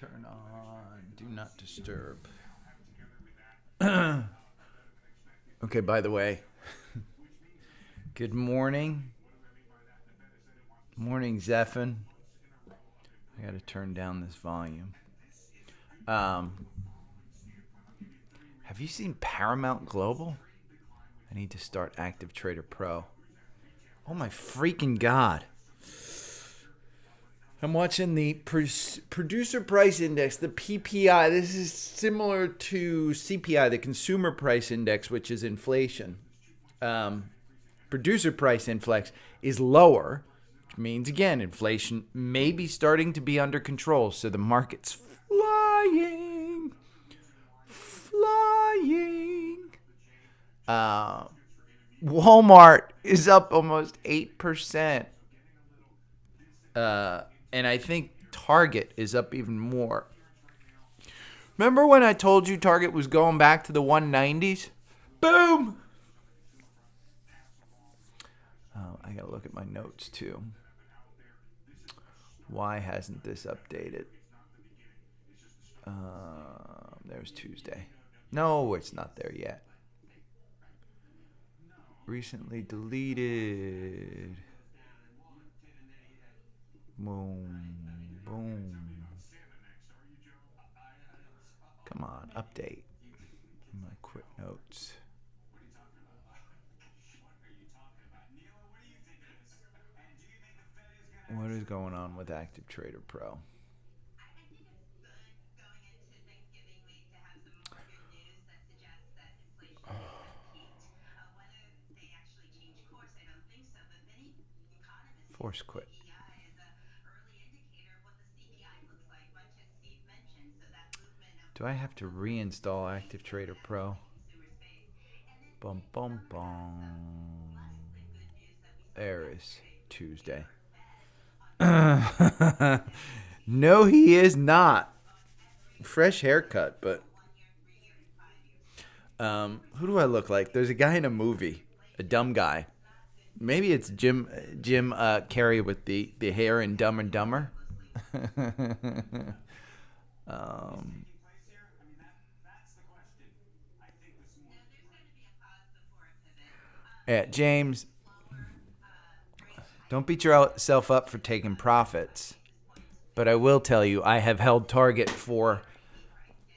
Turn on Do Not Disturb. Okay, by the way, good morning. Morning, Zephin. I gotta turn down this volume. Have you seen Paramount Global? I need to start Active Trader Pro. Oh my freaking God. I'm watching the Producer Price Index, the PPI. This is similar to CPI, the Consumer Price Index, which is inflation. Producer Price Index is lower, which means, again, inflation may be starting to be under control. So the market's flying. Walmart is up almost 8%. And I think Target is up even more. Remember when I told you Target was going back to the 190s? Boom! I gotta look at my notes too. Why hasn't this updated? There's Tuesday. No, it's not there yet. Recently deleted. Boom. Boom. Come on, update. My quick notes. What is going on with Active Trader Pro? Force quit. Do I have to reinstall Active Trader Pro? Bum, bum, bum. There is Tuesday. No, he is not. Fresh haircut, but who do I look like? There's a guy in a movie, a dumb guy. Maybe it's Jim Carrey with the hair in Dumb and Dumber. Yeah, James, don't beat yourself up for taking profits. But I will tell you, I have held Target for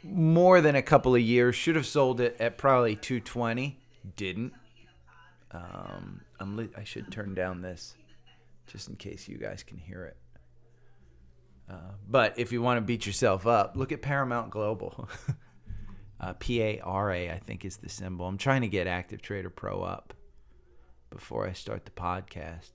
more than a couple of years. Should have sold it at probably 220. Didn't. I should turn down this just in case you guys can hear it. But if you want to beat yourself up, look at Paramount Global. PARA, I think, is the symbol. I'm trying to get Active Trader Pro up before I start the podcast.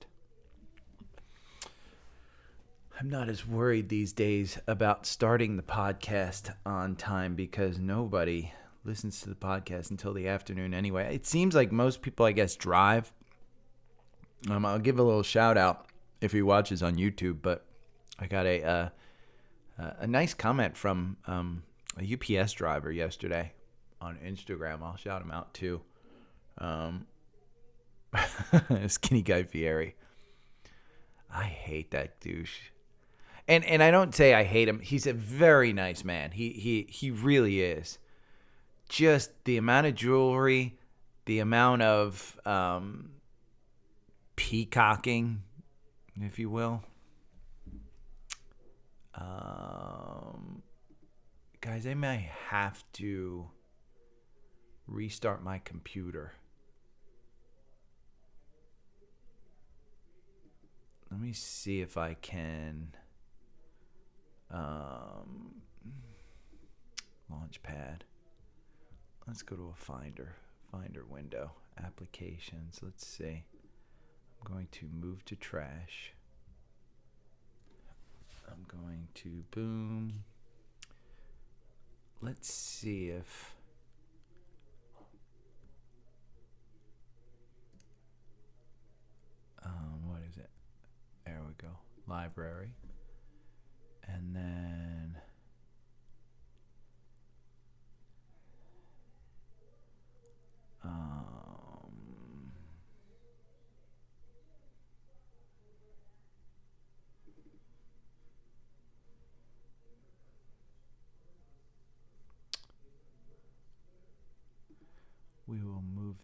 I'm not as worried these days about starting the podcast on time because nobody listens to the podcast until the afternoon anyway. It seems like most people, I guess, drive. I'll give a little shout out if he watches on YouTube, but I got a nice comment from a UPS driver yesterday on Instagram. I'll shout him out too. Skinny Guy Fieri. I hate that douche. And I don't say I hate him. He's a very nice man. He really is. Just the amount of jewelry, the amount of peacocking, if you will. Guys, I may have to restart my computer. Let me see if I can. Launchpad. Let's go to a Finder window. Applications. Let's see. I'm going to move to trash. I'm going to boom. Let's see if what is it? There we go. Library. And then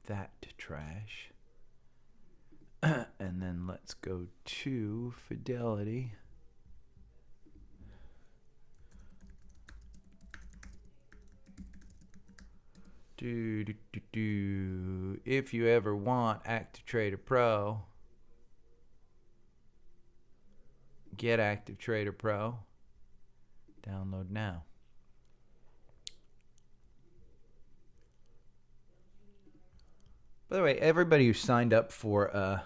that to trash. And then let's go to Fidelity. If you ever want Active Trader Pro, get Active Trader Pro. Download now. By the way, everybody who signed up for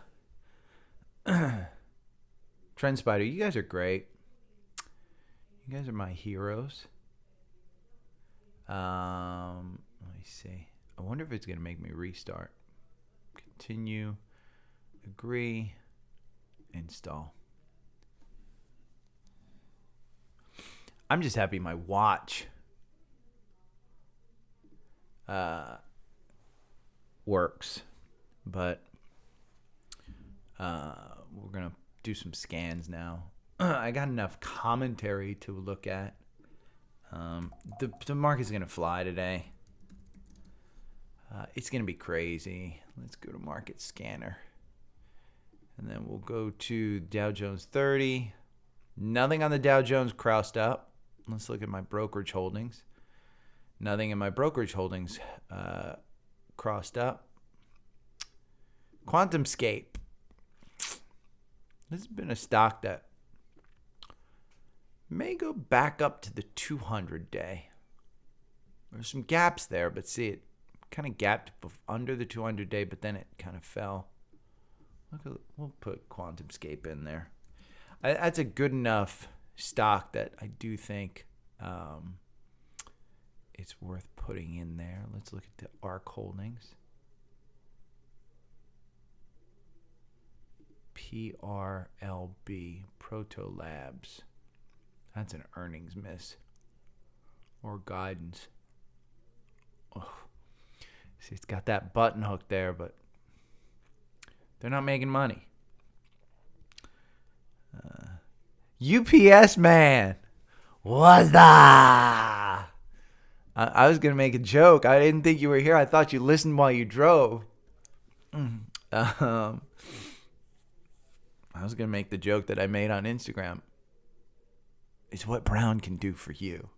TrendSpider, you guys are great. You guys are my heroes. Let me see. I wonder if it's going to make me restart. Continue. Agree. Install. I'm just happy my watch works. But we're going to do some scans now. I got enough commentary to look at. The market's going to fly today. It's going to be crazy. Let's go to Market Scanner. And then we'll go to Dow Jones 30. Nothing on the Dow Jones crossed up. Let's look at my brokerage holdings. Nothing in my brokerage holdings crossed up. QuantumScape. This has been a stock that may go back up to the 200-day. There's some gaps there, but see, it kind of gapped under the 200-day, but then it kind of fell. We'll put QuantumScape in there. That's a good enough stock that I do think it's worth putting in there. Let's look at the ARC Holdings. PRLB, Proto Labs. That's an earnings miss or guidance. Oh. See, it's got that button hook there, but they're not making money. UPS man, what's that? I was gonna make a joke. I didn't think you were here. I thought you listened while you drove. I was gonna make the joke that I made on Instagram. It's what Brown can do for you.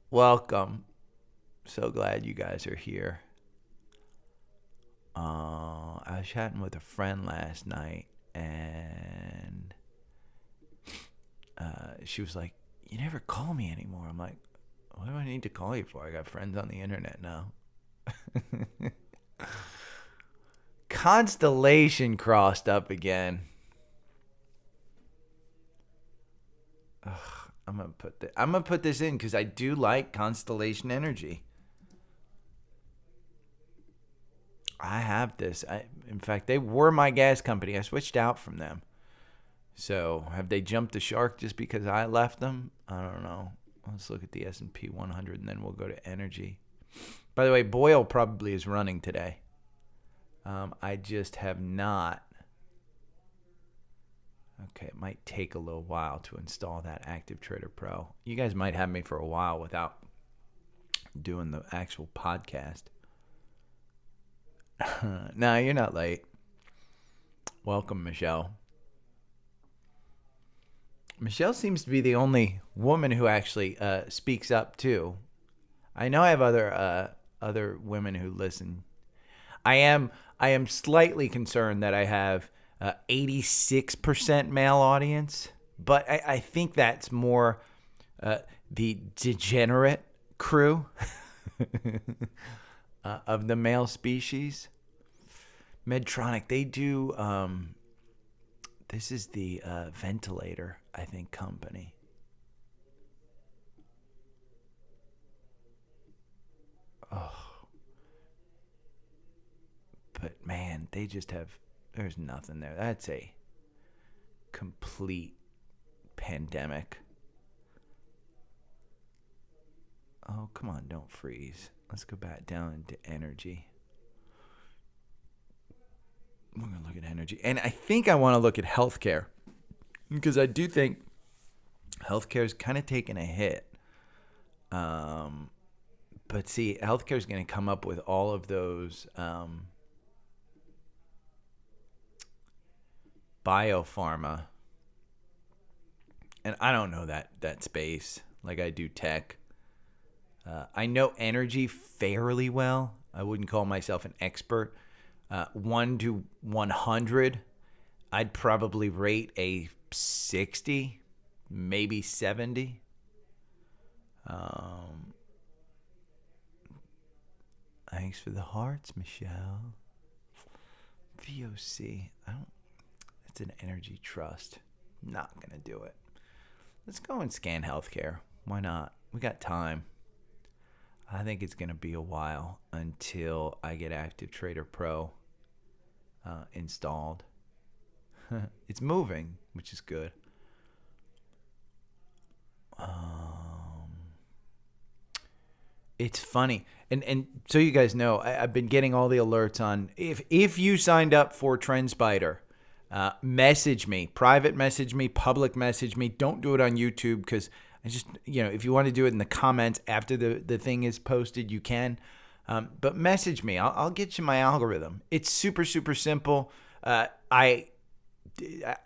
Welcome. So glad you guys are here. I was chatting with a friend last night, and she was like, "You never call me anymore." I'm like, "What do I need to call you for? I got friends on the internet now." Constellation crossed up again. Ugh, I'm gonna put this in because I do like Constellation Energy. I have this. In fact, they were my gas company. I switched out from them. So have they jumped the shark just because I left them? I don't know. Let's look at the S&P 100 and then we'll go to energy. By the way, Boyle probably is running today. I just have not. Okay, it might take a little while to install that Active Trader Pro. You guys might have me for a while without doing the actual podcast. No, you're not late. Welcome, Michelle. Michelle seems to be the only woman who actually speaks up too. I know I have other women who listen. I am slightly concerned that I have 86% male audience, but I think that's more the degenerate crew of the male species. Medtronic, they do. This is the ventilator, I think, company. Oh. But man, they just have, there's nothing there. That's a complete pandemic. Oh, come on, don't freeze. Let's go back down into energy. We're going to look at energy. And I think I want to look at healthcare because I do think healthcare is kind of taking a hit. But see, healthcare is going to come up with all of those biopharma, and I don't know that space like I do tech. I know energy fairly well. I wouldn't call myself an expert. 1 to 100, I'd probably rate a 60, maybe 70. Thanks for the hearts, Michelle. VOC. It's an energy trust. Not going to do it. Let's go and scan healthcare. Why not? We got time. I think it's going to be a while until I get Active Trader Pro installed. It's moving, which is good. It's funny. And so you guys know, I've been getting all the alerts on if you signed up for TrendSpider, message me, private message me, public message me. Don't do it on YouTube because I just, if you want to do it in the comments after the thing is posted, you can. But message me. I'll get you my algorithm. It's super, super simple. I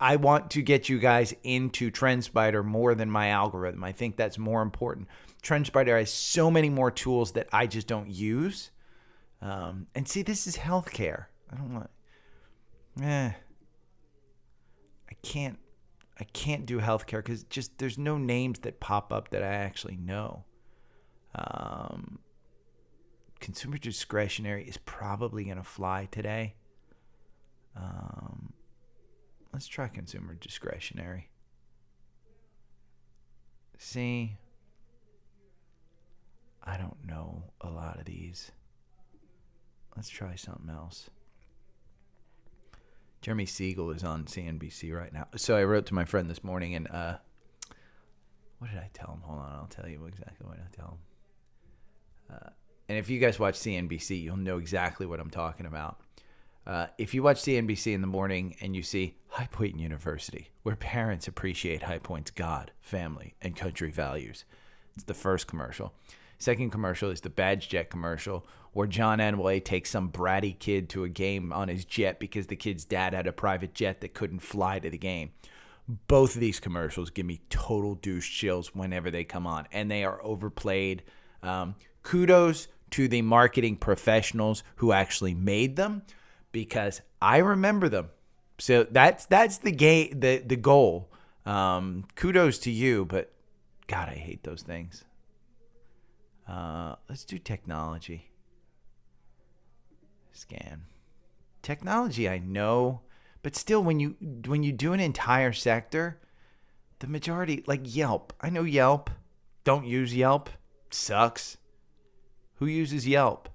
want to get you guys into TrendSpider more than my algorithm. I think that's more important. TrendSpider has so many more tools that I just don't use. And see, this is healthcare. I don't want. I can't do healthcare because just there's no names that pop up that I actually know. Consumer discretionary is probably going to fly today. Let's try consumer discretionary. See, I don't know a lot of these. Let's try something else. Jeremy Siegel is on CNBC right now. So I wrote to my friend this morning and what did I tell him? Hold on, I'll tell you exactly what I tell him. And if you guys watch CNBC, you'll know exactly what I'm talking about. If you watch CNBC in the morning and you see High Point University, where parents appreciate High Point's God, family, and country values. It's the first commercial. Second commercial is the Badge Jet commercial, where John Anway takes some bratty kid to a game on his jet because the kid's dad had a private jet that couldn't fly to the game. Both of these commercials give me total douche chills whenever they come on, and they are overplayed. Kudos to the marketing professionals who actually made them, because I remember them. So that's the goal. Kudos to you, but God, I hate those things. Let's do technology. Scan. Technology, I know, but still, when you do an entire sector, the majority, like Yelp. I know Yelp. Don't use Yelp. Sucks. Who uses Yelp?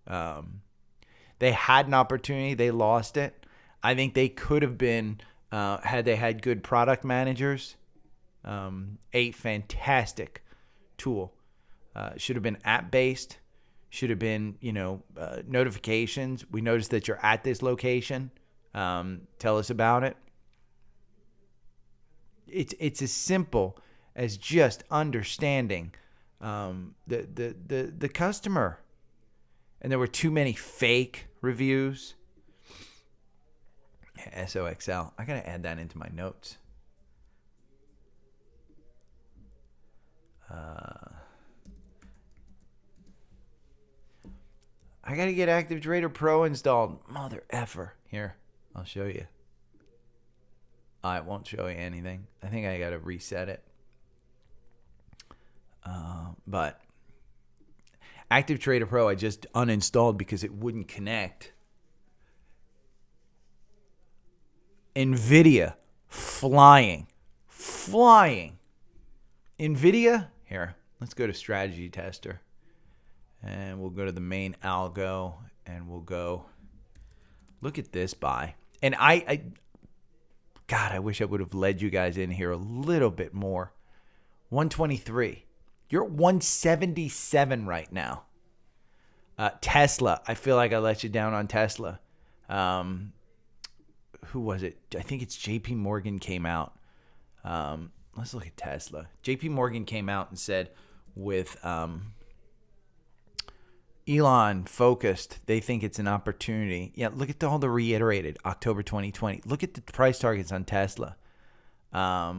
They had an opportunity. They lost it. I think they could have been, had they had good product managers, a fantastic tool. Should have been app-based. Should have been, notifications. We noticed that you're at this location. Tell us about it. It's as simple as just understanding the customer. And there were too many fake reviews. SOXL. I got to add that into my notes. I got to get Active Trader Pro installed. Mother effer. Here, I'll show you. I won't show you anything. I think I got to reset it. But Active Trader Pro, I just uninstalled because it wouldn't connect. NVIDIA, flying. NVIDIA, here, let's go to Strategy Tester. And we'll go to the main algo, and we'll go, look at this buy. And God, I wish I would have led you guys in here a little bit more. 123. You're at 177 right now. Tesla, I feel like I let you down on Tesla. Who was it? I think it's JP Morgan came out. Let's look at Tesla. JP Morgan came out and said with Elon focused. They think it's an opportunity. Yeah, look at all the reiterated October 2020. Look at the price targets on Tesla. I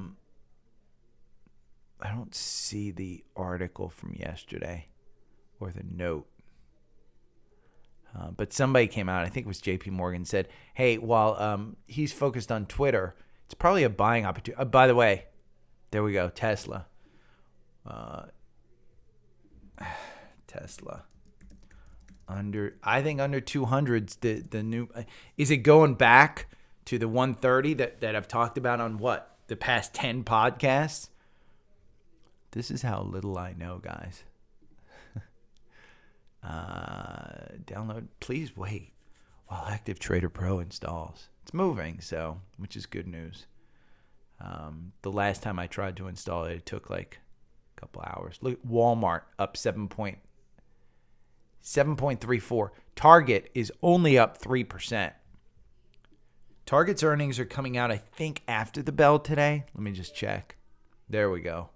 don't see the article from yesterday or the note. But somebody came out, I think it was JP Morgan, said, hey, while he's focused on Twitter, it's probably a buying opportunity. By the way, there we go, Tesla. Tesla. I think under 200's the new. Is it going back to the 130 that I've talked about on the past 10 podcasts? This is how little I know, guys. Download. Please wait while Active Trader Pro installs. It's moving, which is good news. The last time I tried to install it, it took like a couple hours. Look, Walmart up 7.34. Target is only up 3%. Target's earnings are coming out, I think, after the bell today. Let me just check. There we go.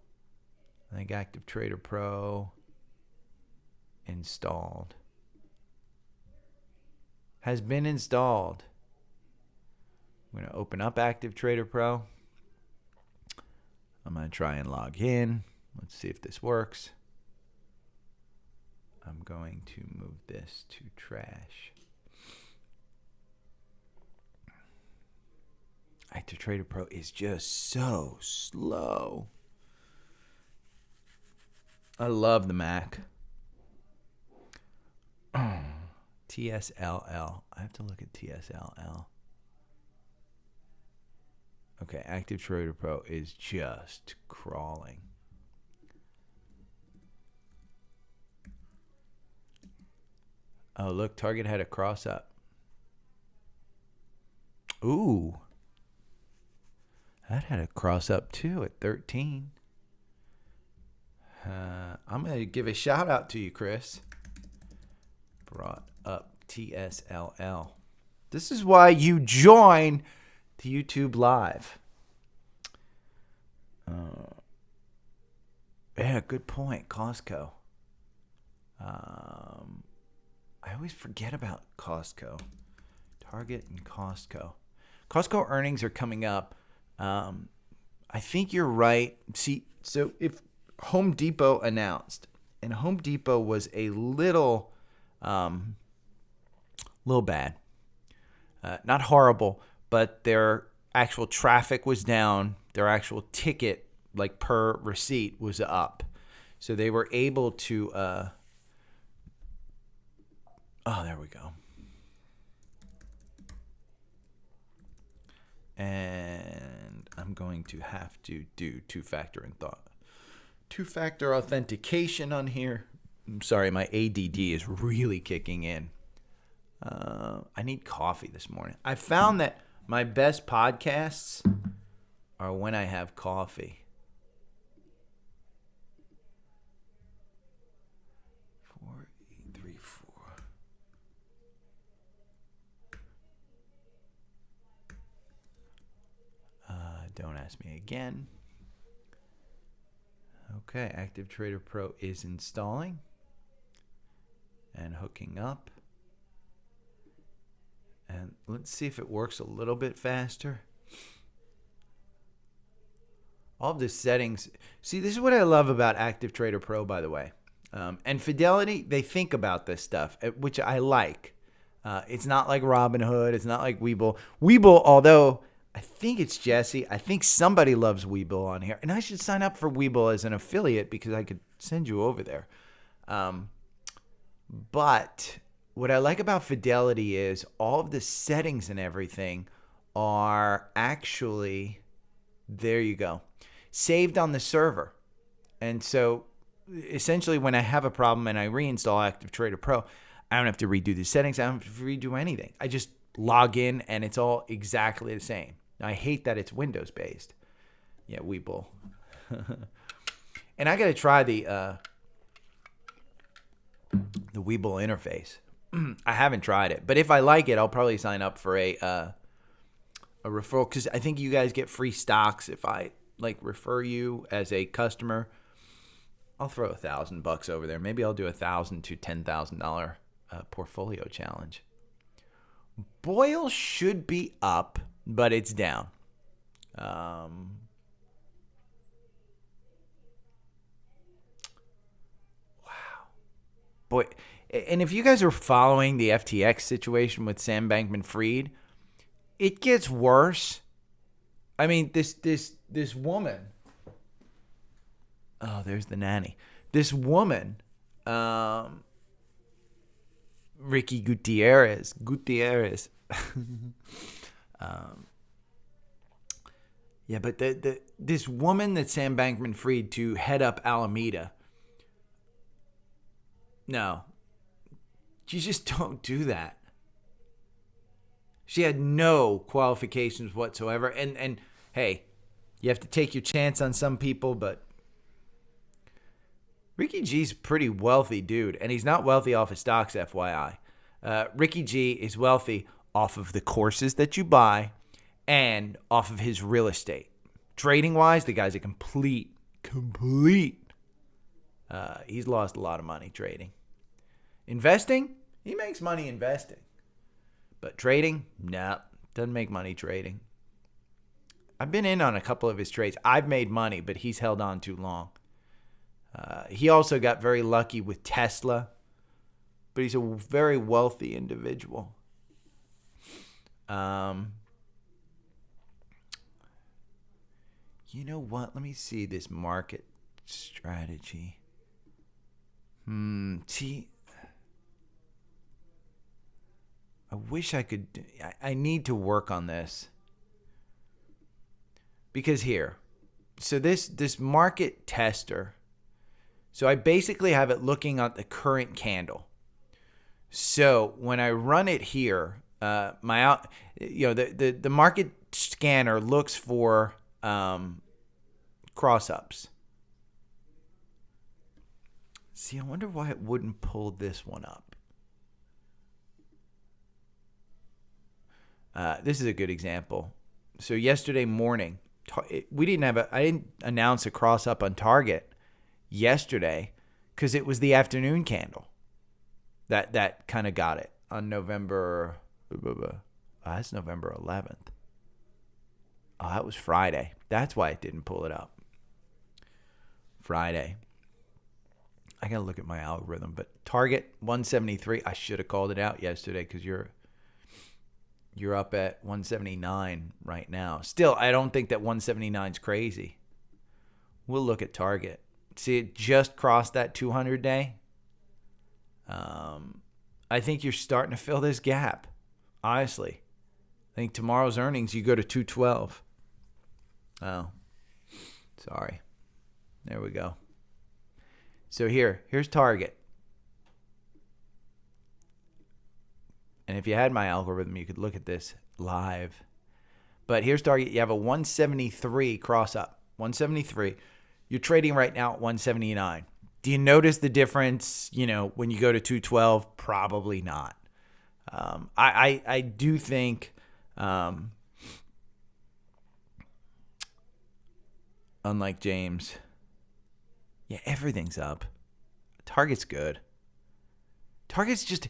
I think Active Trader Pro installed. Has been installed. I'm going to open up Active Trader Pro. I'm going to try and log in. Let's see if this works. I'm going to move this to trash. Active Trader Pro is just so slow. I love the Mac. TSLL. I have to look at TSLL. Okay, Active Trader Pro is just crawling. Oh, look, Target had a cross up. Ooh. That had a cross up too at 13. I'm going to give a shout out to you, Chris. Brought up TSLL. This is why you join the YouTube Live. Yeah, good point. Costco. I always forget about Costco. Target and Costco. Costco earnings are coming up. I think you're right. See, so if Home Depot announced, and Home Depot was a little bad. Not horrible, but their actual traffic was down. Their actual ticket, like per receipt, was up. So they were able to... oh, there we go. And I'm going to have to do two-factor authentication on here. I'm sorry, my ADD is really kicking in. I need coffee this morning. I found that my best podcasts are when I have coffee. 4834. Don't ask me again. Okay, Active Trader Pro is installing and hooking up. And let's see if it works a little bit faster. All of the settings. See, this is what I love about Active Trader Pro, by the way. And Fidelity, they think about this stuff, which I like. It's not like Robinhood. It's not like Webull. Webull, although I think it's Jesse. I think somebody loves Webull on here. And I should sign up for Webull as an affiliate because I could send you over there. But what I like about Fidelity is all of the settings and everything are actually, there you go, saved on the server. And so essentially when I have a problem and I reinstall Active Trader Pro, I don't have to redo the settings. I don't have to redo anything. I just log in and it's all exactly the same. I hate that it's Windows based. Yeah, Webull. And I got to try the Webull interface. I haven't tried it, but if I like it, I'll probably sign up for a referral because I think you guys get free stocks if I like refer you as a customer. I'll throw $1,000 over there. Maybe I'll do $1,000 to $10,000 portfolio challenge. Boyle should be up, but it's down. Wow. Boy, and if you guys are following the FTX situation with Sam Bankman-Fried, it gets worse. I mean, this woman. Oh, there's the nanny. This woman, Ricky Gutierrez. Yeah, but this woman that Sam Bankman-Fried to head up Alameda. No, you just don't do that. She had no qualifications whatsoever. And hey, you have to take your chance on some people, but Ricky G's a pretty wealthy dude, and he's not wealthy off his stocks, FYI. Ricky G is wealthy off of the courses that you buy and off of his real estate. Trading-wise, the guy's a complete. He's lost a lot of money trading. Investing, he makes money investing. But trading, nah, doesn't make money trading. I've been in on a couple of his trades. I've made money, but he's held on too long. He also got very lucky with Tesla, but he's a very wealthy individual. You know what? Let me see this market strategy. See, I wish I could. I need to work on this. Because here, so this market tester, so I basically have it looking at the current candle. So when I run it here, the market scanner looks for cross ups. See, I wonder why it wouldn't pull this one up. This is a good example. So yesterday morning, I didn't announce a cross up on Target yesterday because it was the afternoon candle that kind of got it on November. That's November 11th. Oh, that was Friday. That's why it didn't pull it up. Friday. I got to look at my algorithm, but Target 173. I should have called it out yesterday because you're up at 179 right now. Still, I don't think that 179 is crazy. We'll look at Target. See, it just crossed that 200 day. I think you're starting to fill this gap. Honestly, I think tomorrow's earnings, you go to 212. Oh, sorry. There we go. So here's Target. And if you had my algorithm, you could look at this live. But here's Target. You have a 173 cross up. 173. You're trading right now at 179. Do you notice the difference, when you go to 212? Probably not. I do think, unlike James, yeah, everything's up. Target's good. Target's just...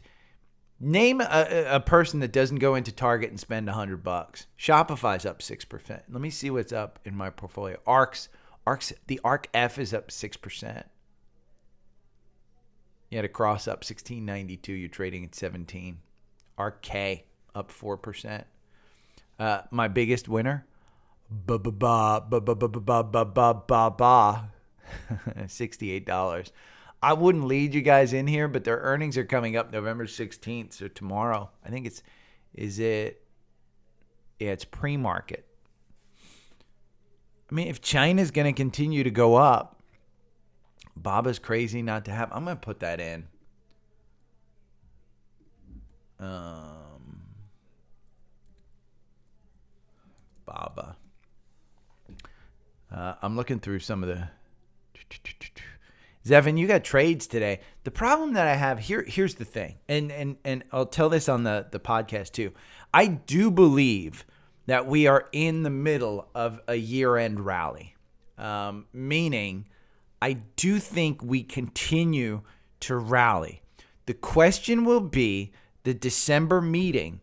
Name a person that doesn't go into Target and spend $100. Shopify's up 6%. Let me see what's up in my portfolio. The ARK F is up 6%. You had a cross up 1692. You're trading at 17. ARK K up 4%. My biggest winner, $68. I wouldn't lead you guys in here, but their earnings are coming up November 16th, so tomorrow. I think it's pre-market. I mean, if China's going to continue to go up, Baba's crazy not to have. I'm going to put that in. Baba. I'm looking through some of the... Zevin, you got trades today. The problem that I have here's the thing, and I'll tell this on the podcast too. I do believe that we are in the middle of a year-end rally, meaning I do think we continue to rally. The question will be the December meeting.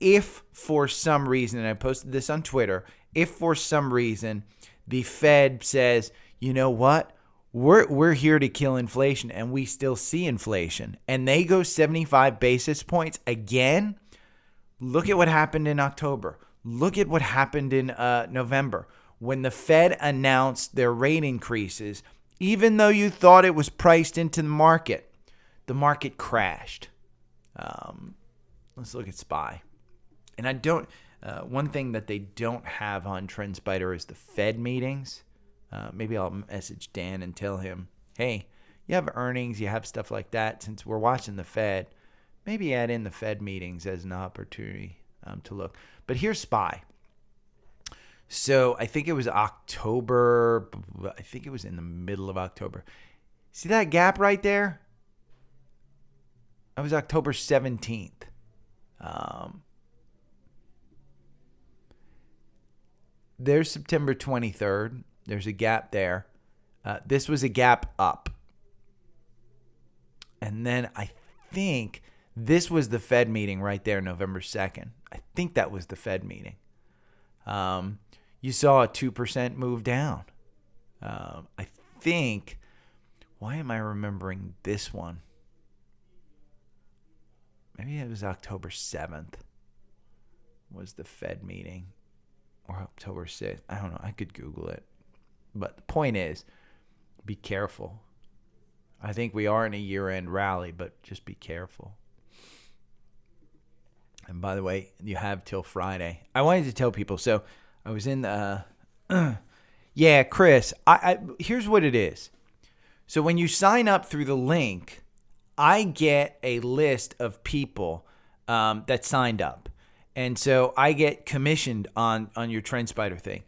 If for some reason, and I posted this on Twitter, if for some reason the Fed says, you know what, we're here to kill inflation, and we still see inflation, and they go 75 basis points again, look at what happened in October. Look at what happened in November. When the Fed announced their rate increases, even though you thought it was priced into the market crashed. Let's look at SPY. And I don't. One thing that they don't have on TrendSpider is the Fed meetings. Maybe I'll message Dan and tell him, hey, you have earnings, you have stuff like that. Since we're watching the Fed, maybe add in the Fed meetings as an opportunity to look. But here's SPY. So I think it was October. I think it was in the middle of October. See that gap right there? That was October 17th. There's September 23rd. There's a gap there. This was a gap up. And then I think this was the Fed meeting right there, November 2nd. I think that was the Fed meeting. You saw a 2% move down. I think, why am I remembering this one? Maybe it was October 7th was the Fed meeting, or October 6th. I don't know. I could Google it. But the point is, be careful. I think we are in a year-end rally, but just be careful. And by the way, you have till Friday. I wanted to tell people, so I was in the, yeah, Chris, I here's what it is. So when you sign up through the link, I get a list of people that signed up. And so I get commissioned on your TrendSpider thing.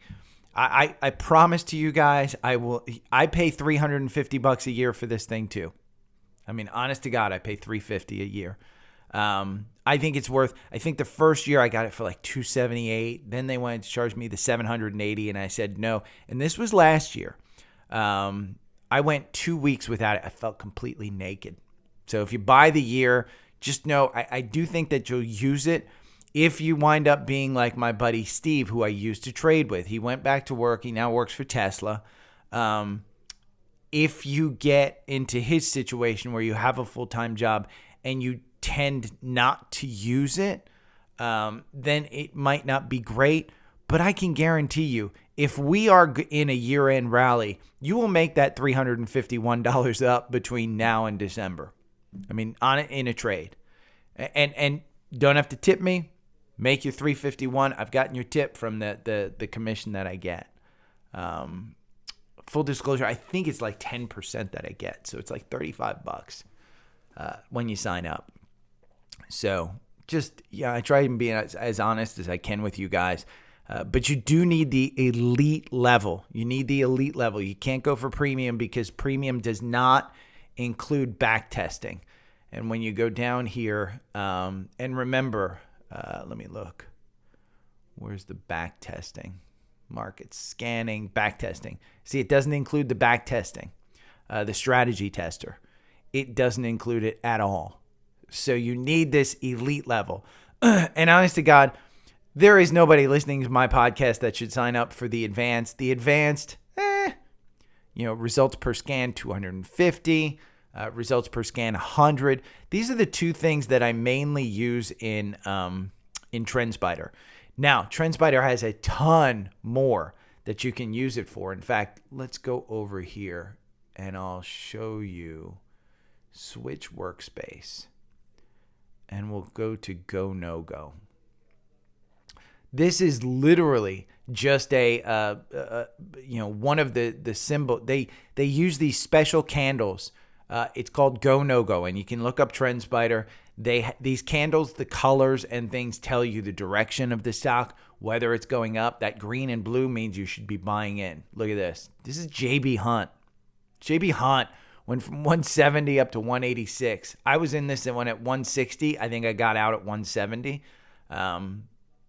I promise to you guys, I pay $350 a year for this thing too. I mean, honest to God, I pay $350 a year. I think it's worth, I think the first year I got it for like $278. Then they wanted to charge me the $780 and I said no. And this was last year. I went 2 weeks without it. I felt completely naked. So if you buy the year, just know I do think that you'll use it. If you wind up being like my buddy Steve, who I used to trade with, he went back to work. He now works for Tesla. If you get into his situation where you have a full-time job and you tend not to use it, then it might not be great. But I can guarantee you, if we are in a year-end rally, you will make that $351 up between now and December. I mean, on it in a trade. And don't have to tip me. Make your $351. I've gotten your tip from the commission that I get. Full disclosure, I think it's like 10% that I get. So it's like $35 when you sign up. So just, yeah, I try and be as honest as I can with you guys. But you do need the elite level. You need the elite level. You can't go for premium because premium does not include back testing. And when you go down here, and remember, let me look. Where's the back testing? Market scanning, back testing. See, it doesn't include the back testing, the strategy tester. It doesn't include it at all. So you need this elite level. And honest to God, there is nobody listening to my podcast that should sign up for the advanced. The advanced, results per scan 250, results per scan 100. These are the two things that I mainly use in TrendSpider. Now, TrendSpider has a ton more that you can use it for. In fact, let's go over here and I'll show you Switch Workspace. And we'll go to Go No Go. This is literally just one of the symbol. They use these special candles. It's called Go No Go, and you can look up TrendSpider. These candles, the colors and things tell you the direction of the stock, whether it's going up. That green and blue means you should be buying in. Look at this. This is JB Hunt. JB Hunt went from 170 up to 186. I was in this one at 160. I think I got out at 170.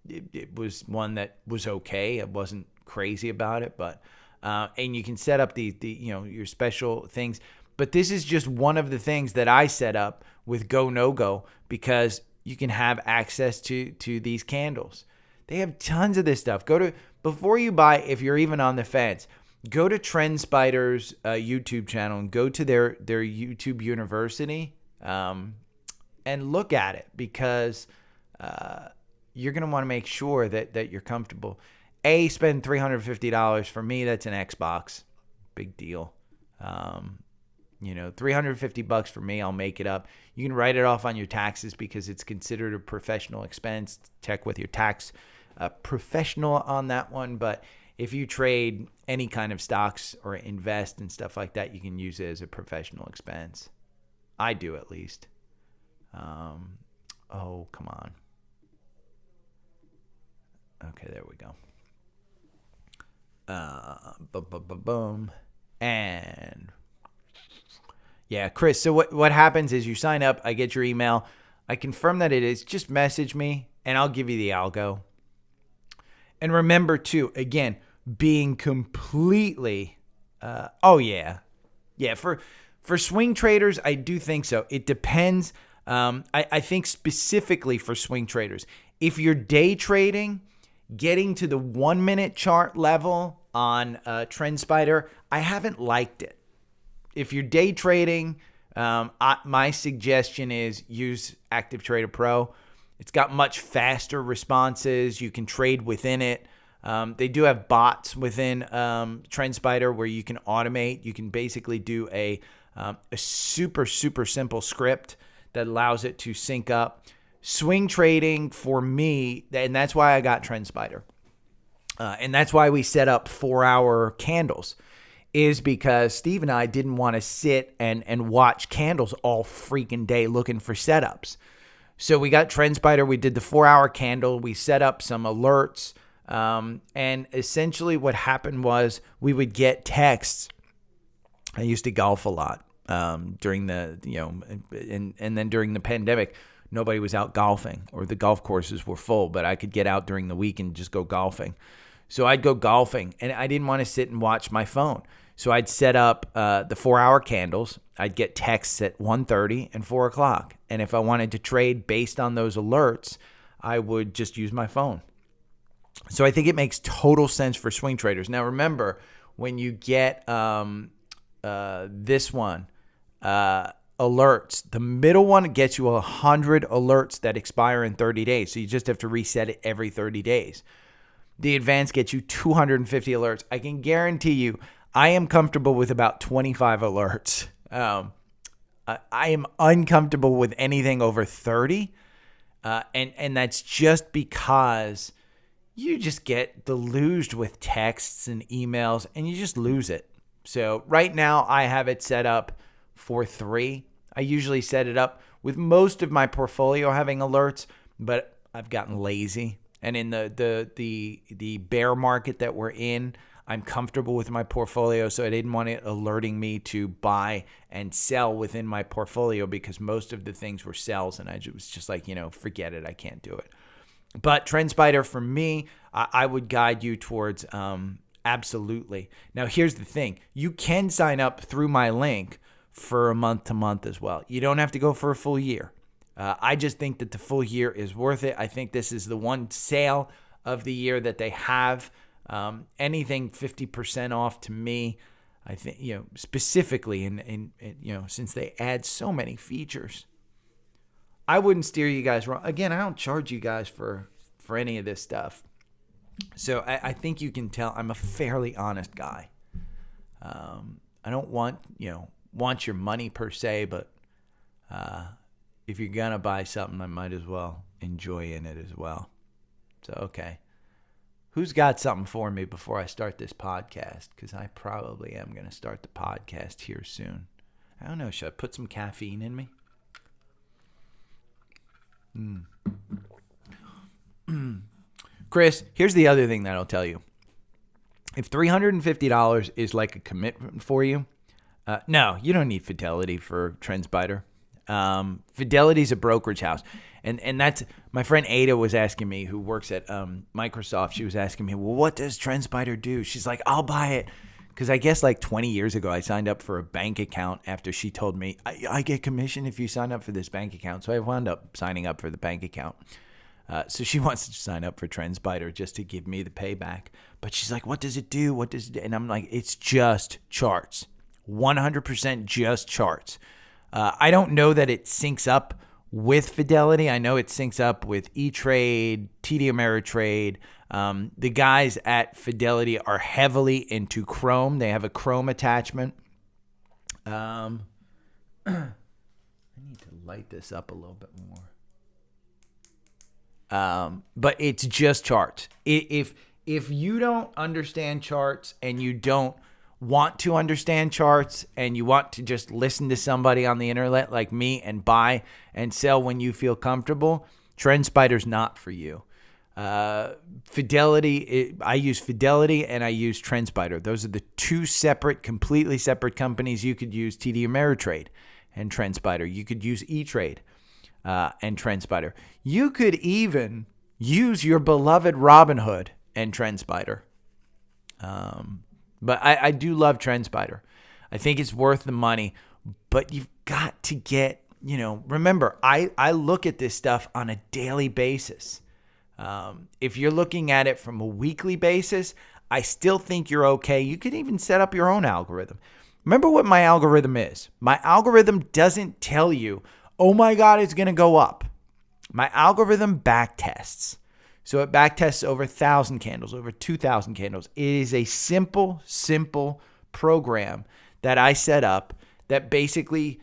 It was one that was okay. I wasn't crazy about it, but and you can set up the your special things. But this is just one of the things that I set up with Go No Go because you can have access to these candles. They have tons of this stuff. Before you buy, if you're even on the fence, go to TrendSpider's YouTube channel and go to their YouTube University and look at it because you're going to want to make sure that you're comfortable. Spend $350. For me, that's an Xbox. Big deal. $350 for me, I'll make it up. You can write it off on your taxes because it's considered a professional expense. Check with your tax professional on that one. But if you trade any kind of stocks or invest and stuff like that, you can use it as a professional expense. I do, at least. Oh, come on. Okay, there we go. Boom. And yeah, Chris, so what happens is you sign up, I get your email, I confirm that it is, just message me, and I'll give you the algo. And remember, too, again, being completely, for swing traders, I do think so. It depends. I think specifically for swing traders, if you're day trading, getting to the 1 minute chart level on TrendSpider, I haven't liked it. If you're day trading, my suggestion is use Active Trader Pro. It's got much faster responses. You can trade within it. They do have bots within TrendSpider where you can automate. You can basically do a super, super simple script that allows it to sync up. Swing trading for me, and that's why I got TrendSpider. And that's why we set up 4-hour candles, is because Steve and I didn't want to sit and watch candles all freaking day looking for setups. So we got TrendSpider. We did the 4-hour candle. We set up some alerts. And essentially what happened was we would get texts. I used to golf a lot during the, and then during the pandemic, nobody was out golfing or the golf courses were full, but I could get out during the week and just go golfing. So I'd go golfing and I didn't want to sit and watch my phone. So I'd set up the 4-hour candles. I'd get texts at 1:30 and 4 o'clock. And if I wanted to trade based on those alerts, I would just use my phone. So I think it makes total sense for swing traders. Now, remember, when you get this one, alerts, the middle one gets you 100 alerts that expire in 30 days. So you just have to reset it every 30 days. The advanced gets you 250 alerts. I can guarantee you, I am comfortable with about 25 alerts. I am uncomfortable with anything over 30. And that's just because you just get deluged with texts and emails and you just lose it. So right now I have it set up for 3. I usually set it up with most of my portfolio having alerts, but I've gotten lazy. And in the bear market that we're in, I'm comfortable with my portfolio, so I didn't want it alerting me to buy and sell within my portfolio because most of the things were sells, and I was just like, forget it, I can't do it. But TrendSpider, for me, I would guide you towards absolutely. Now, here's the thing. You can sign up through my link for a month to month as well. You don't have to go for a full year. I just think that the full year is worth it. I think this is the one sale of the year that they have. Anything 50% off to me, I think, specifically in since they add so many features. I wouldn't steer you guys wrong. Again, I don't charge you guys for any of this stuff. So I think you can tell I'm a fairly honest guy. I don't want your money per se, but if you're going to buy something, I might as well enjoy in it as well. So, okay. Who's got something for me before I start this podcast? Because I probably am going to start the podcast here soon. I don't know. Should I put some caffeine in me? Chris, here's the other thing that I'll tell you. If $350 is like a commitment for you, no, you don't need Fidelity for TrendSpider. Fidelity's a brokerage house. And that's, my friend Ada was asking me, who works at Microsoft, she was asking me, well, what does TrendSpider do? She's like, I'll buy it. Because I guess like 20 years ago, I signed up for a bank account after she told me, I get commission if you sign up for this bank account. So I wound up signing up for the bank account. So she wants to sign up for TrendSpider just to give me the payback. But she's like, what does it do? What does it do? And I'm like, it's just charts. 100% just charts. I don't know that it syncs up with Fidelity. I know it syncs up with E-Trade, TD Ameritrade. The guys at Fidelity are heavily into Chrome. They have a Chrome attachment. I need to light this up a little bit more. But it's just charts. If you don't understand charts and you don't want to understand charts and you want to just listen to somebody on the internet like me and buy and sell when you feel comfortable, TrendSpider's not for you. Fidelity, I use Fidelity and I use TrendSpider. Those are the two completely separate companies. You could use TD Ameritrade and TrendSpider. You could use E-Trade and TrendSpider. You could even use your beloved Robinhood and TrendSpider. But I do love TrendSpider. I think it's worth the money, but you've got to get, remember, I look at this stuff on a daily basis. If you're looking at it from a weekly basis, I still think you're okay. You could even set up your own algorithm. Remember what my algorithm is. My algorithm doesn't tell you, oh my God, it's going to go up. My algorithm back tests. So it back tests over 1,000 candles, over 2,000 candles. It is a simple program that I set up that basically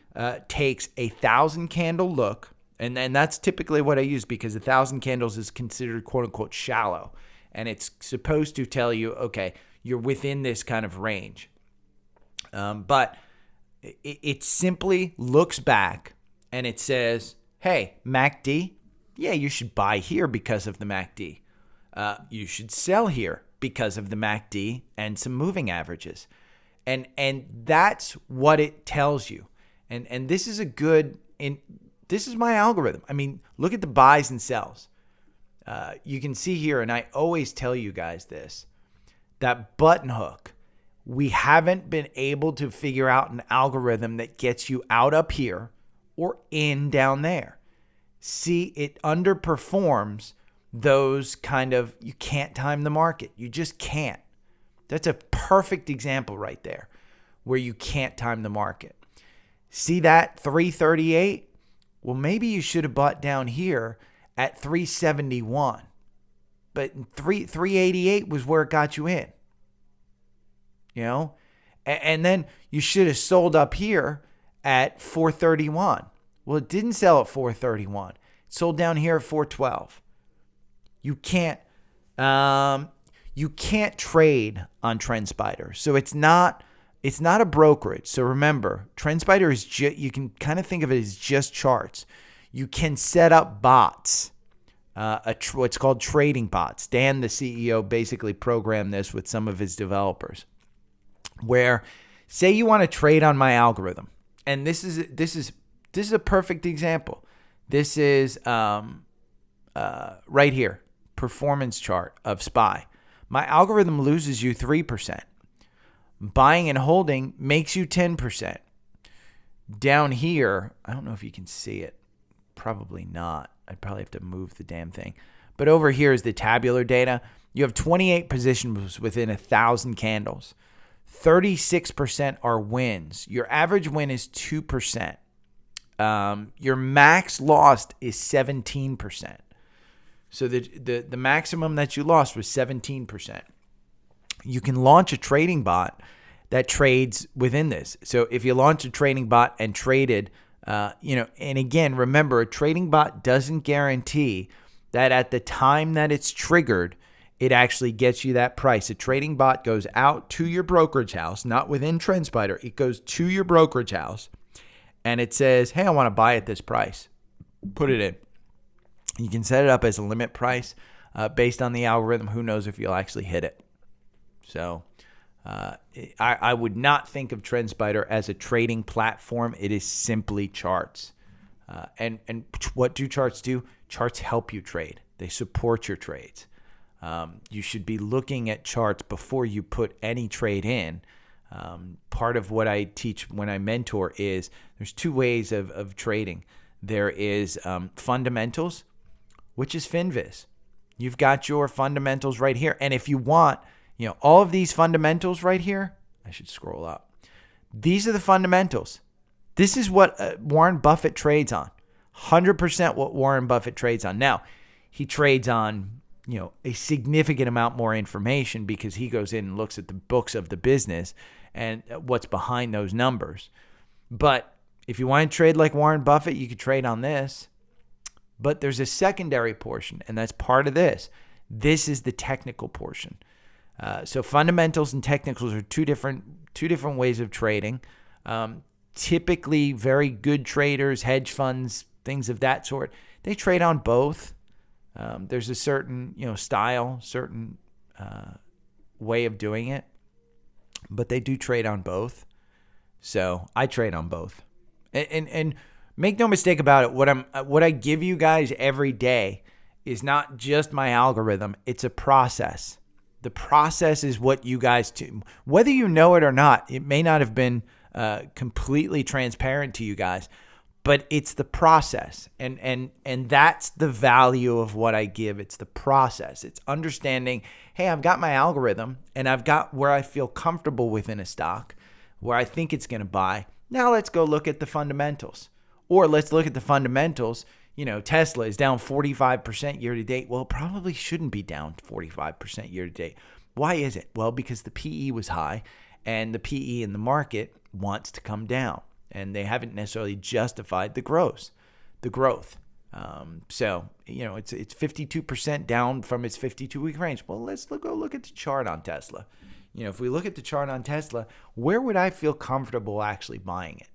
takes a 1,000 candle look. And that's typically what I use because 1,000 candles is considered quote unquote shallow. And it's supposed to tell you, okay, you're within this kind of range. But it simply looks back and it says, hey, MACD, yeah, you should buy here because of the MACD. You should sell here because of the MACD and some moving averages. And that's what it tells you. And this is this is my algorithm. I mean, look at the buys and sells. You can see here, and I always tell you guys this, that button hook, we haven't been able to figure out an algorithm that gets you out up here or in down there. See, it underperforms those kind of, you can't time the market. You just can't. That's a perfect example right there where you can't time the market. See that 338? Well, maybe you should have bought down here at 371. But 388 was where it got you in. And then you should have sold up here at 431. Well, it didn't sell at 431. It sold down here at 412. You can't trade on TrendSpider. So it's not a brokerage. So remember, TrendSpider is you can kind of think of it as just charts. You can set up bots, what's called trading bots. Dan, the CEO, basically programmed this with some of his developers. Where, say you want to trade on my algorithm, and this is a perfect example. This is right here, performance chart of SPY. My algorithm loses you 3%. Buying and holding makes you 10%. Down here, I don't know if you can see it. Probably not. I'd probably have to move the damn thing. But over here is the tabular data. You have 28 positions within 1,000 candles. 36% are wins. Your average win is 2%. Your max lost is 17%. So the maximum that you lost was 17%. You can launch a trading bot that trades within this. So if you launch a trading bot and traded, and again, remember, a trading bot doesn't guarantee that at the time that it's triggered, it actually gets you that price. A trading bot goes out to your brokerage house, not within TrendSpider. It goes to your brokerage house and it says, hey, I want to buy at this price. Put it in. You can set it up as a limit price based on the algorithm. Who knows if you'll actually hit it. So I would not think of TrendSpider as a trading platform. It is simply charts. And what do charts do? Charts help you trade. They support your trades. You should be looking at charts before you put any trade in. Part of what I teach when I mentor is there's two ways of trading. There is fundamentals, which is FinViz. You've got your fundamentals right here. And if you want, all of these fundamentals right here, I should scroll up. These are the fundamentals. This is what Warren Buffett trades on. 100% what Warren Buffett trades on. Now, he trades on, a significant amount more information because he goes in and looks at the books of the business and what's behind those numbers. But if you want to trade like Warren Buffett, you could trade on this. But there's a secondary portion, and that's part of this. This is the technical portion. So fundamentals and technicals are two different ways of trading. Typically, very good traders, hedge funds, things of that sort, they trade on both. There's a certain style, certain way of doing it, but they do trade on both. So I trade on both, and make no mistake about it. What I give you guys every day is not just my algorithm. It's a process. The process is what you guys do. Whether you know it or not, it may not have been completely transparent to you guys, but it's the process. And that's the value of what I give. It's the process. It's understanding, hey, I've got my algorithm and I've got where I feel comfortable within a stock, where I think it's going to buy. Now let's go look at the fundamentals. Or let's look at the fundamentals. Tesla is down 45% year to date. Well, it probably shouldn't be down 45% year to date. Why is it? Well, because the PE was high and the PE in the market wants to come down, and they haven't necessarily justified the growth. So, it's 52% down from its 52-week range. Well, let's go look at the chart on Tesla. If we look at the chart on Tesla, where would I feel comfortable actually buying it?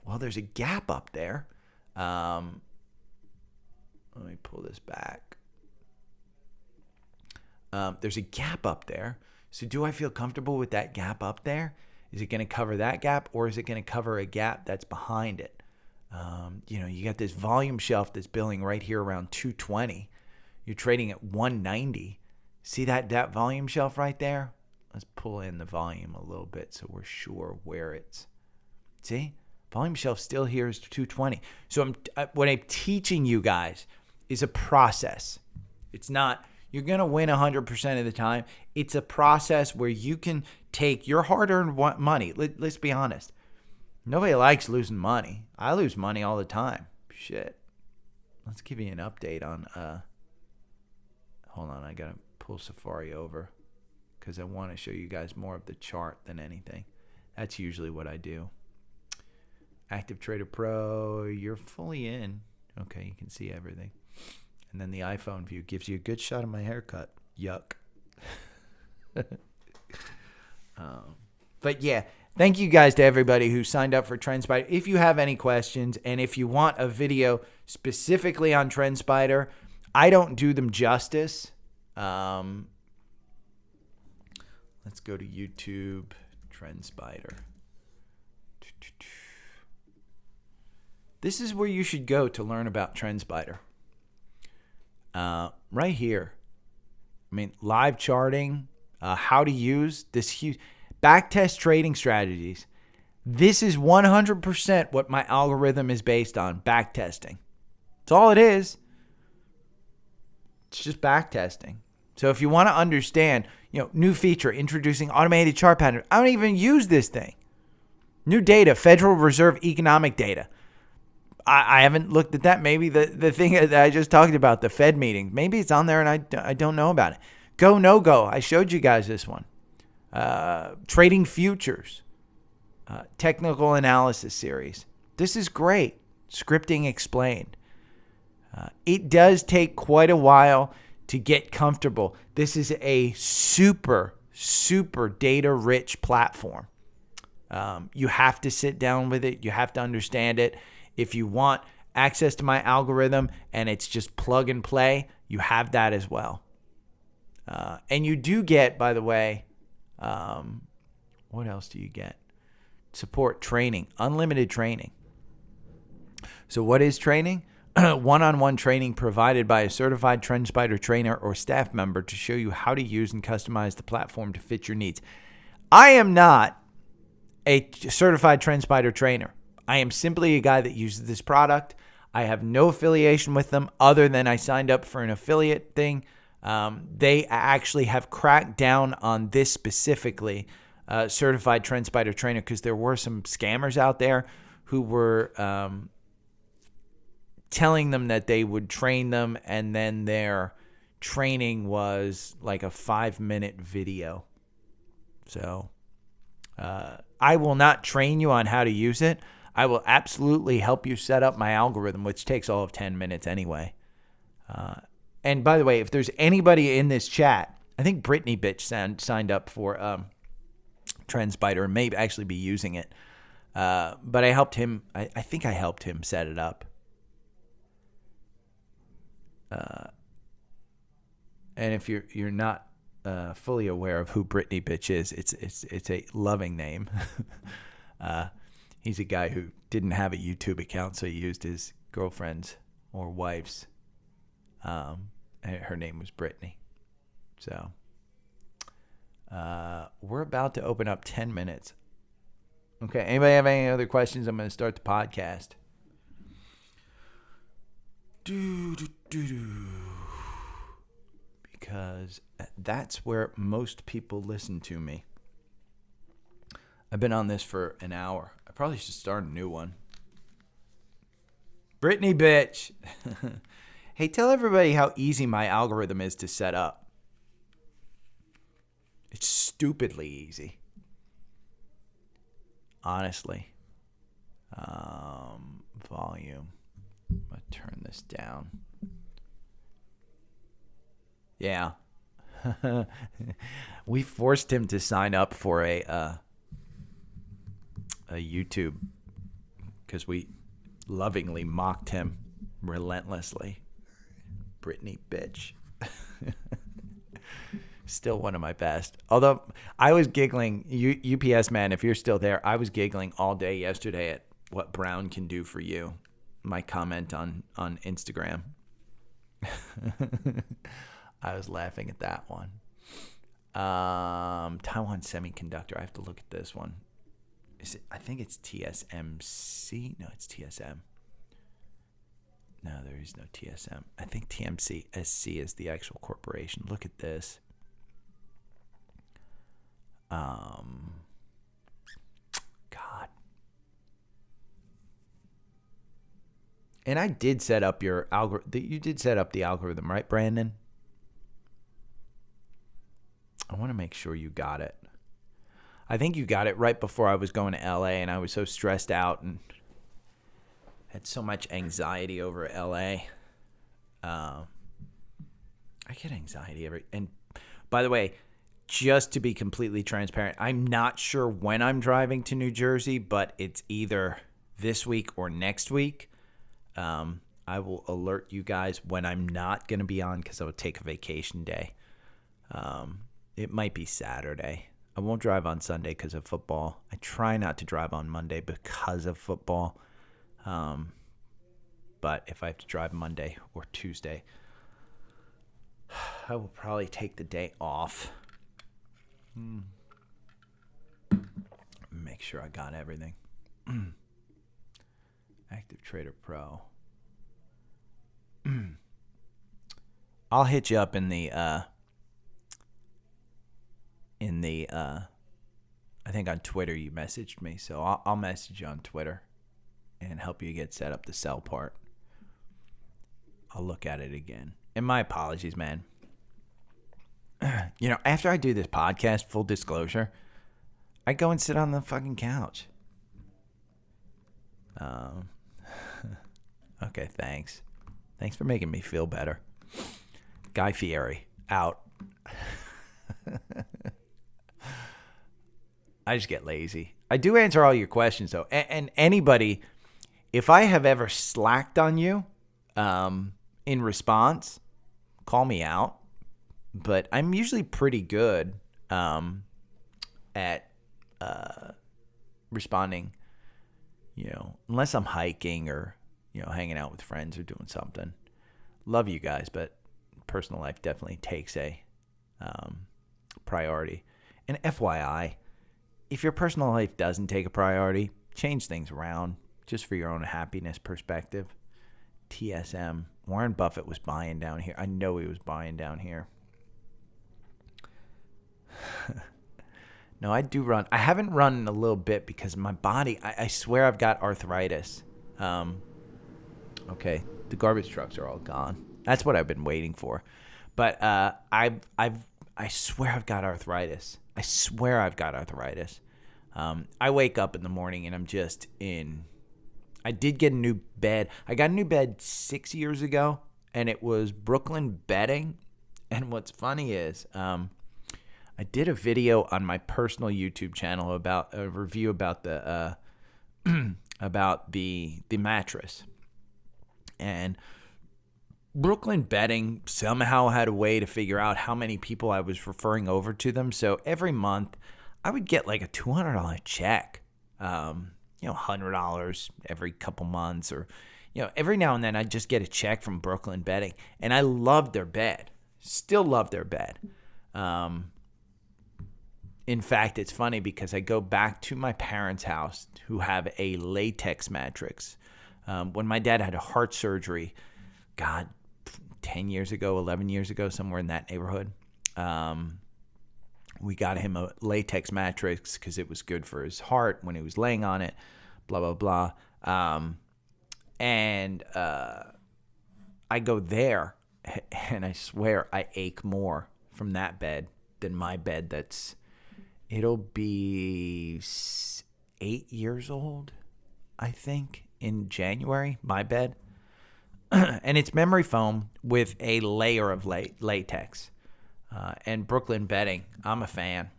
Well, there's a gap up there. Let me pull this back. There's a gap up there. So do I feel comfortable with that gap up there? Is it going to cover that gap, or is it going to cover a gap that's behind it? You got this volume shelf that's billing right here around 220. You're trading at 190. See that volume shelf right there? Let's pull in the volume a little bit so we're sure where it's. See? Volume shelf still here is 220. So what I'm teaching you guys is a process. It's not you're going to win 100% of the time. It's a process where you can take your hard-earned money. Let's be honest. Nobody likes losing money. I lose money all the time. Shit. Let's give you an update on hold on, I got to pull Safari over because I want to show you guys more of the chart than anything. That's usually what I do. Active Trader Pro, you're fully in. Okay, you can see everything. And then the iPhone view gives you a good shot of my haircut. Yuck. But yeah, thank you guys to everybody who signed up for TrendSpider. If you have any questions and if you want a video specifically on TrendSpider, I don't do them justice. Let's go to YouTube, TrendSpider. This is where you should go to learn about TrendSpider. Right here. Live charting, how to use this huge backtest trading strategies. This is 100% what my algorithm is based on, backtesting. That's all it is. It's just backtesting. So if you want to understand, new feature, introducing automated chart pattern. I don't even use this thing. New data, Federal Reserve economic data. I haven't looked at that. Maybe the thing that I just talked about, the Fed meeting, maybe it's on there and I don't know about it. Go, no go. I showed you guys this one. Trading futures, technical analysis series. This is great. Scripting explained. It does take quite a while to get comfortable. This is a super, super data-rich platform. You have to sit down with it. You have to understand it. If you want access to my algorithm and it's just plug and play, you have that as well. And you do get, by the way, what else do you get? Support training, unlimited training. So what is training? One-on-one training provided by a certified TrendSpider trainer or staff member to show you how to use and customize the platform to fit your needs. I am not a certified TrendSpider trainer. I am simply a guy that uses this product. I have no affiliation with them other than I signed up for an affiliate thing. They actually have cracked down on this specifically, certified TrendSpider trainer, because there were some scammers out there who were telling them that they would train them, and then their training was like a 5-minute video. So I will not train you on how to use it. I will absolutely help you set up my algorithm, which takes all of 10 minutes anyway. And by the way, if there's anybody in this chat, I think Brittany Bitch signed up for TrendSpider and may actually be using it. But I helped him. I think I helped him set it up. And if you're not fully aware of who Brittany Bitch is, it's a loving name. He's a guy who didn't have a YouTube account, so he used his girlfriend's or wife's. And her name was Brittany. So we're about to open up 10 minutes. Okay, anybody have any other questions? I'm going to start the podcast. Because that's where most people listen to me. I've been on this for an hour. I probably should start a new one. Brittany Bitch. Hey, tell everybody how easy my algorithm is to set up. It's stupidly easy. Honestly. Volume. I'm going to turn this down. Yeah. We forced him to sign up for a YouTube because we lovingly mocked him relentlessly. Brittany Bitch. Still one of my best. Although I was giggling, UPS man, if you're still there, I was giggling all day yesterday at what Brown can do for you. My comment on Instagram. I was laughing at that one. Taiwan Semiconductor. I have to look at this one. I think it's TSMC. No, it's TSM. No, there is no TSM. I think TMC SC is the actual corporation. Look at this. God. And I did set up your algorithm. You did set up the algorithm, right, Brandon? I want to make sure you got it. I think you got it right before I was going to LA, and I was so stressed out and had so much anxiety over LA. I get anxiety and by the way, just to be completely transparent, I'm not sure when I'm driving to New Jersey, but it's either this week or next week. I will alert you guys when I'm not going to be on because I will take a vacation day. It might be Saturday. I won't drive on Sunday because of football. I try not to drive on Monday because of football. But if I have to drive Monday or Tuesday, I will probably take the day off. Make sure I got everything. Active Trader Pro. I'll hit you up in the I think on Twitter you messaged me, so I'll message you on Twitter and help you get set up the sell part. I'll look at it again. And my apologies, man. You know, after I do this podcast, full disclosure, I go and sit on the fucking couch. Okay, thanks. Thanks for making me feel better. Guy Fieri, out. I just get lazy. I do answer all your questions, though. And anybody, if I have ever slacked on you in response, call me out. But I'm usually pretty good at responding, you know, unless I'm hiking or, you know, hanging out with friends or doing something. Love you guys, but personal life definitely takes a priority. And FYI, if your personal life doesn't take a priority, change things around just for your own happiness perspective. TSM. Warren Buffett was buying down here. I know he was buying down here. No, I do run. I haven't run in a little bit because my body, I swear I've got arthritis. Okay, the garbage trucks are all gone. That's what I've been waiting for. But I swear I've got arthritis. I swear I've got arthritis. I wake up in the morning and I'm just in. I did get a new bed. I got a new bed 6 years ago, and it was Brooklyn bedding. And what's funny is I did a video on my personal YouTube channel about a review about the about the mattress. And Brooklyn bedding somehow had a way to figure out how many people I was referring over to them. So every month I would get like a $200 check, $100 every couple months, or, every now and then I'd just get a check from Brooklyn bedding. And I loved their bed, still love their bed. In fact, it's funny because I go back to my parents' house who have a latex mattress. When my dad had a heart surgery, 10 years ago, 11 years ago, somewhere in that neighborhood, we got him a latex mattress because it was good for his heart when he was laying on it, blah, blah, blah. And I go there, and I swear I ache more from that bed than my bed it'll be 8 years old, I think, in January, my bed. And it's memory foam with a layer of latex. And Brooklyn bedding, I'm a fan.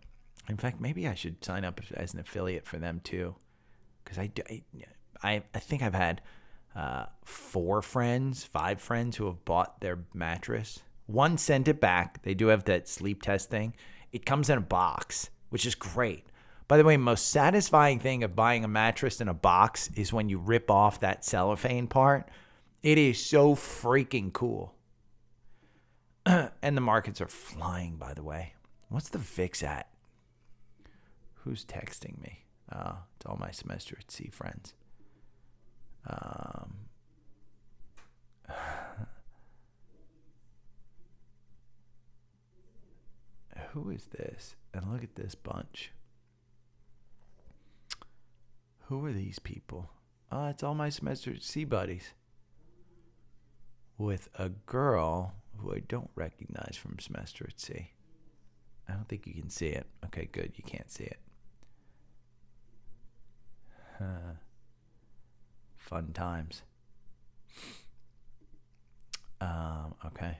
In fact, maybe I should sign up as an affiliate for them too, because I think I've had 5 friends who have bought their mattress. One sent it back. They do have that sleep test thing. It comes in a box, which is great. By the way, most satisfying thing of buying a mattress in a box is when you rip off that cellophane part. It is so freaking cool. And the markets are flying, by the way. What's the VIX at? Who's texting me? It's all my semester at sea friends. Who is this? And look at this bunch. Who are these people? It's all my semester at sea buddies. With a girl who I don't recognize from semester at sea. I don't think you can see it. Okay, good. You can't see it. Fun times. Okay.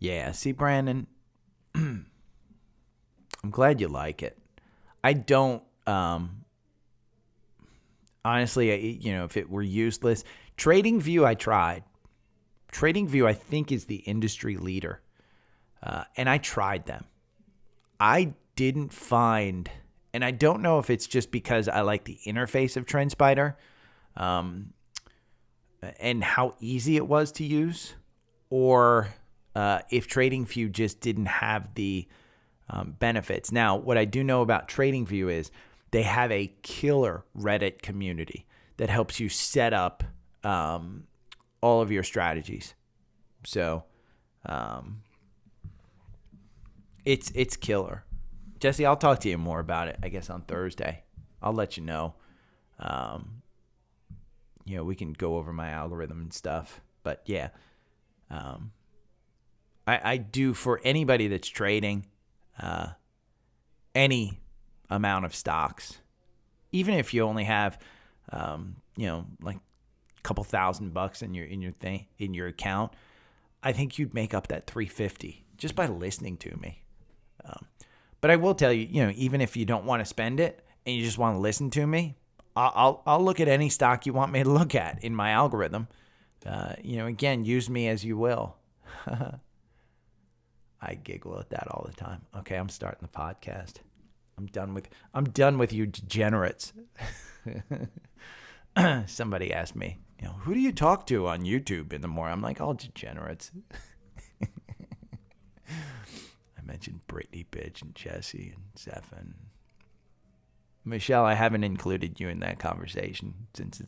Yeah, see, Brandon, I'm glad you like it. I don't, honestly, if it were useless, TradingView I tried. TradingView I think is the industry leader, and I tried them. I didn't find, and I don't know if it's just because I like the interface of TrendSpider, and how easy it was to use, or if TradingView just didn't have the benefits. Now, what I do know about TradingView is they have a killer Reddit community that helps you set up all of your strategies. So it's killer. Jesse, I'll talk to you more about it, I guess, on Thursday. I'll let you know. We can go over my algorithm and stuff. But yeah, I do, for anybody that's trading any amount of stocks, even if you only have, like a couple $1,000 in your account, I think you'd make up that $350 just by listening to me. But I will tell you, even if you don't want to spend it and you just want to listen to me, I'll look at any stock you want me to look at in my algorithm. Again, use me as you will. I giggle at that all the time. Okay, I'm starting the podcast. I'm done with you degenerates. Somebody asked me, who do you talk to on YouTube in the morning? I'm like, all degenerates. I mentioned Brittany, Bitch, and Jesse, and Zephan. Michelle, I haven't included you in that conversation since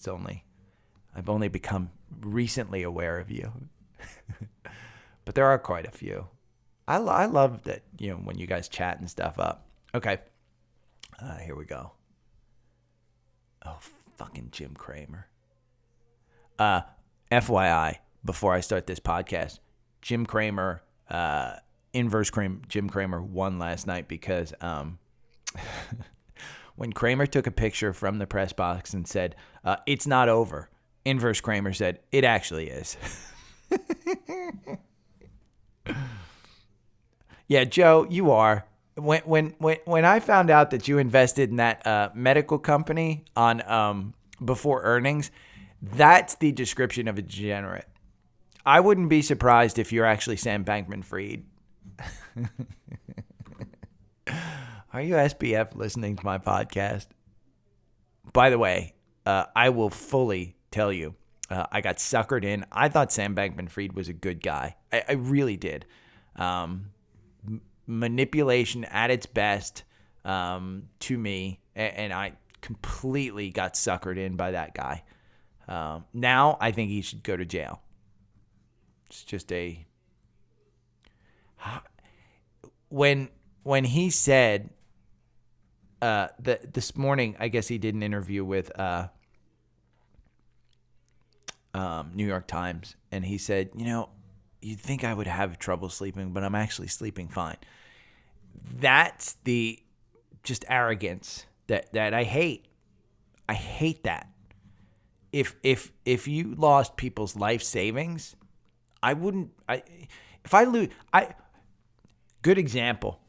I've only become recently aware of you. But there are quite a few. I love that, when you guys chat and stuff up. Okay. Here we go. Oh, fucking Jim Cramer. FYI, before I start this podcast, Jim Cramer, Jim Cramer won last night because when Cramer took a picture from the press box and said, it's not over, Inverse Cramer said, it actually is. Yeah, Joe, you are. When I found out that you invested in that medical company on before earnings, that's the description of a degenerate. I wouldn't be surprised if you're actually Sam Bankman-Fried. Are you SBF listening to my podcast? By the way, I will fully tell you, I got suckered in. I thought Sam Bankman-Fried was a good guy. I really did. Manipulation at its best to me, and I completely got suckered in by that guy. Now I think he should go to jail. It's just when he said that this morning, I guess he did an interview with New York Times, and he said, you'd think I would have trouble sleeping, but I'm actually sleeping fine. That's the just arrogance that I hate. I hate that. If you lost people's life savings, good example.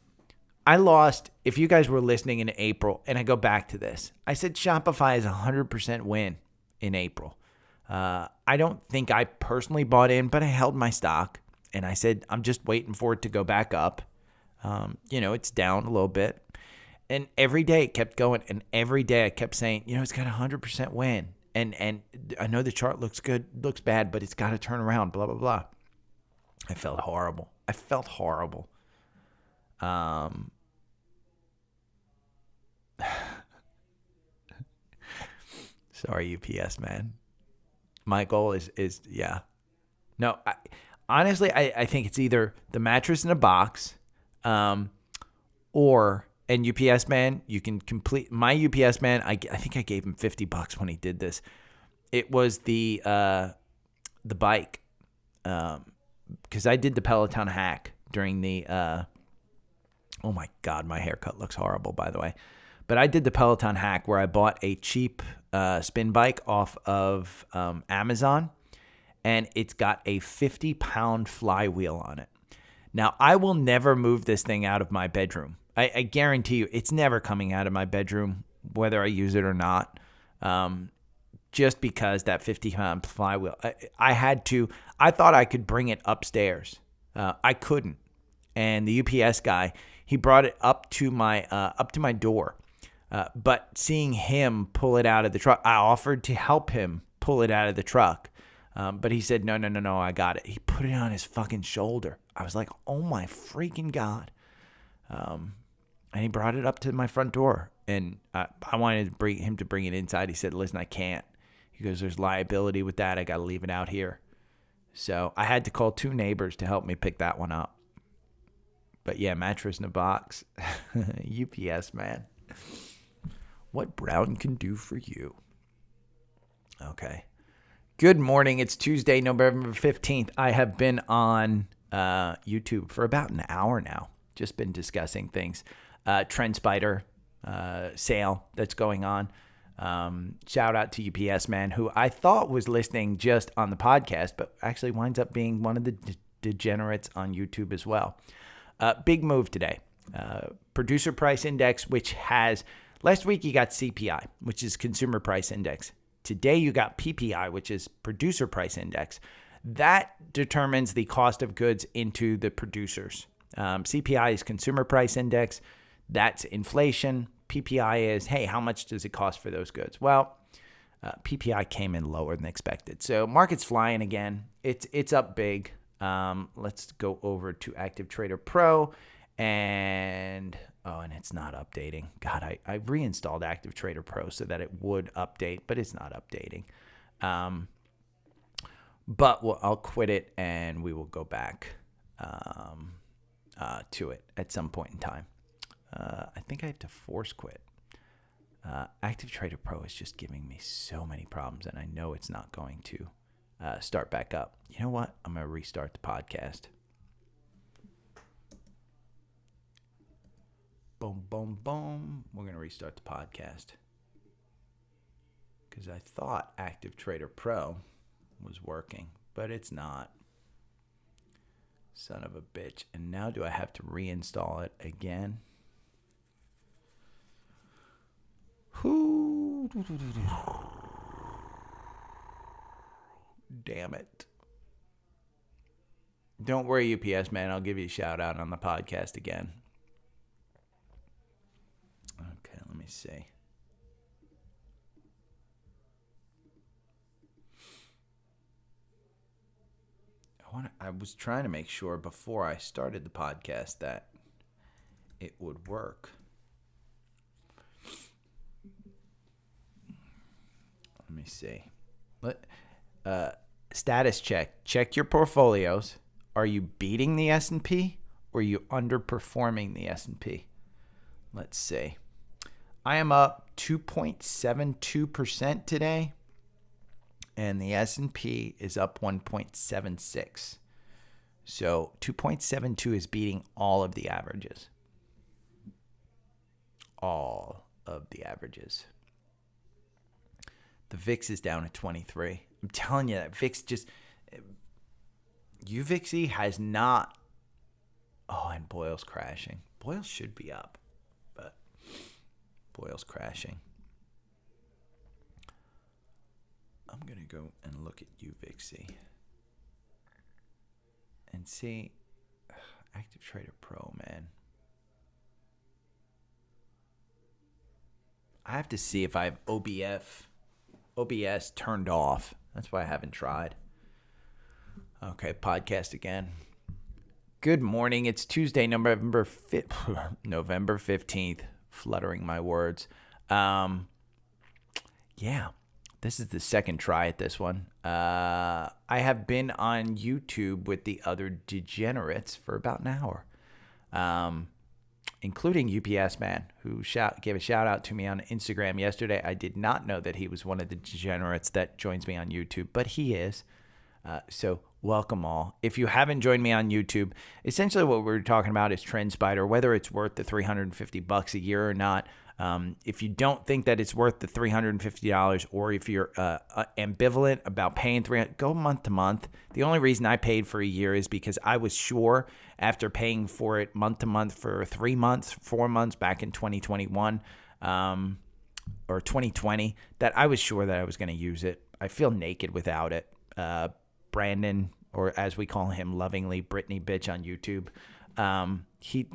I lost, if you guys were listening in April, and I go back to this, I said Shopify is 100% win in April. I don't think I personally bought in, but I held my stock, and I said I'm just waiting for it to go back up. It's down a little bit, and every day it kept going, and every day I kept saying, it's got 100% win, and I know the chart looks good, looks bad, but it's got to turn around, blah blah blah. I felt horrible. Sorry, UPS man. My goal is yeah. No, honestly, I think it's either the mattress in a box, or, and UPS man, you can complete my UPS man. I think I gave him $50 when he did this. It was the bike, because I did the Peloton hack during the. Oh my God, my haircut looks horrible, by the way. But I did the Peloton hack where I bought a cheap spin bike off of Amazon, and it's got a 50-pound flywheel on it. Now, I will never move this thing out of my bedroom. I guarantee you it's never coming out of my bedroom, whether I use it or not, just because that 50-pound flywheel. I thought I could bring it upstairs. I couldn't. And the UPS guy, he brought it up to my door. But seeing him pull it out of the truck, I offered to help him pull it out of the truck. But he said, no, I got it. He put it on his fucking shoulder. I was like, oh my freaking God. And he brought it up to my front door. And I wanted to bring it inside. He said, listen, I can't. He goes, there's liability with that. I got to leave it out here. So I had to call 2 neighbors to help me pick that one up. But yeah, mattress in a box. UPS, man. What Brown can do for you. Okay. Good morning. It's Tuesday, November 15th. I have been on YouTube for about an hour now. Just been discussing things. TrendSpider sale that's going on. Shout out to UPS man, who I thought was listening just on the podcast, but actually winds up being one of the degenerates on YouTube as well. Big move today. Producer price index, which has, last week you got CPI, which is consumer price index. Today you got PPI, which is producer price index. That determines the cost of goods into the producers. CPI is consumer price index. That's inflation. PPI is, hey, how much does it cost for those goods? Well, PPI came in lower than expected. So market's flying again. It's up big. Let's go over to Active Trader Pro, and it's not updating. God, I reinstalled Active Trader Pro so that it would update, but it's not updating. But I'll quit it and we will go back to it at some point in time. I think I have to force quit. Active Trader Pro is just giving me so many problems, and I know it's not going to start back up. You know what? I'm going to restart the podcast. Boom, boom, boom. We're going to restart the podcast because I thought Active Trader Pro was working, but it's not. Son of a bitch. And now do I have to reinstall it again? Damn it. Don't worry, UPS man. I'll give you a shout out on the podcast again. Okay, let me see. I was trying to make sure before I started the podcast that it would work. Let me see. Status check. Check your portfolios. Are you beating the S&P or are you underperforming the S&P? Let's see. I am up 2.72% today, and the S&P is up 1.76. So 2.72 is beating all of the averages. All of the averages. The VIX is down at 23. I'm telling you that VIX UVXY has not. Oh, and Boyle's crashing. Boyle should be up, but Boyle's crashing. I'm going to go and look at UVXY and see. Active Trader Pro, man. I have to see if I have OBS turned off. That's why I haven't tried. Okay, podcast again. Good morning. It's Tuesday, November 15th. Fluttering my words. Yeah, this is the second try at this one. I have been on YouTube with the other degenerates for about an hour, including UPS Man, who gave a shout out to me on Instagram yesterday. I did not know that he was one of the degenerates that joins me on YouTube, but he is. So welcome all. If you haven't joined me on YouTube, essentially what we're talking about is TrendSpider, whether it's worth the $350 a year or not. If you don't think that it's worth the $350, or if you're ambivalent about paying $300, go month to month. The only reason I paid for a year is because I was sure after paying for it month to month for 3 months, 4 months back in 2021 or 2020, that I was sure that I was going to use it. I feel naked without it. Brandon, or as we call him lovingly, Brittany Bitch on YouTube, he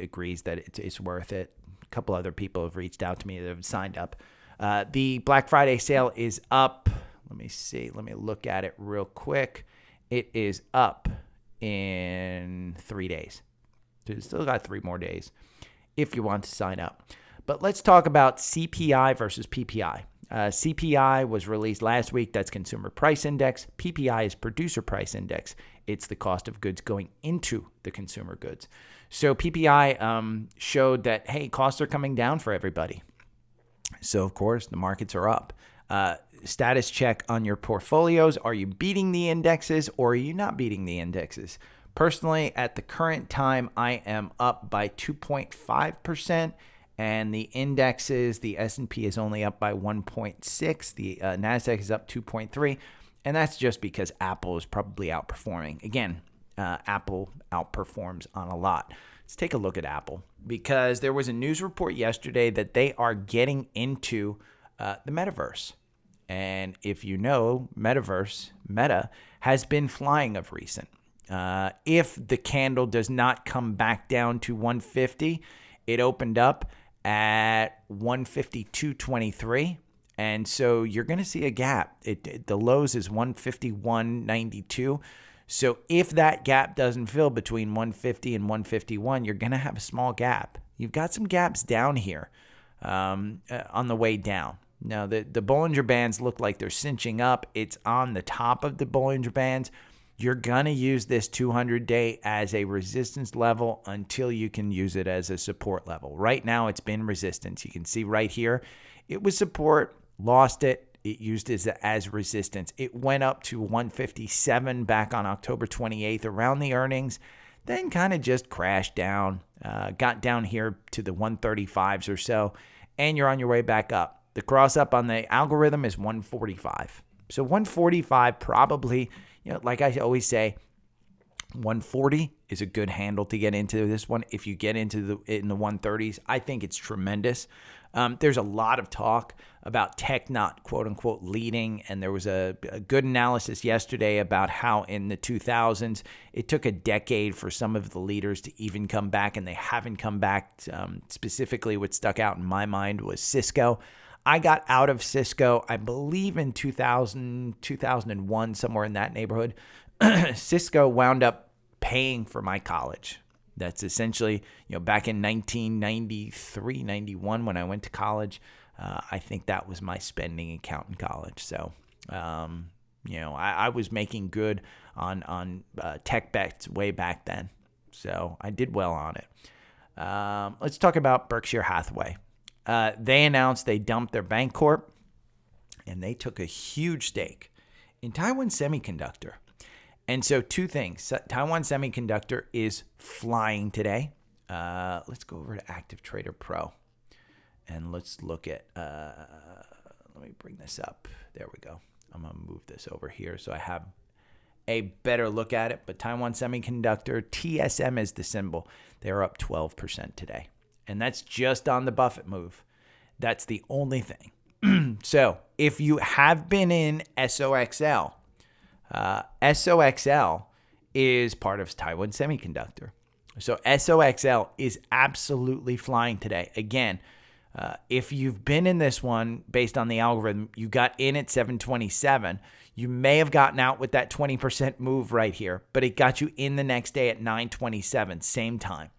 agrees that it's worth it. A couple other people have reached out to me that have signed up. The Black Friday sale is up. Let me see. Let me look at it real quick. It is up in 3 days. So you still got 3 more days if you want to sign up. But let's talk about CPI versus PPI. CPI was released last week. That's Consumer Price Index. PPI is Producer Price Index. It's the cost of goods going into the consumer goods. So PPI showed that, hey, costs are coming down for everybody. So, of course, the markets are up. Status check on your portfolios. Are you beating the indexes or are you not beating the indexes? Personally, at the current time, I am up by 2.5%. And the indexes, the S&P is only up by 1.6. The NASDAQ is up 2.3. And that's just because Apple is probably outperforming. Again, Apple outperforms on a lot. Let's take a look at Apple, because there was a news report yesterday that they are getting into the metaverse. And if you know, metaverse, Meta, has been flying of recent. If the candle does not come back down to 150, it opened up at 152.23, And so you're going to see a gap. The lows is 151.92. So if that gap doesn't fill between 150 and 151, you're going to have a small gap. You've got some gaps down here on the way down. Now, the Bollinger Bands look like they're cinching up. It's on the top of the Bollinger Bands. You're going to use this 200-day as a resistance level until you can use it as a support level. Right now, it's been resistance. You can see right here, it was support, lost it. It used it as resistance. It went up to 157 back on October 28th around the earnings, then kind of just crashed down, got down here to the 135s or so, and you're on your way back up. The cross up on the algorithm is 145. So 145 probably, like I always say, 140 is a good handle to get into this one. If you get into in the 130s, I think it's tremendous. There's a lot of talk about tech not quote unquote leading, and there was a good analysis yesterday about how in the 2000s it took a decade for some of the leaders to even come back, and they haven't come back. Specifically, what stuck out in my mind was Cisco. I got out of Cisco, I believe in 2000, 2001, somewhere in that neighborhood. Cisco wound up paying for my college. That's essentially, back in 1993, 91, when I went to college, I think that was my spending account in college. So, I was making good on tech bets way back then. So I did well on it. Let's talk about Berkshire Hathaway. They announced they dumped their Bancorp, and they took a huge stake in Taiwan Semiconductor. And so two things. Taiwan Semiconductor is flying today. Let's go over to Active Trader Pro, and let's look at, let me bring this up. There we go. I'm going to move this over here so I have a better look at it. But Taiwan Semiconductor, TSM is the symbol. They're up 12% today. And that's just on the Buffett move. That's the only thing. So if you have been in SOXL, SOXL is part of Taiwan Semiconductor. So SOXL is absolutely flying today. Again, if you've been in this one based on the algorithm, you got in at 727. You may have gotten out with that 20% move right here, but it got you in the next day at 927, same time.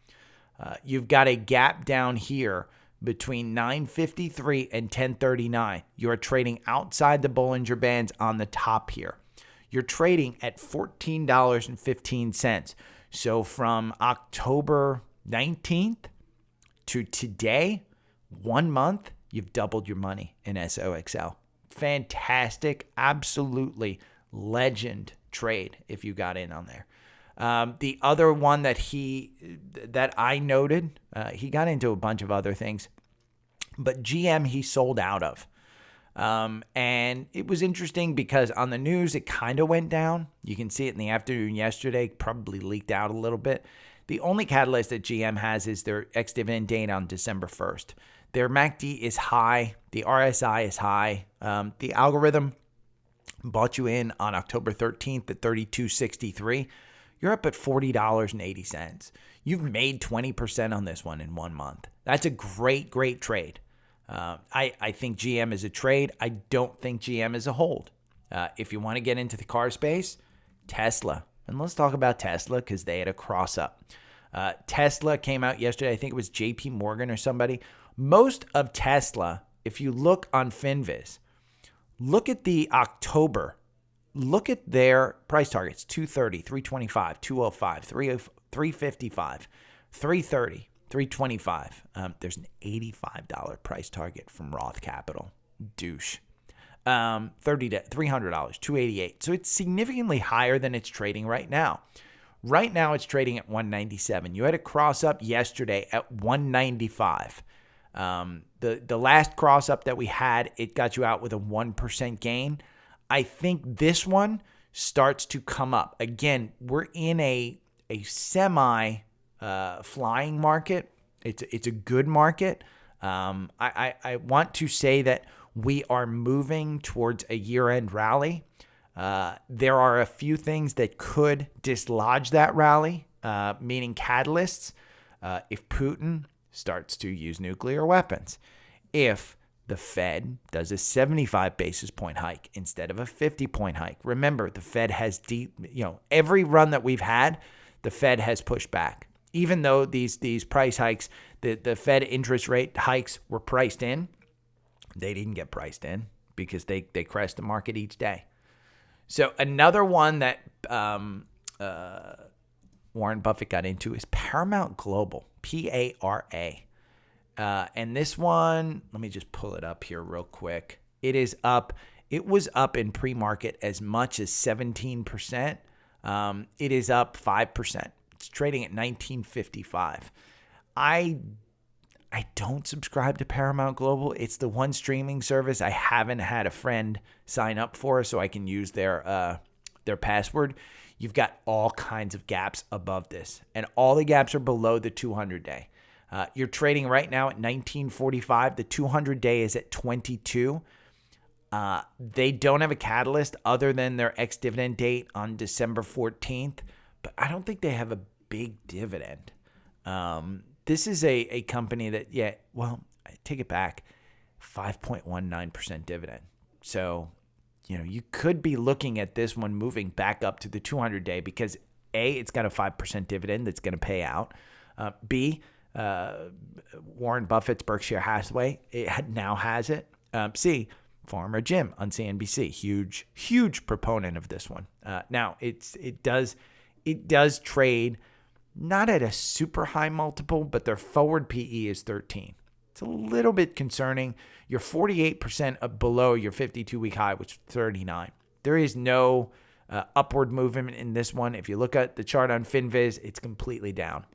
You've got a gap down here between 953 and 1039. You're trading outside the Bollinger Bands on the top here. You're trading at $14.15. So from October 19th to today, 1 month, you've doubled your money in SOXL. Fantastic, absolutely legend trade if you got in on there. The other one that I noted, he got into a bunch of other things, but GM he sold out of. And it was interesting because on the news, it kind of went down. You can see it in the afternoon yesterday, probably leaked out a little bit. The only catalyst that GM has is their ex-dividend date on December 1st. Their MACD is high. The RSI is high. The algorithm bought you in on October 13th at $32.63. You're up at $40.80. You've made 20% on this one in 1 month. That's a great, great trade. I think GM is a trade. I don't think GM is a hold. If you want to get into the car space, Tesla. And let's talk about Tesla because they had a cross up. Tesla came out yesterday. I think it was JP Morgan or somebody. Most of Tesla, if you look on FinViz, look at the October. Look at their price targets, 230, 325, 205, 355, 330, 325. There's an $85 price target from Roth Capital. Douche. $300, 288. So it's significantly higher than it's trading right now. Right now it's trading at 197. You had a cross up yesterday at 195. The last cross up that we had, it got you out with a 1% gain. I think this one starts to come up. Again, we're in a semi flying market. It's a good market. I want to say that we are moving towards a year-end rally. There are a few things that could dislodge that rally, meaning catalysts. If Putin starts to use nuclear weapons, if the Fed does a 75 basis point hike instead of a 50-point hike. Remember, the Fed has every run that we've had, the Fed has pushed back. Even though these price hikes, the Fed interest rate hikes were priced in, they didn't get priced in because they crash the market each day. So another one that Warren Buffett got into is Paramount Global, PARA. And this one, let me just pull it up here real quick. It is up. It was up in pre-market as much as 17%. It is up 5%. It's trading at $19.55. I don't subscribe to Paramount Global. It's the one streaming service I haven't had a friend sign up for, so I can use their password. You've got all kinds of gaps above this, and all the gaps are below the 200-day. You're trading right now at $19.45. The 200-day is at $22. They don't have a catalyst other than their ex-dividend date on December 14th, but I don't think they have a big dividend. This is a company that, I take it back, 5.19% dividend. So, you could be looking at this one moving back up to the 200-day because A, it's got a 5% dividend that's going to pay out. B, Warren Buffett's Berkshire Hathaway, it now has it. C, Farmer Jim on CNBC, huge proponent of this one. Now it does trade not at a super high multiple, but their forward PE is 13. It's a little bit concerning. You're 48% below your 52-week high, which is 39. There is no upward movement in this one. If you look at the chart on FinViz, it's completely down.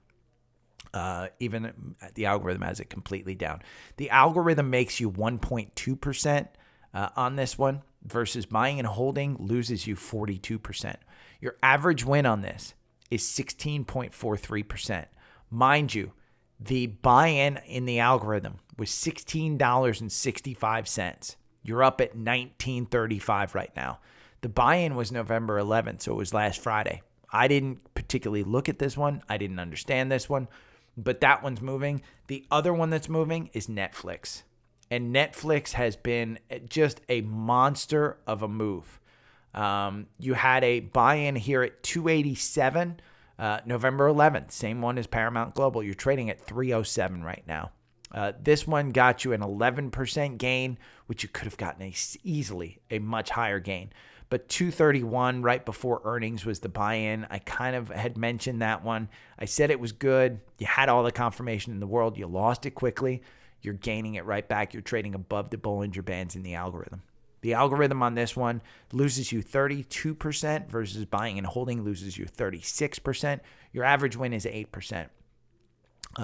Even the algorithm has it completely down. The algorithm makes you 1.2% on this one versus buying and holding loses you 42%. Your average win on this is 16.43%. Mind you, the buy-in in the algorithm was $16.65. You're up at $19.35 right now. The buy-in was November 11th, so it was last Friday. I didn't particularly look at this one. I didn't understand this one, but that one's moving. The other one that's moving is Netflix. And Netflix has been just a monster of a move. You had a buy-in here at $287, November 11th, same one as Paramount Global. You're trading at $307 right now. This one got you an 11% gain, which you could have gotten easily a much higher gain. But $231 right before earnings was the buy-in. I kind of had mentioned that one. I said it was good. You had all the confirmation in the world. You lost it quickly. You're gaining it right back. You're trading above the Bollinger Bands in the algorithm. The algorithm on this one loses you 32% versus buying and holding loses you 36%. Your average win is 8%.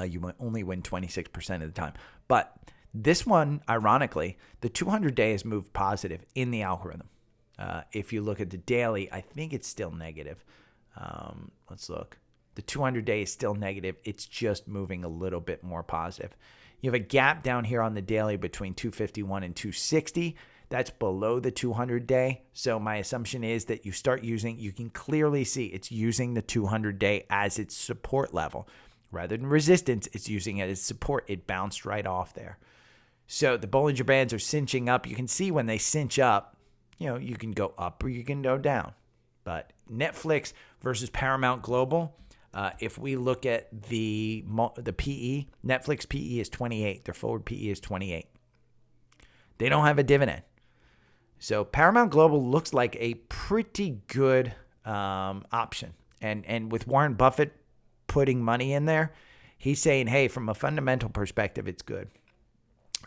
You only win 26% of the time. But this one, ironically, the 200-day has moved positive in the algorithm. If you look at the daily, I think it's still negative. Let's look. The 200-day is still negative. It's just moving a little bit more positive. You have a gap down here on the daily between 251 and 260. That's below the 200-day. So my assumption is that you can clearly see it's using the 200-day as its support level. Rather than resistance, it's using it as support. It bounced right off there. So the Bollinger Bands are cinching up. You can see when they cinch up, you can go up or you can go down. But Netflix versus Paramount Global, if we look at the PE, Netflix PE is 28. Their forward PE is 28. They don't have a dividend. So Paramount Global looks like a pretty good option. And with Warren Buffett putting money in there, he's saying, hey, from a fundamental perspective, it's good.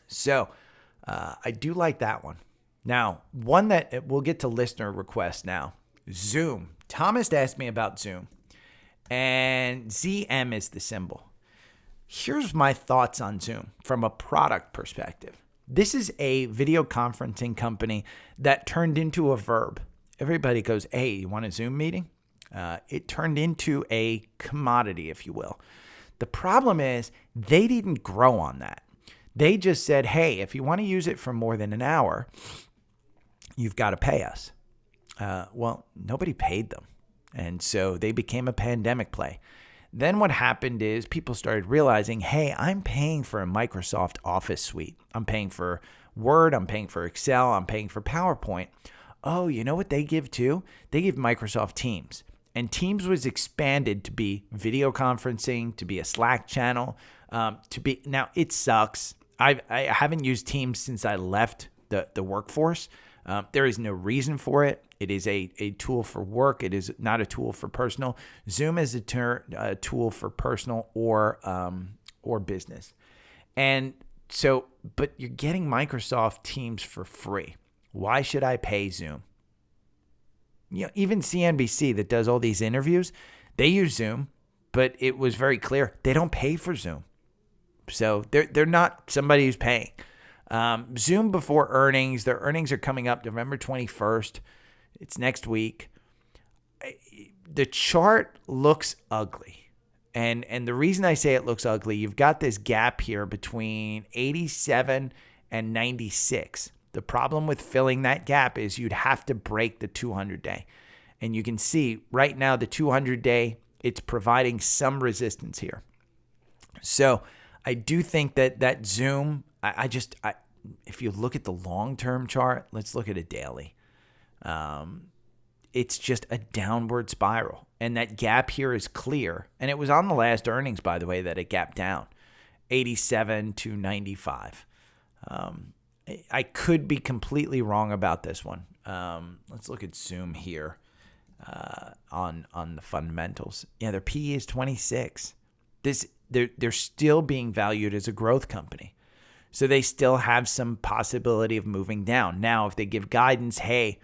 So I do like that one. Now, one that we'll get to listener requests now, Zoom. Thomas asked me about Zoom, and ZM is the symbol. Here's my thoughts on Zoom from a product perspective. This is a video conferencing company that turned into a verb. Everybody goes, hey, you want a Zoom meeting? It turned into a commodity, if you will. The problem is they didn't grow on that. They just said, hey, if you want to use it for more than an hour, you've got to pay us. Well, nobody paid them. And so they became a pandemic play. Then what happened is people started realizing, hey, I'm paying for a Microsoft Office suite. I'm paying for Word, I'm paying for Excel, I'm paying for PowerPoint. Oh, you know what they give too? They give Microsoft Teams. And Teams was expanded to be video conferencing, to be a Slack channel, now it sucks. I haven't used Teams since I left the workforce. There is no reason for it. It is a tool for work. It is not a tool for personal. Zoom is a tool for personal or business. And so, but you're getting Microsoft Teams for free. Why should I pay Zoom? Even CNBC that does all these interviews, they use Zoom, but it was very clear they don't pay for Zoom. So they're not somebody who's paying. Zoom before earnings. Their earnings are coming up November 21st. It's next week. The chart looks ugly. And the reason I say it looks ugly, you've got this gap here between 87 and 96. The problem with filling that gap is you'd have to break the 200-day. And you can see right now the 200-day, it's providing some resistance here. So I do think that Zoom, if you look at the long-term chart, let's look at a daily. It's just a downward spiral. And that gap here is clear. And it was on the last earnings, by the way, that it gapped down, 87 to 95. I could be completely wrong about this one. Let's look at Zoom here on the fundamentals. Yeah, their PE is 26. They're still being valued as a growth company. So they still have some possibility of moving down. Now, if they give guidance, hey,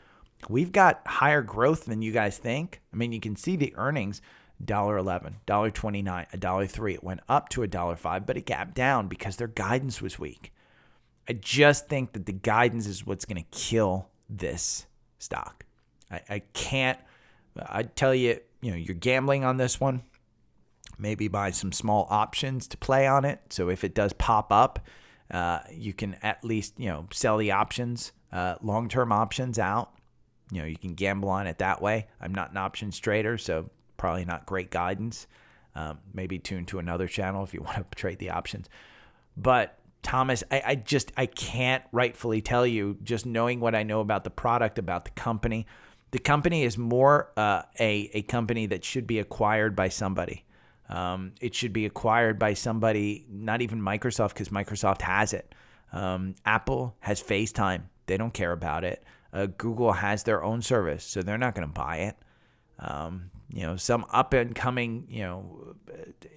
we've got higher growth than you guys think. I mean, you can see the earnings, $1.11, $1.29, $1.03. It went up to $1.05, but it gapped down because their guidance was weak. I just think that the guidance is what's going to kill this stock. I can't. I tell you, you're gambling on this one. Maybe buy some small options to play on it. So if it does pop up, you can at least, sell the options, long-term options out. You can gamble on it that way. I'm not an options trader, so probably not great guidance. Maybe tune to another channel if you want to trade the options. But Thomas, I can't rightfully tell you, just knowing what I know about the product, about the company. The company is more a company that should be acquired by somebody. It should be acquired by somebody, not even Microsoft, because Microsoft has it. Apple has FaceTime. They don't care about it. Google has their own service, so they're not going to buy it. Some up and coming,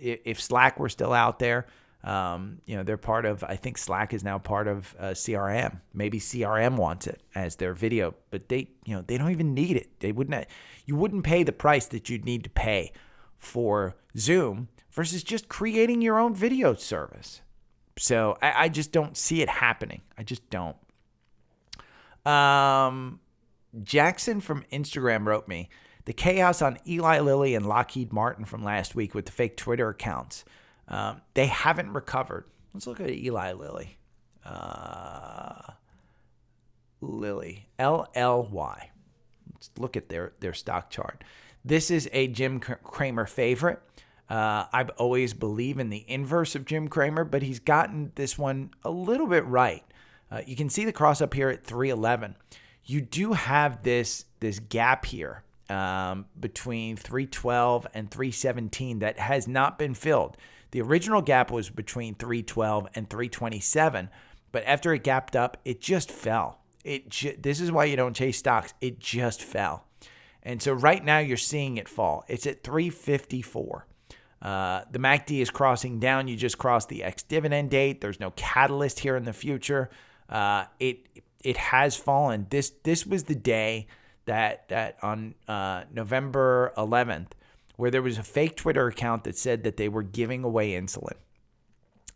if Slack were still out there, they're part of, I think Slack is now part of CRM. Maybe CRM wants it as their video, but they don't even need it. You wouldn't pay the price that you'd need to pay for Zoom versus just creating your own video service. So I just don't see it happening. I just don't. Jackson from Instagram wrote me, the chaos on Eli Lilly and Lockheed Martin from last week with the fake Twitter accounts. They haven't recovered. Let's look at Eli Lilly. Lilly, LLY. Let's look at their stock chart. This is a Jim Cramer favorite. I've always believed in the inverse of Jim Cramer, but he's gotten this one a little bit right. You can see the cross up here at 311. You do have this gap here between 312 and 317 that has not been filled. The original gap was between 312 and 327, but after it gapped up, it just fell. This is why you don't chase stocks. It just fell. And so right now you're seeing it fall. It's at 354. The MACD is crossing down. You just crossed the ex-dividend date. There's no catalyst here in the future. It has fallen. This was the day that on November 11th, where there was a fake Twitter account that said that they were giving away insulin.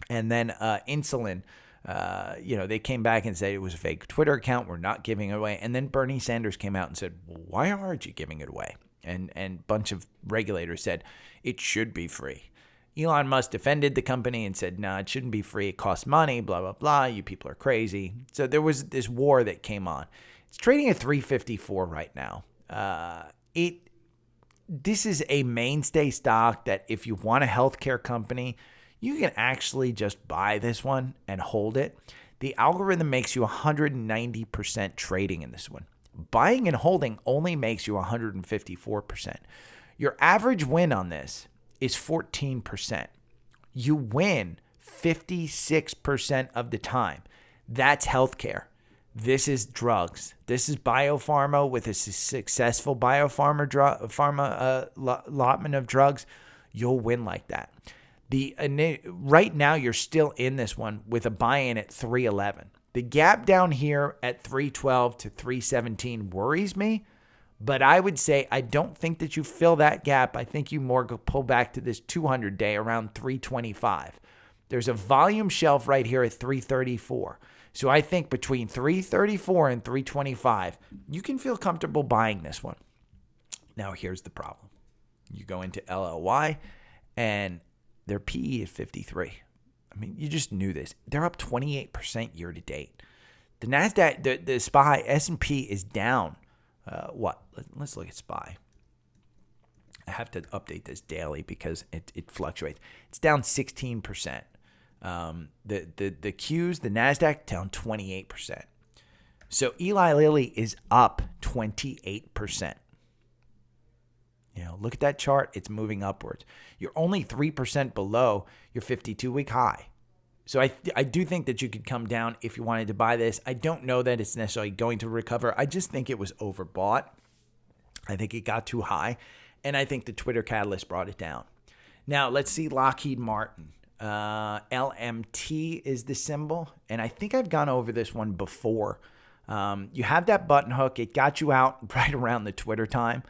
And then insulin, they came back and said it was a fake Twitter account. We're not giving it away. And then Bernie Sanders came out and said, well, why aren't you giving it away? And a bunch of regulators said it should be free. Elon Musk defended the company and said, no, it shouldn't be free. It costs money, blah, blah, blah. You people are crazy. So there was this war that came on. It's trading at 354 right now. This is a mainstay stock that if you want a healthcare company, you can actually just buy this one and hold it. The algorithm makes you 190% trading in this one. Buying and holding only makes you 154%. Your average win on this is 14%. You win 56% of the time. That's healthcare. This is drugs. This is biopharma with a successful biopharma allotment of drugs. You'll win like that. Right now, you're still in this one with a buy-in at 311. The gap down here at 312 to 317 worries me, but I would say I don't think that you fill that gap. I think you more go pull back to this 200-day around 325. There's a volume shelf right here at 334. So I think between 334 and 325, you can feel comfortable buying this one. Now, here's the problem. You go into LLY, and their PE is 53. I mean, you just knew this. They're up 28% year to date. The NASDAQ, the SPY, S&P is down. Let's look at SPY. I have to update this daily because it fluctuates. It's down 16%. The Qs, the NASDAQ, down 28%. So Eli Lilly is up 28%. Look at that chart. It's moving upwards. You're only 3% below your 52-week high. So I do think that you could come down if you wanted to buy this. I don't know that it's necessarily going to recover. I just think it was overbought. I think it got too high. And I think the Twitter catalyst brought it down. Now, let's see Lockheed Martin. LMT is the symbol. And I think I've gone over this one before. You have that button hook. It got you out right around the Twitter time.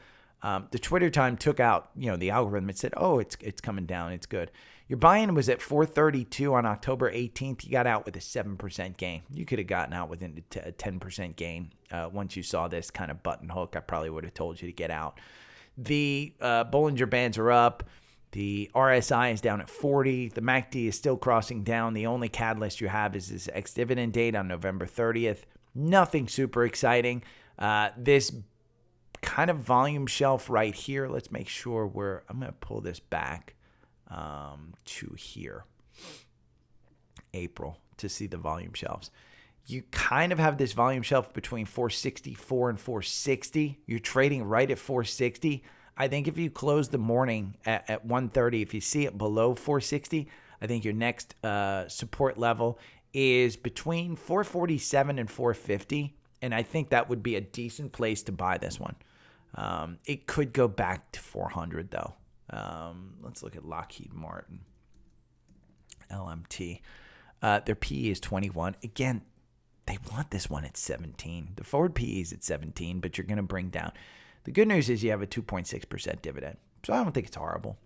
The Twitter time took out, the algorithm. It said, oh, it's coming down. It's good. Your buy-in was at 432 on October 18th. You got out with a 7% gain. You could have gotten out with a 10% gain. Once you saw this kind of button hook, I probably would have told you to get out. The Bollinger Bands are up. The RSI is down at 40. The MACD is still crossing down. The only catalyst you have is this ex-dividend date on November 30th. Nothing super exciting. This kind of volume shelf right here. Let's make sure I'm going to pull this back to here, April, to see the volume shelves. You kind of have this volume shelf between 464 and 460. You're trading right at 460. I think if you close the morning at 1:30, if you see it below 460, I think your next support level is between 447 and 450. And I think that would be a decent place to buy this one. It could go back to 400 though. Let's look at Lockheed Martin. LMT. Their PE is 21. Again, they want this one at 17. The forward PE is at 17, but you're going to bring down. The good news is you have a 2.6% dividend. So I don't think it's horrible.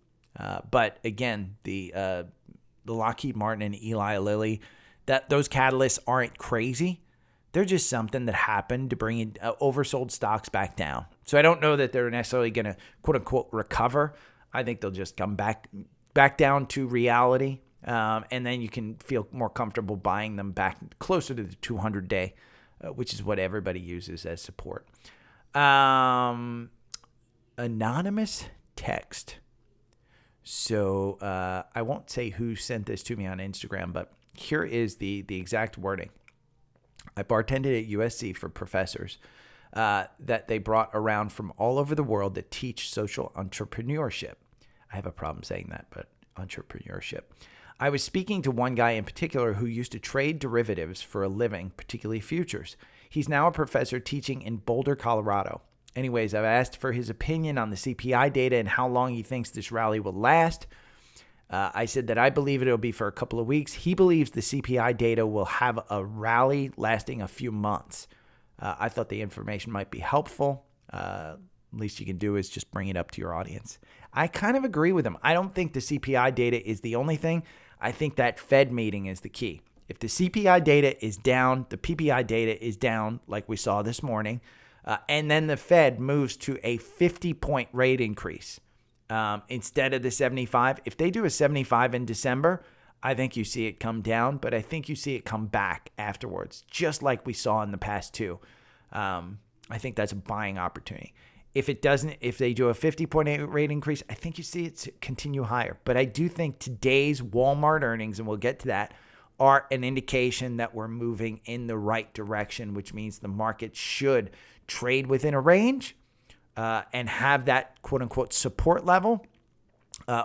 But again, the Lockheed Martin and Eli Lilly, those catalysts aren't crazy. They're just something that happened to bring oversold stocks back down. So I don't know that they're necessarily going to, quote unquote, recover. I think they'll just come back down to reality. And then you can feel more comfortable buying them back closer to the 200-day, which is what everybody uses as support. Anonymous text. So I won't say who sent this to me on Instagram, but here is the exact wording. I bartended at USC for professors that they brought around from all over the world that teach social entrepreneurship. I have a problem saying that, but entrepreneurship. I was speaking to one guy in particular who used to trade derivatives for a living, particularly futures. He's now a professor teaching in Boulder, Colorado. Anyways, I've asked for his opinion on the CPI data and how long he thinks this rally will last. I said that I believe it'll be for a couple of weeks. He believes the CPI data will have a rally lasting a few months. I thought the information might be helpful. Least you can do is just bring it up to your audience. I kind of agree with him. I don't think the CPI data is the only thing. I think that Fed meeting is the key. If the CPI data is down, the PPI data is down, like we saw this morning, and then the Fed moves to a 50-point rate increase instead of the 75. If they do a 75 in December, I think you see it come down, but I think you see it come back afterwards, just like we saw in the past two. I think that's a buying opportunity. If they do a 50.8 rate increase, I think you see it continue higher. But I do think today's Walmart earnings, and we'll get to that, are an indication that we're moving in the right direction, which means the market should trade within a range and have that quote unquote support level,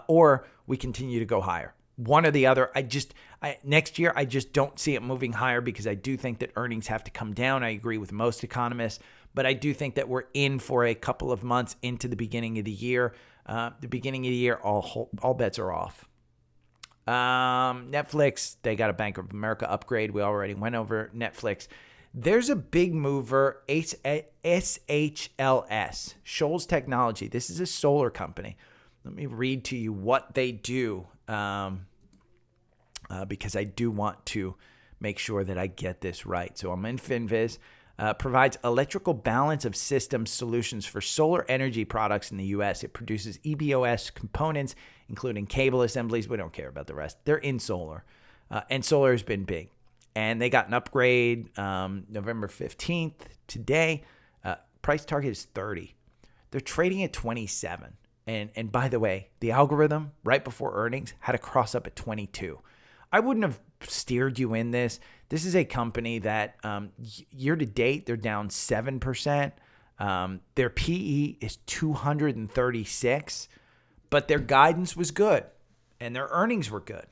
or we continue to go higher. One or the other. Next year, I just don't see it moving higher because I do think that earnings have to come down. I agree with most economists, but I do think that we're in for a couple of months into the beginning of the year. The beginning of the year, all bets are off. Netflix, they got a Bank of America upgrade. We already went over Netflix. There's a big mover, SHLS, Shoals Technology. This is a solar company. Let me read to you what they do, because I do want to make sure that I get this right. So I'm in FinViz. Provides electrical balance of systems solutions for solar energy products in the U.S. It produces EBOS components, including cable assemblies. We don't care about the rest. They're in solar, and solar has been big. And they got an upgrade November 15th today. Price target is 30. They're trading at 27. And by the way, the algorithm right before earnings had a cross up at 22. I wouldn't have steered you in this. This is a company that year to date, they're down 7%. Their PE is 236, but their guidance was good and their earnings were good.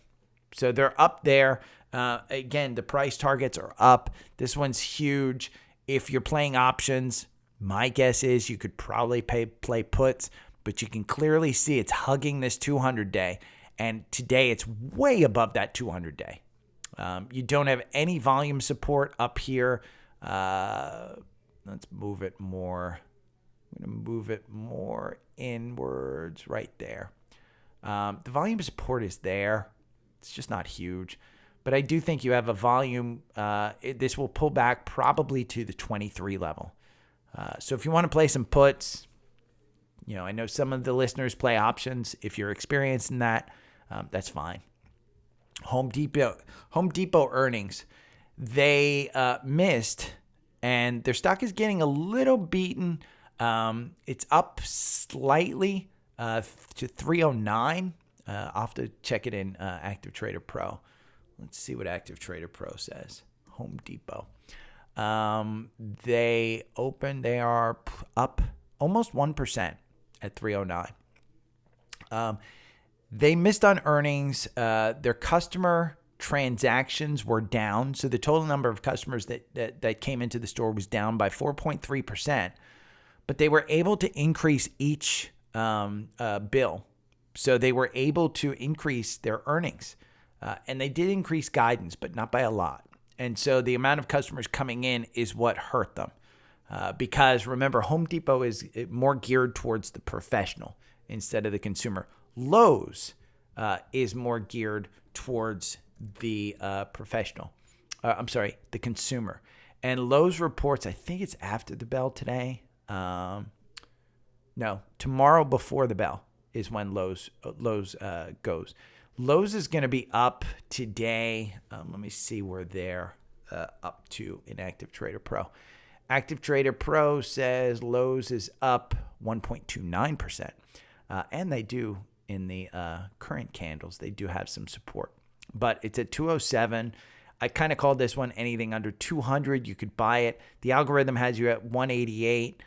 So they're up there. Again, the price targets are up. This one's huge. If you're playing options, my guess is you could probably play puts, but you can clearly see it's hugging this 200-day. And today it's way above that 200-day. You don't have any volume support up here. Let's move it more. I'm going to move it more inwards right there. The volume support is there. It's just not huge. But I do think you have a volume. This will pull back probably to the 23 level. So if you want to play some puts, I know some of the listeners play options. If you're experienced in that, that's fine. Home Depot earnings, they missed, and their stock is getting a little beaten. It's up slightly to 309. I'll have to check it in Active Trader Pro. Let's see what Active Trader Pro says. Home Depot. They are up almost 1% at 309. They missed on earnings. Their customer transactions were down. So the total number of customers that came into the store was down by 4.3%. But they were able to increase each bill. So they were able to increase their earnings. And they did increase guidance, but not by a lot. And so the amount of customers coming in is what hurt them. Because remember, Home Depot is more geared towards the professional instead of the consumer. Lowe's is more geared towards the professional. The consumer. And Lowe's reports, I think it's after the bell today. No, tomorrow before the bell is when Lowe's goes. Lowe's is going to be up today. Let me see where they're up to in Active Trader Pro. Active Trader Pro says Lowe's is up 1.29%. And they do, in the current candles, they do have some support. But it's at 207. I kind of called this one anything under 200. You could buy it. The algorithm has you at 188.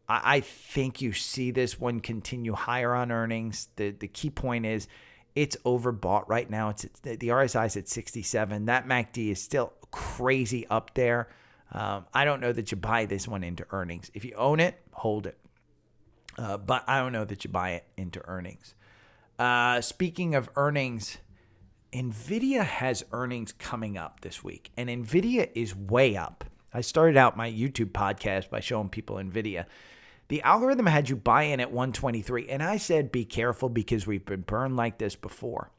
I think you see this one continue higher on earnings. The key point is it's overbought right now. The RSI is at 67. That MACD is still crazy up there. I don't know that you buy this one into earnings. If you own it, hold it. But I don't know that you buy it into earnings. Speaking of earnings, NVIDIA has earnings coming up this week, and NVIDIA is way up. I started out my YouTube podcast by showing people NVIDIA. The algorithm had you buy in at 123, and I said be careful because we've been burned like this before.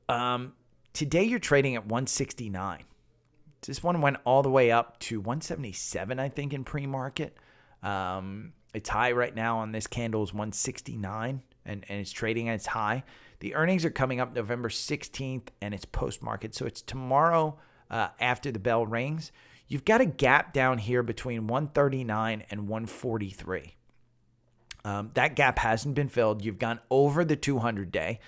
Today you're trading at 169. This one went all the way up to 177, I think, in pre-market. It's high right now on this candle is 169, and it's trading at its high. The earnings are coming up November 16th, and it's post-market. So it's tomorrow after the bell rings. You've got a gap down here between 139 and 143. That gap hasn't been filled. You've gone over the 200-day.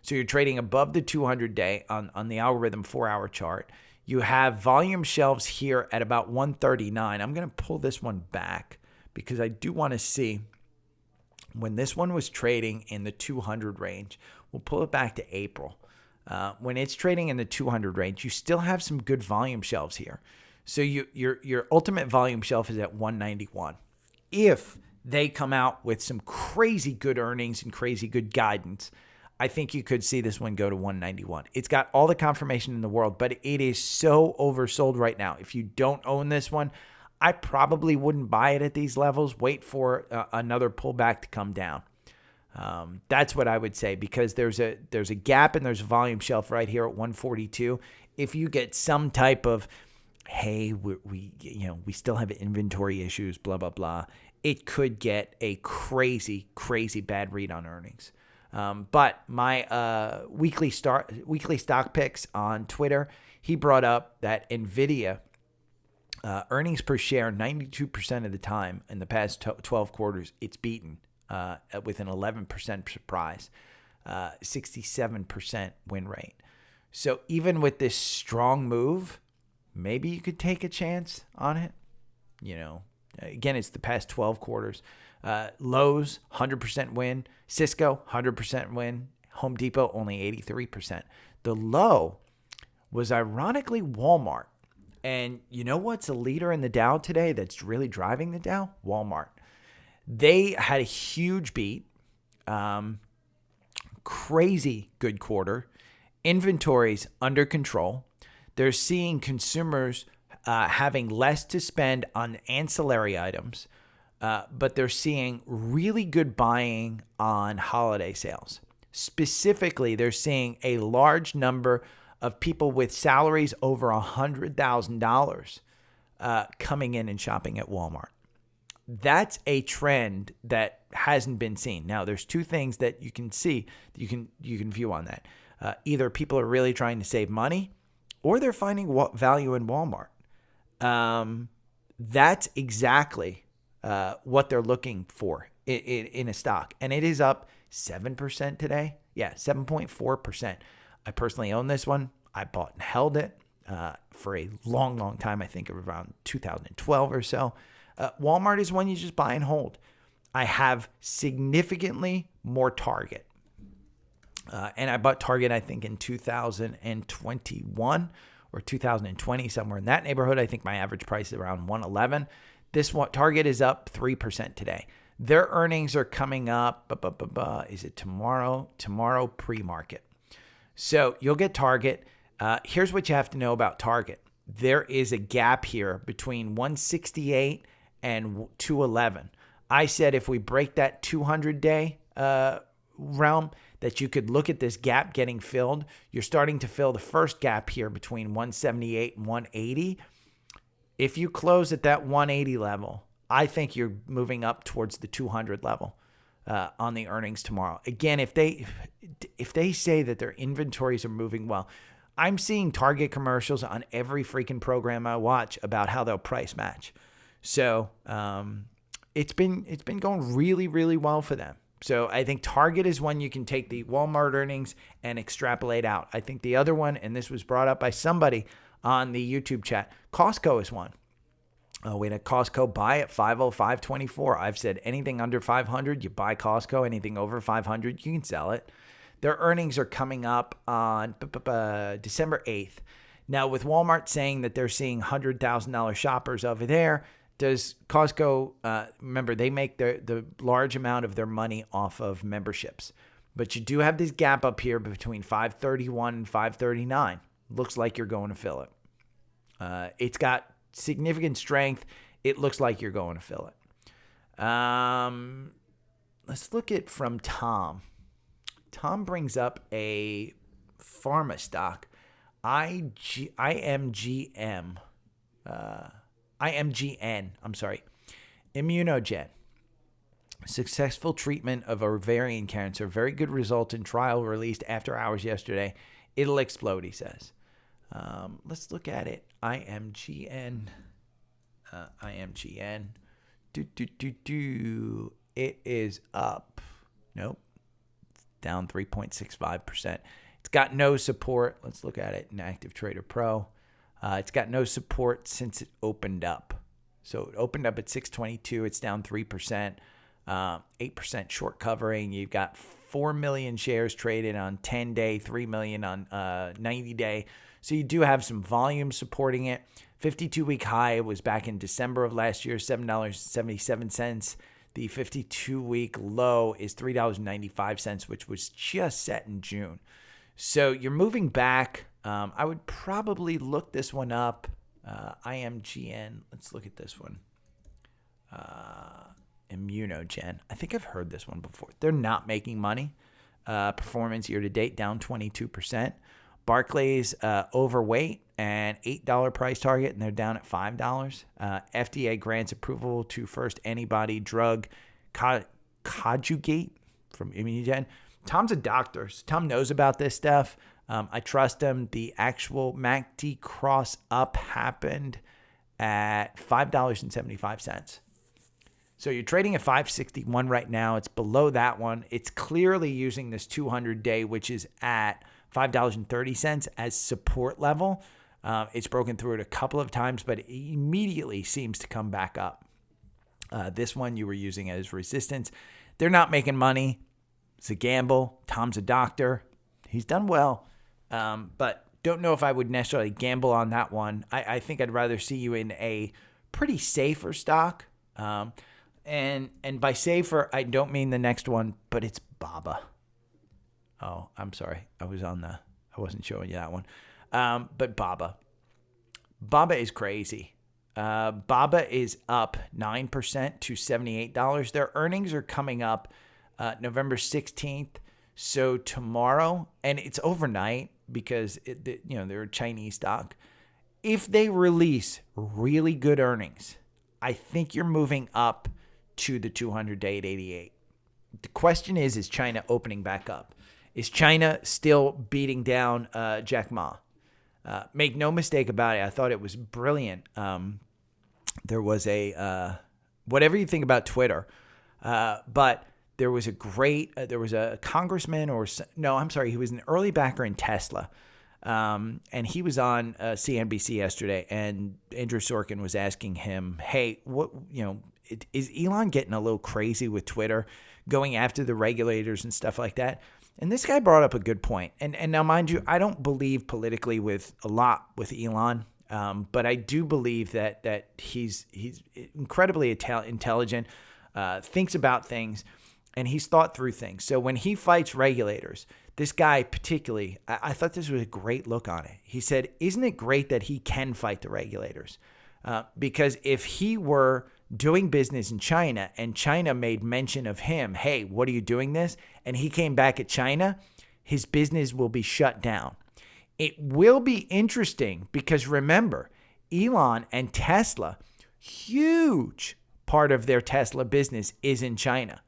So you're trading above the 200-day on the algorithm 4-hour chart. You have volume shelves here at about 139. I'm going to pull this one back because I do want to see when this one was trading in the 200 range. We'll pull it back to April. When it's trading in the 200 range, you still have some good volume shelves here. So your ultimate volume shelf is at 191. If they come out with some crazy good earnings and crazy good guidance, I think you could see this one go to 191. It's got all the confirmation in the world, but it is so oversold right now. If you don't own this one, I probably wouldn't buy it at these levels. Wait for another pullback to come down. That's what I would say, because there's a gap and there's a volume shelf right here at 142. If you get some type of, hey, we still have inventory issues, blah blah blah, it could get a crazy bad read on earnings. But my weekly stock picks on Twitter, he brought up that NVIDIA earnings per share 92% of the time in the past 12 quarters, it's beaten with an 11% surprise, 67% win rate. So even with this strong move, maybe you could take a chance on it. Again, it's the past 12 quarters. Lowe's, 100% win. Cisco, 100% win. Home Depot, only 83%. The low was ironically Walmart. And you know what's a leader in the Dow today that's really driving the Dow? Walmart. They had a huge beat. Crazy good quarter. Inventories under control. They're seeing consumers having less to spend on ancillary items. But they're seeing really good buying on holiday sales. Specifically, they're seeing a large number of people with salaries over $100,000 coming in and shopping at Walmart. That's a trend that hasn't been seen. Now, there's two things that you can see, you can view on that. Either people are really trying to save money, or they're finding value in Walmart. That's exactly what they're looking for in a stock. And it is up 7% today. Yeah, 7.4%. I personally own this one. I bought and held it for a long time. I think around 2012 or so. Walmart is one you just buy and hold. I have significantly more Target. And I bought Target, I think, in 2021 or 2020, somewhere in that neighborhood. I think my average price is around 111. This one, Target is up 3% today. Their earnings are coming up. Is it tomorrow? Tomorrow pre-market. So you'll get Target. Here's what you have to know about Target. There is a gap here between 168 and 211. I said if we break that 200-day realm, that you could look at this gap getting filled. You're starting to fill the first gap here between 178 and 180. If you close at that 180 level, I think you're moving up towards the 200 level on the earnings tomorrow. Again, if they say that their inventories are moving well, I'm seeing Target commercials on every freaking program I watch about how they'll price match. So it's been going really well for them. So I think Target is one you can take the Walmart earnings and extrapolate out. I think the other one, and this was brought up by somebody on the YouTube chat, Costco is one. We had a Costco buy at 505.24. I've said anything under 500, you buy Costco. Anything over 500, you can sell it. Their earnings are coming up on December 8th. Now, with Walmart saying that they're seeing $100,000 shoppers over there, does Costco, remember, they make the large amount of their money off of memberships. But you do have this gap up here between 531 and 539. Looks like you're going to fill it. It's got significant strength. It looks like you're going to fill it. Let's look at from Tom. Tom brings up a pharma stock, IMGN. Immunogen. Successful treatment of ovarian cancer. Very good result in trial released after hours yesterday. It'll explode, he says. Let's look at it. IMGN. It is up. Nope. down 3.65%. It's got no support. Let's look at it in Active Trader Pro. It's got no support since it opened up. So it opened up at 622. It's down 3%, 8% short covering. You've got 4 million shares traded on 10-day, 3 million on 90-day. So you do have some volume supporting it. 52-week high was back in December of last year, $7.77. The 52-week low is $3.95, which was just set in June. So you're moving back. I would probably look this one up. IMGN. Let's look at this one. Immunogen. I think I've heard this one before. They're not making money. Performance year to date down 22%. Barclays overweight and $8 price target, and they're down at $5. FDA grants approval to first antibody drug conjugate from Immunogen. Tom's a doctor. So Tom knows about this stuff. I trust him. The actual MACD cross up happened at $5.75. So you're trading at 561 right now. It's below that one. It's clearly using this 200-day, which is at $5.30 as support level. It's broken through it a couple of times, but it immediately seems to come back up. This one you were using as resistance. They're not making money. It's a gamble. Tom's a doctor. He's done well. But don't know if I would necessarily gamble on that one. I think I'd rather see you in a pretty safer stock. And by safer, I don't mean the next one, but it's BABA. Oh, I'm sorry. I wasn't showing you that one. But BABA. BABA is crazy. BABA is up 9% to $78. Their earnings are coming up November 16th. So tomorrow, and it's overnight because they're a Chinese stock. If they release really good earnings, I think you're moving up to the 200-day at 88. The question is China opening back up? Is China still beating down Jack Ma? Make no mistake about it. I thought it was brilliant. There was whatever you think about Twitter, but there was a congressman he was an early backer in Tesla. And he was on CNBC yesterday, and Andrew Sorkin was asking him, hey, is Elon getting a little crazy with Twitter, going after the regulators and stuff like that? And this guy brought up a good point. And now, mind you, I don't believe politically with Elon, but I do believe that he's incredibly intelligent, thinks about things, and he's thought through things. So when he fights regulators, this guy particularly, I thought this was a great look on it. He said, isn't it great that he can fight the regulators? Because if he were doing business in China and China made mention of him, hey, what are you doing this? And he came back at China, his business will be shut down. It will be interesting because remember, Elon and Tesla, huge part of their Tesla business is in China.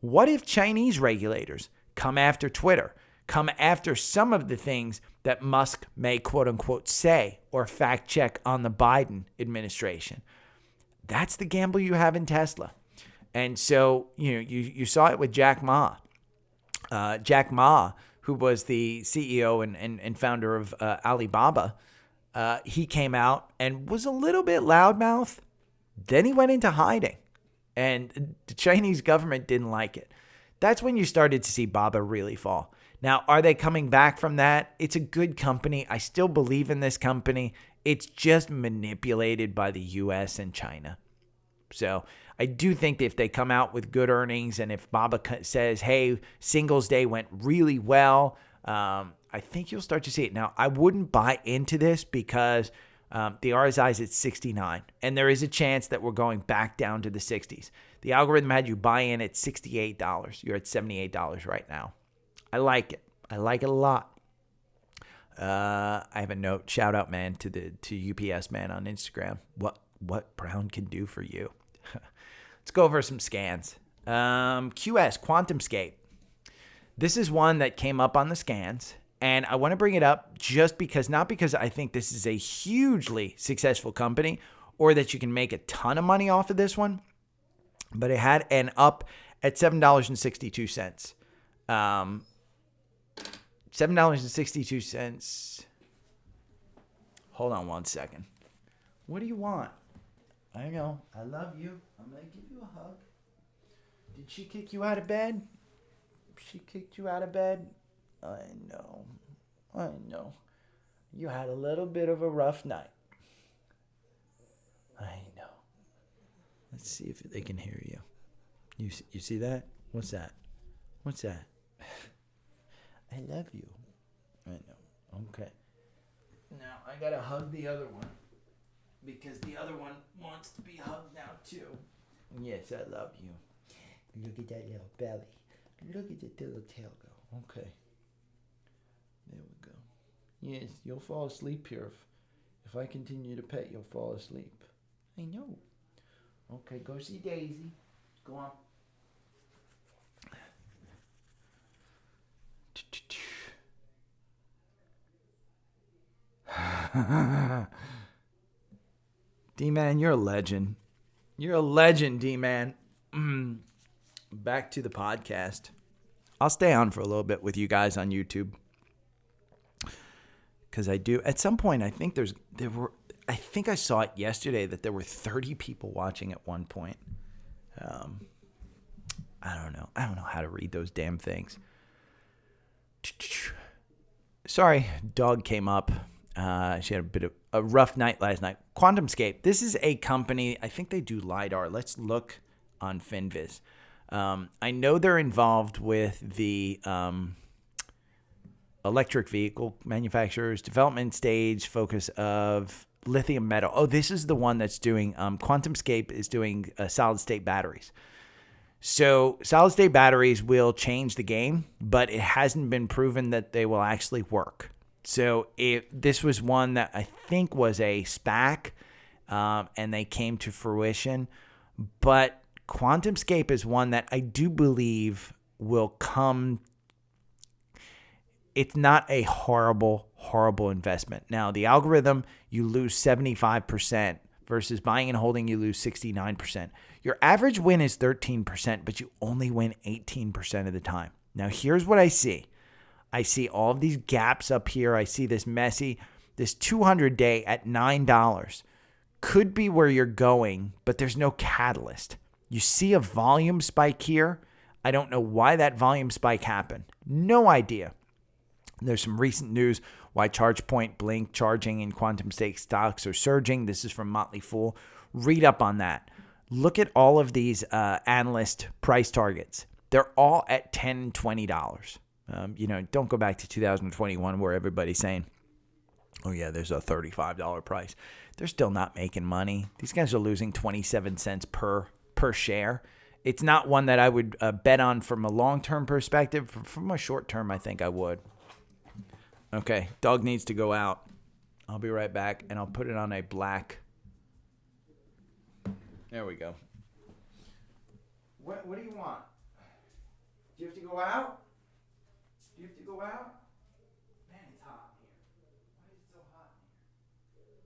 What if Chinese regulators come after Twitter, come after some of the things that Musk may quote unquote say or fact check on the Biden administration? That's the gamble you have in Tesla. And so, you saw it with Jack Ma. Jack Ma, who was the CEO and founder of Alibaba, he came out and was a little bit loudmouth. Then he went into hiding. And the Chinese government didn't like it. That's when you started to see BABA really fall. Now, are they coming back from that? It's a good company. I still believe in this company. It's just manipulated by the U.S. and China. So I do think that if they come out with good earnings and if BABA says, hey, Singles Day went really well, I think you'll start to see it. Now, I wouldn't buy into this because the RSI is at 69, and there is a chance that we're going back down to the 60s. The algorithm had you buy in at $68. You're at $78 right now. I like it. I like it a lot. I have a note. Shout out, man, to UPS man on Instagram. What Brown can do for you. Let's go over some scans. QS, QuantumScape. This is one that came up on the scans. And I want to bring it up just because, not because I think this is a hugely successful company or that you can make a ton of money off of this one, but it had an up at $7.62. $7.62. Hold on one second. What do you want? I know. I love you. I'm going to give you a hug. Did she kick you out of bed? She kicked you out of bed? I know. I know. You had a little bit of a rough night. I know. Let's see if they can hear you. You see that? What's that? What's that? I love you. I know. Okay. Now I gotta hug the other one because the other one wants to be hugged now too. Yes, I love you. Look at that little belly. Look at that little tail go. Okay. There we go. Yes, you'll fall asleep here. If I continue to pet, you'll fall asleep. I know. Okay, go see Daisy. Go on. D-Man, you're a legend. You're a legend, D-Man. Back to the podcast. I'll stay on for a little bit with you guys on YouTube. Because I do. At some point, I think I think I saw it yesterday that there were 30 people watching at one point. I don't know. I don't know how to read those damn things. Sorry, dog came up. She had a bit of a rough night last night. QuantumScape. This is a company. I think they do LiDAR. Let's look on FinViz. I know they're involved with the electric vehicle manufacturers, development stage, focus of lithium metal. Oh, this is the one that's doing, QuantumScape is doing solid state batteries. So solid state batteries will change the game, but it hasn't been proven that they will actually work. So this was one that I think was a SPAC, and they came to fruition. But QuantumScape is one that I do believe will come. It's not a horrible investment. Now, the algorithm, you lose 75% versus buying and holding, you lose 69%. Your average win is 13%, but you only win 18% of the time. Now, here's what I see. I see all of these gaps up here. I see this 200-day at $9 could be where you're going, but there's no catalyst. You see a volume spike here. I don't know why that volume spike happened. No idea. There's some recent news why ChargePoint, Blink, charging, and QuantumScape stocks are surging. This is from Motley Fool. Read up on that. Look at all of these analyst price targets. They're all at $10 and $20. Don't go back to 2021 where everybody's saying, oh, yeah, there's a $35 price. They're still not making money. These guys are losing 27 cents per share. It's not one that I would bet on from a long-term perspective. From a short-term, I think I would. Okay, dog needs to go out. I'll be right back, and I'll put it on a black. There we go. What do you want? Do you have to go out? Do you have to go out? Man, it's hot in here. Why is it so hot in here?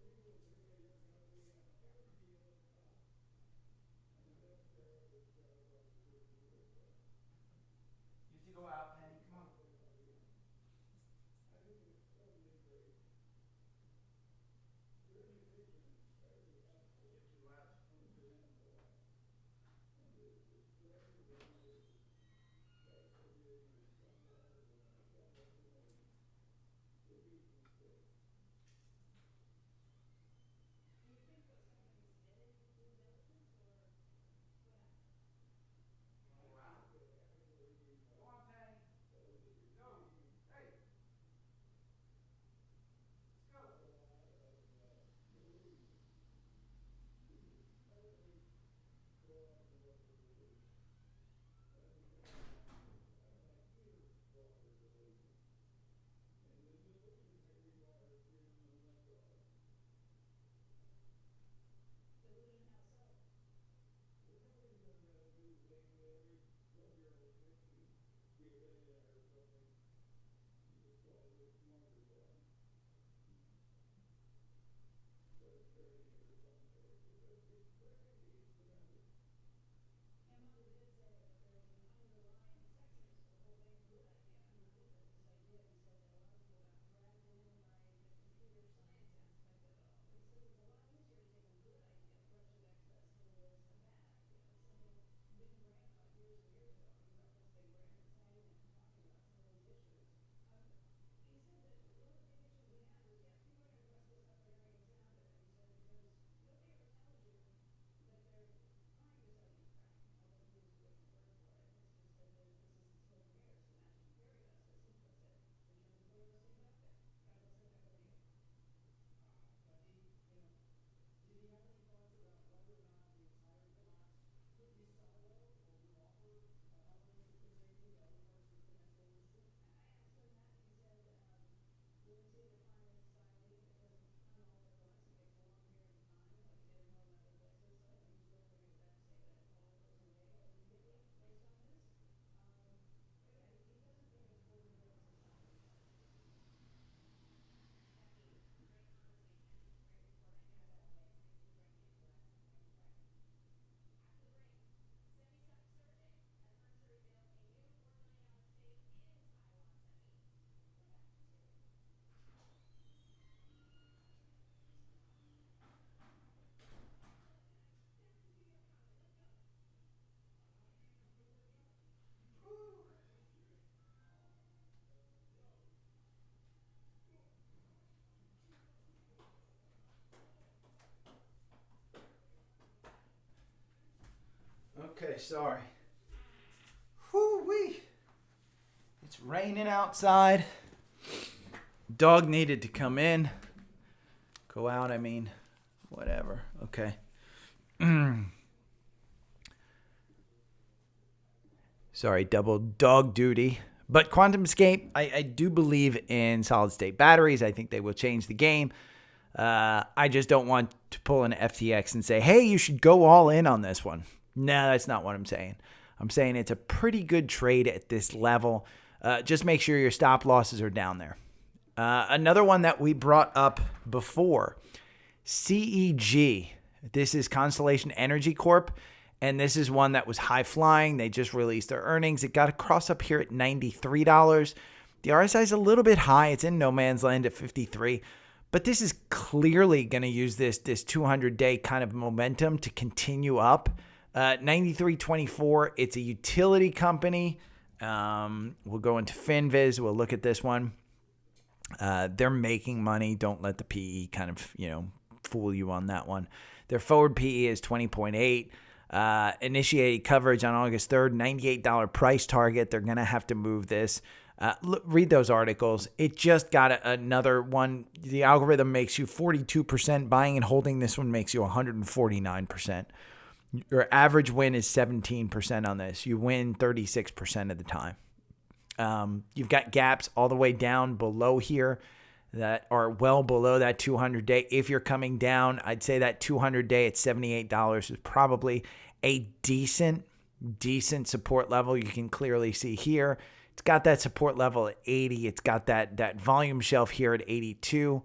You have to go out, Penny. Come on. Okay, sorry. Whoo-wee. It's raining outside. Dog needed to come in. Go out, I mean. Whatever. Okay. Sorry, double dog duty. But Quantum Escape, I do believe in solid state batteries. I think they will change the game. I just don't want to pull an FTX and say, hey, you should go all in on this one. No, that's not what I'm saying. I'm saying it's a pretty good trade at this level. Just make sure your stop losses are down there. Another one that we brought up before, CEG. This is Constellation Energy Corp. And this is one that was high flying. They just released their earnings. It got a cross up here at $93. The RSI is a little bit high. It's in no man's land at 53. But this is clearly going to use this 200-day kind of momentum to continue up. 93.24. It's a utility company. We'll go into FinViz. We'll look at this one. They're making money. Don't let the PE kind of, fool you on that one. Their forward PE is 20.8. Initiated coverage on August 3rd, $98 price target. They're going to have to move this. Read those articles. It just got another one. The algorithm makes you 42%. Buying and holding this one makes you 149%. Your average win is 17% on this. You win 36% of the time. You've got gaps all the way down below here that are well below that 200-day. If you're coming down, I'd say that 200-day at $78 is probably a decent support level. You can clearly see here. It's got that support level at 80. It's got that volume shelf here at 82.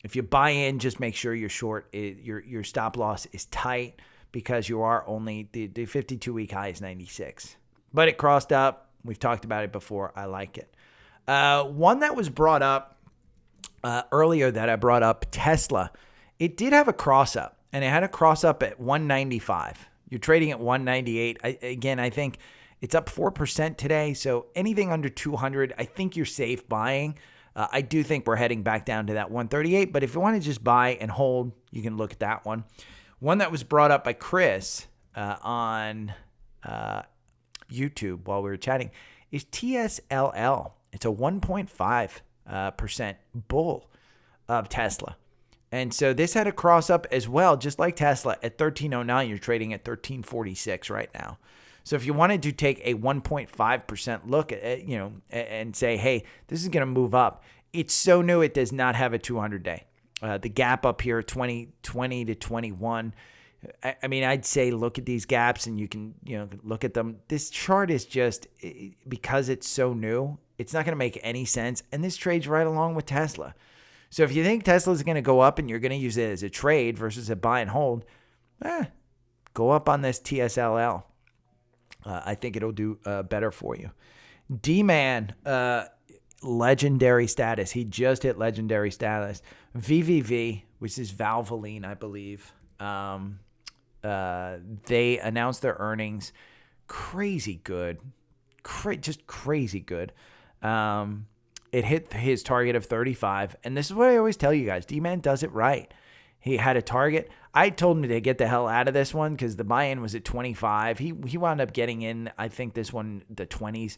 If you buy in, just make sure you're short. Your stop loss is tight because you are only the 52-week high is 96. But it crossed up. We've talked about it before. I like it. One that was brought up earlier that I brought up, Tesla. It did have a cross up, and it had a cross up at 195. You're trading at 198. I think it's up 4% today. So anything under 200, I think you're safe buying. I do think we're heading back down to that 138. But if you want to just buy and hold, you can look at that one. One that was brought up by Chris on YouTube while we were chatting is TSLL. It's a 1.5% bull of Tesla. And so this had a cross up as well, just like Tesla at 1309. You're trading at 1346 right now. So if you wanted to take a 1.5% look at it, and say, hey, this is going to move up. It's so new. It does not have a 200-day. The gap up here, 20 to 21. I mean, I'd say look at these gaps and you can, look at them. This chart is just, because it's so new, it's not going to make any sense. And this trades right along with Tesla. So if you think Tesla is going to go up and you're going to use it as a trade versus a buy and hold, go up on this TSLL. I think it'll do better for you. D-Man, legendary status. He just hit legendary status. VVV, which is Valvoline, I believe. They announced their earnings. Crazy good. Just crazy good. It hit his target of 35. And this is what I always tell you guys. D-Man does it right. He had a target. I told him to get the hell out of this one because the buy-in was at 25. He wound up getting in, I think this one, the 20s.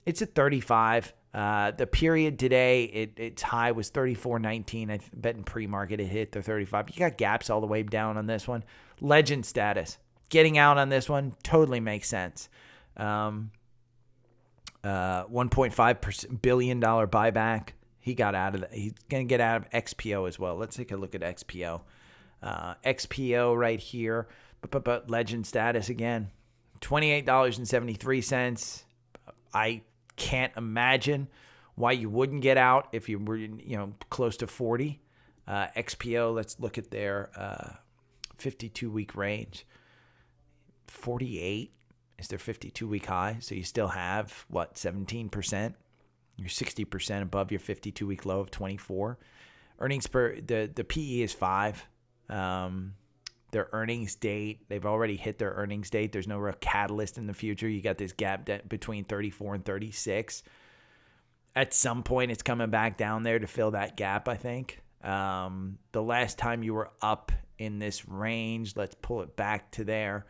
It's at 35. The period today, its high was 34.19. I bet in pre-market it hit the 35. You got gaps all the way down on this one. Legend status. Getting out on this one totally makes sense. $1.5 billion buyback. He got out of that. He's going to get out of XPO as well. Let's take a look at XPO. XPO right here. But legend status again. $28.73. I can't imagine why you wouldn't get out if you were, close to 40. XPO, let's look at their 52-week range. 48 is their 52-week high. So you still have, 17%? You're 60% above your 52-week low of 24. Earnings per, the PE is 5. Their earnings date, they've already hit their earnings date. There's no real catalyst in the future. You got this gap between 34 and 36. At some point, it's coming back down there to fill that gap, I think. The last time you were up in this range, let's pull it back to there.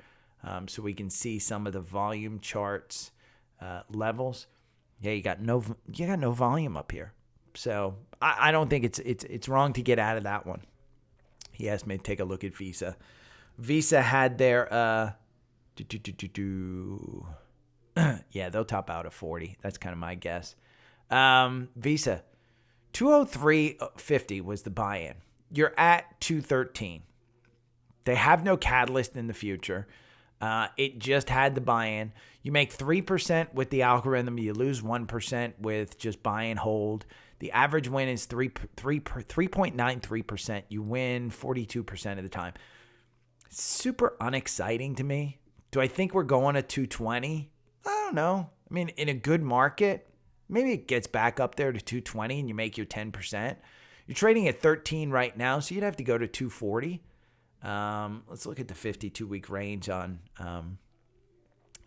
so we can see some of the volume charts levels. Yeah, you got no volume up here. So I don't think it's wrong to get out of that one. He asked me to take a look at Visa. Visa had their yeah, they'll top out at 40. That's kind of my guess. Visa 203.50 was the buy-in. You're at 213. They have no catalyst in the future. It just had the buy-in. You make 3% with the algorithm. You lose 1% with just buy and hold. The average win is 3.93%. You win 42% of the time. Super unexciting to me. Do I think we're going to 220? I don't know. I mean, in a good market, maybe it gets back up there to 220 and you make your 10%. You're trading at 13 right now, so you'd have to go to 240. Let's look at the 52-week range on,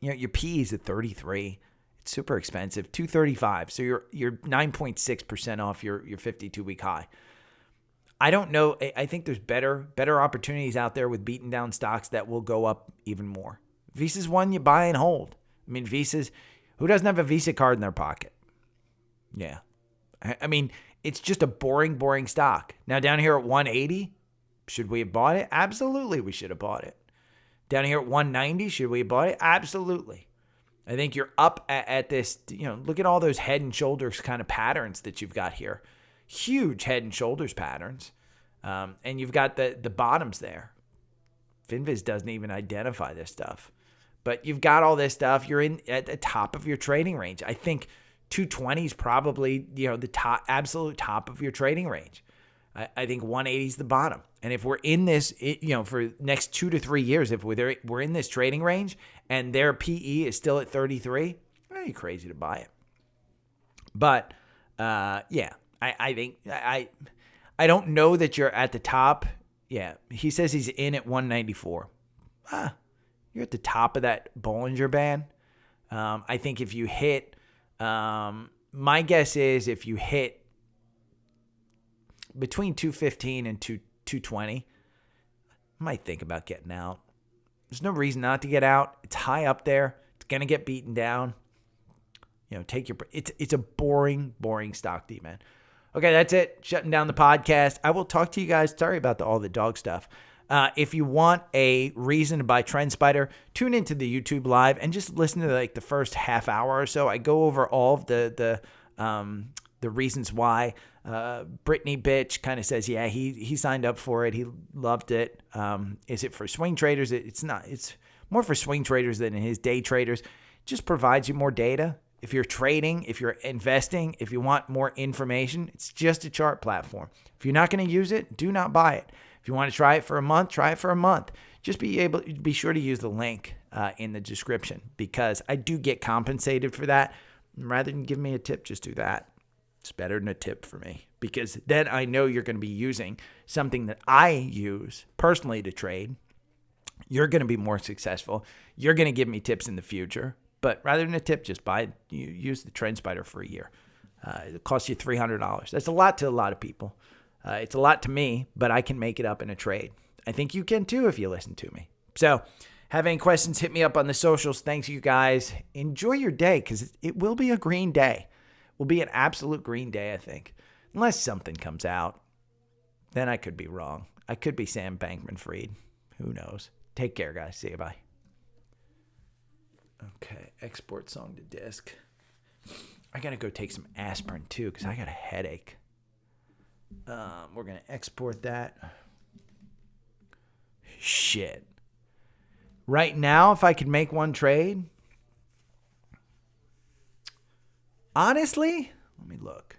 your P is at 33. It's super expensive, 235. So you're 9.6% off your 52-week high. I don't know. I think there's better opportunities out there with beaten down stocks that will go up even more. Visa's one you buy and hold. I mean, who doesn't have a Visa card in their pocket? Yeah. I mean, it's just a boring stock. Now down here at 180, should we have bought it? Absolutely, we should have bought it. Down here at 190, should we have bought it? Absolutely. I think you're up at this, look at all those head and shoulders kind of patterns that you've got here. Huge head and shoulders patterns. And you've got the bottoms there. FinViz doesn't even identify this stuff. But you've got all this stuff. You're at the top of your trading range. I think 220 is probably, the absolute top of your trading range. I think 180 is the bottom. And if we're in this, for next 2 to 3 years, if we're in this trading range and their PE is still at 33, you're crazy to buy it. But yeah, I think I don't know that you're at the top. Yeah, he says he's in at 194. You're at the top of that Bollinger Band. I think if you hit, my guess is if you hit between 215 and 220, I might think about getting out. There's no reason not to get out. It's high up there. It's going to get beaten down. It's a boring stock, D-man. Okay, that's it. Shutting down the podcast. I will talk to you guys. Sorry about all the dog stuff. If you want a reason to buy TrendSpider, tune into the YouTube live and just listen to the first half hour or so. I go over all of the reasons why. Brittany bitch kind of says, yeah, he signed up for it. He loved it. Is it for swing traders? It's not. It's more for swing traders than his day traders. It just provides you more data. If you're trading, if you're investing, if you want more information, it's just a chart platform. If you're not going to use it, do not buy it. If you want to try it for a month, try it for a month. Just be sure to use the link in the description because I do get compensated for that. Rather than give me a tip, just do that. It's better than a tip for me because then I know you're going to be using something that I use personally to trade. You're going to be more successful. You're going to give me tips in the future. But rather than a tip, just use the TrendSpider for a year. It costs you $300. That's a lot to a lot of people. It's a lot to me, but I can make it up in a trade. I think you can too if you listen to me. So, have any questions, hit me up on the socials. Thanks, you guys. Enjoy your day because it will be a green day. It will be an absolute green day, I think. Unless something comes out. Then I could be wrong. I could be Sam Bankman-Fried. Who knows? Take care, guys. See you. Bye. Okay, export song to disk. I got to go take some aspirin too because I got a headache. We're going to export that. Shit. Right now, if I could make one trade, honestly, let me look.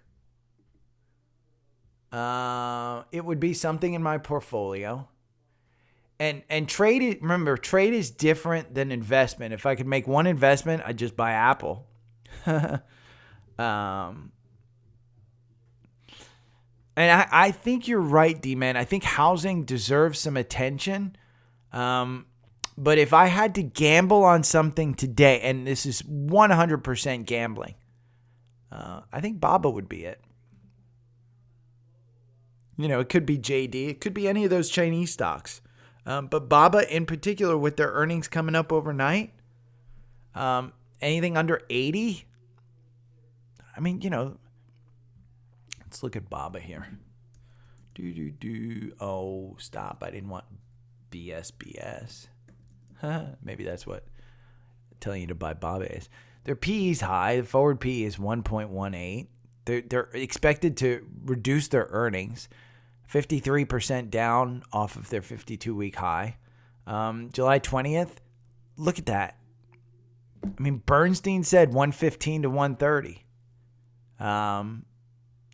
It would be something in my portfolio. And trade, remember, trade is different than investment. If I could make one investment, I'd just buy Apple. And I think you're right, D-Man. I think housing deserves some attention. But if I had to gamble on something today, and this is 100% gambling, I think BABA would be it. It could be JD. It could be any of those Chinese stocks. But Baba in particular, with their earnings coming up overnight, anything under 80. I mean, let's look at Baba here. Oh, stop. I didn't want BS. Maybe that's what telling you to buy Baba is. Their PE is high. The forward PE is 1.18. They're expected to reduce their earnings 53% down off of their 52-week high. July 20th, look at that. I mean, Bernstein said 115 to 130.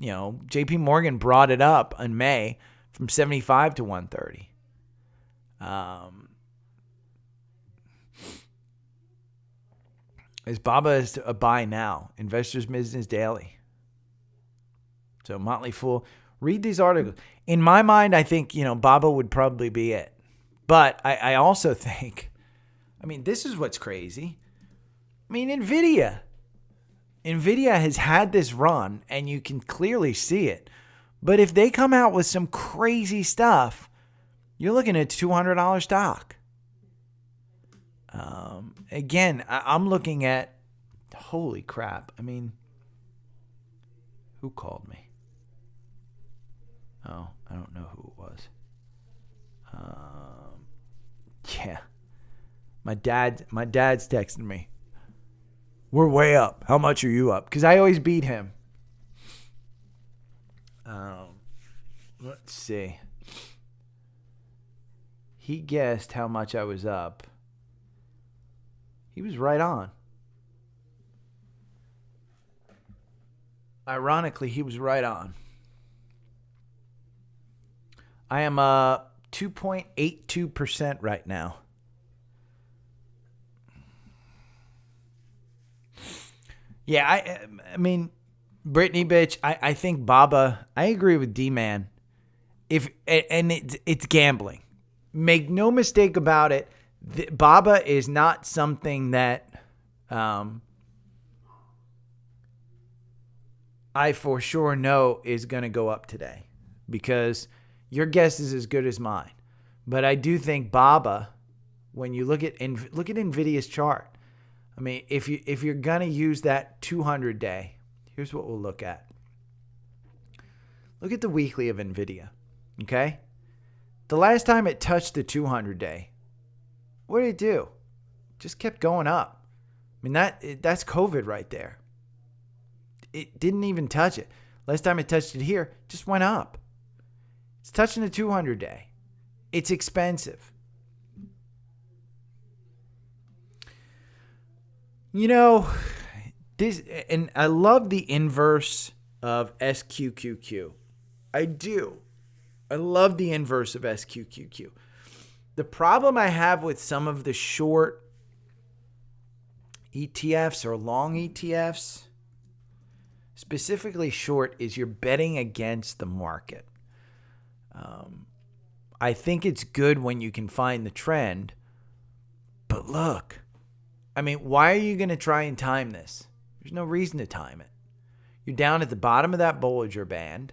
JP Morgan brought it up in May from 75 to 130. Is Baba a buy now? Investors Business Daily. So Motley Fool, read these articles. In my mind, I think, Baba would probably be it. But I also think, this is what's crazy. NVIDIA has had this run, and you can clearly see it. But if they come out with some crazy stuff, you're looking at $200 stock. Again, I'm looking at, holy crap. Who called me? Oh, I don't know who it was. Yeah. My dad's texting me. We're way up. How much are you up? Because I always beat him. Let's see. He guessed how much I was up. He was right on. Ironically, he was right on. I am 2.82% right now. Yeah, Brittany, bitch, I think Baba, I agree with D-Man. It's gambling. Make no mistake about it. Baba is not something that I for sure know is going to go up today, because your guess is as good as mine. But I do think Baba, when you look at NVIDIA's chart, if you're going to use that 200-day, here's what we'll look at. Look at the weekly of NVIDIA, okay? The last time it touched the 200-day, what did it do? Just kept going up. That's COVID right there. It didn't even touch it. Last time it touched it here, just went up. It's touching the 200-day. It's expensive. This, and I love the inverse of SQQQ. I do. I love the inverse of SQQQ. The problem I have with some of the short ETFs or long ETFs, specifically short, is you're betting against the market. I think it's good when you can find the trend, but look, why are you going to try and time this? There's no reason to time it. You're down at the bottom of that Bollinger Band.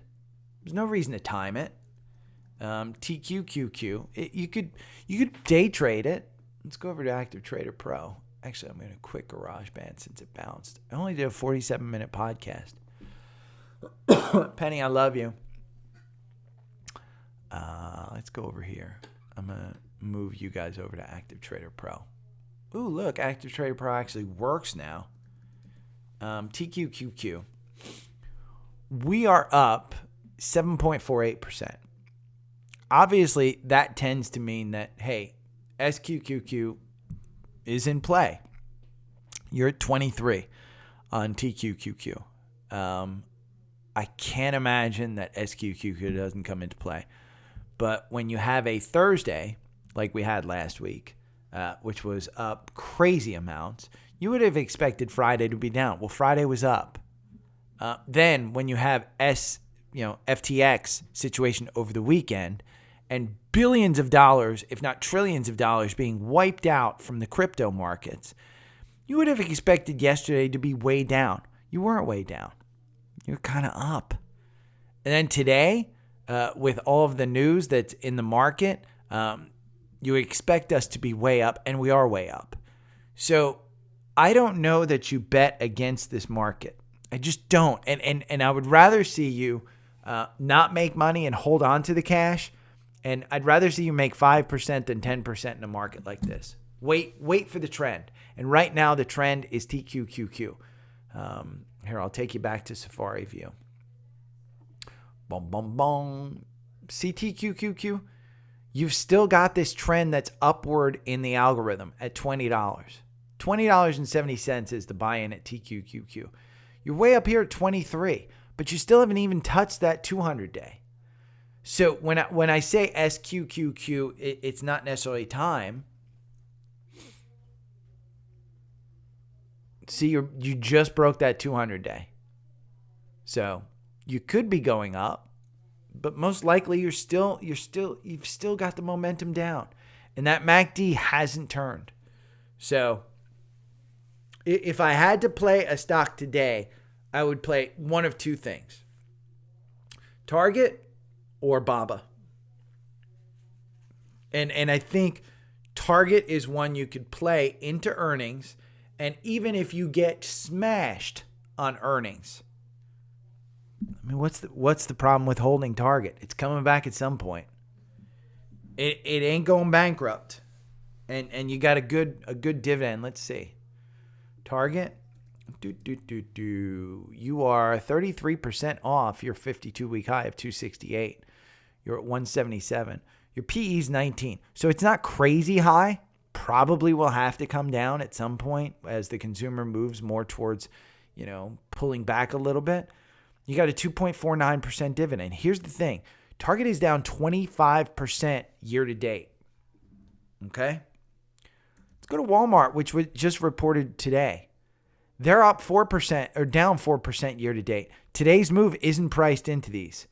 There's no reason to time it. TQQQ. You could day trade it. Let's go over to Active Trader Pro. Actually, I'm going to quit GarageBand since it bounced. I only did a 47-minute podcast. Penny, I love you. Let's go over here. I'm going to move you guys over to Active Trader Pro. Ooh, look, Active Trader Pro actually works now. TQQQ. We are up 7.48%. Obviously, that tends to mean that, hey, SQQQ is in play. You're at 23 on TQQQ. I can't imagine that SQQQ doesn't come into play. But when you have a Thursday, like we had last week, which was up crazy amounts, you would have expected Friday to be down. Well, Friday was up. Then when you have FTX situation over the weekend and billions of dollars, if not trillions of dollars, being wiped out from the crypto markets, you would have expected yesterday to be way down. You weren't way down. You're kind of up. And then today, with all of the news that's in the market, You expect us to be way up, and we are way up. So I don't know that you bet against this market. I just don't. And I would rather see you not make money and hold on to the cash. And I'd rather see you make 5% than 10% in a market like this. Wait for the trend. And right now the trend is TQQQ. Here, I'll take you back to Safari View. Boom, boom, boom. See TQQQ? You've still got this trend that's upward in the algorithm at $20. $20.70 is the buy-in at TQQQ. You're way up here at 23, but you still haven't even touched that 200-day. So when I say SQQQ, it's not necessarily time. See, you just broke that 200-day. So you could be going up, but most likely you've still got the momentum down, and that MACD hasn't turned. So if I had to play a stock today, I would play one of two things: Target or BABA. And I think Target is one you could play into earnings, and even if you get smashed on earnings, I mean, what's the problem with holding Target? It's coming back at some point. It ain't going bankrupt, and you got a good dividend. Let's see, Target. You are 33% off your 52-week high of 268. You're at 177. Your PE is 19. So it's not crazy high. Probably will have to come down at some point as the consumer moves more towards, pulling back a little bit. You got a 2.49% dividend. Here's the thing. Target is down 25% year to date. Okay? Let's go to Walmart, which was just reported today. They're up 4% or down 4% year to date. Today's move isn't priced into these.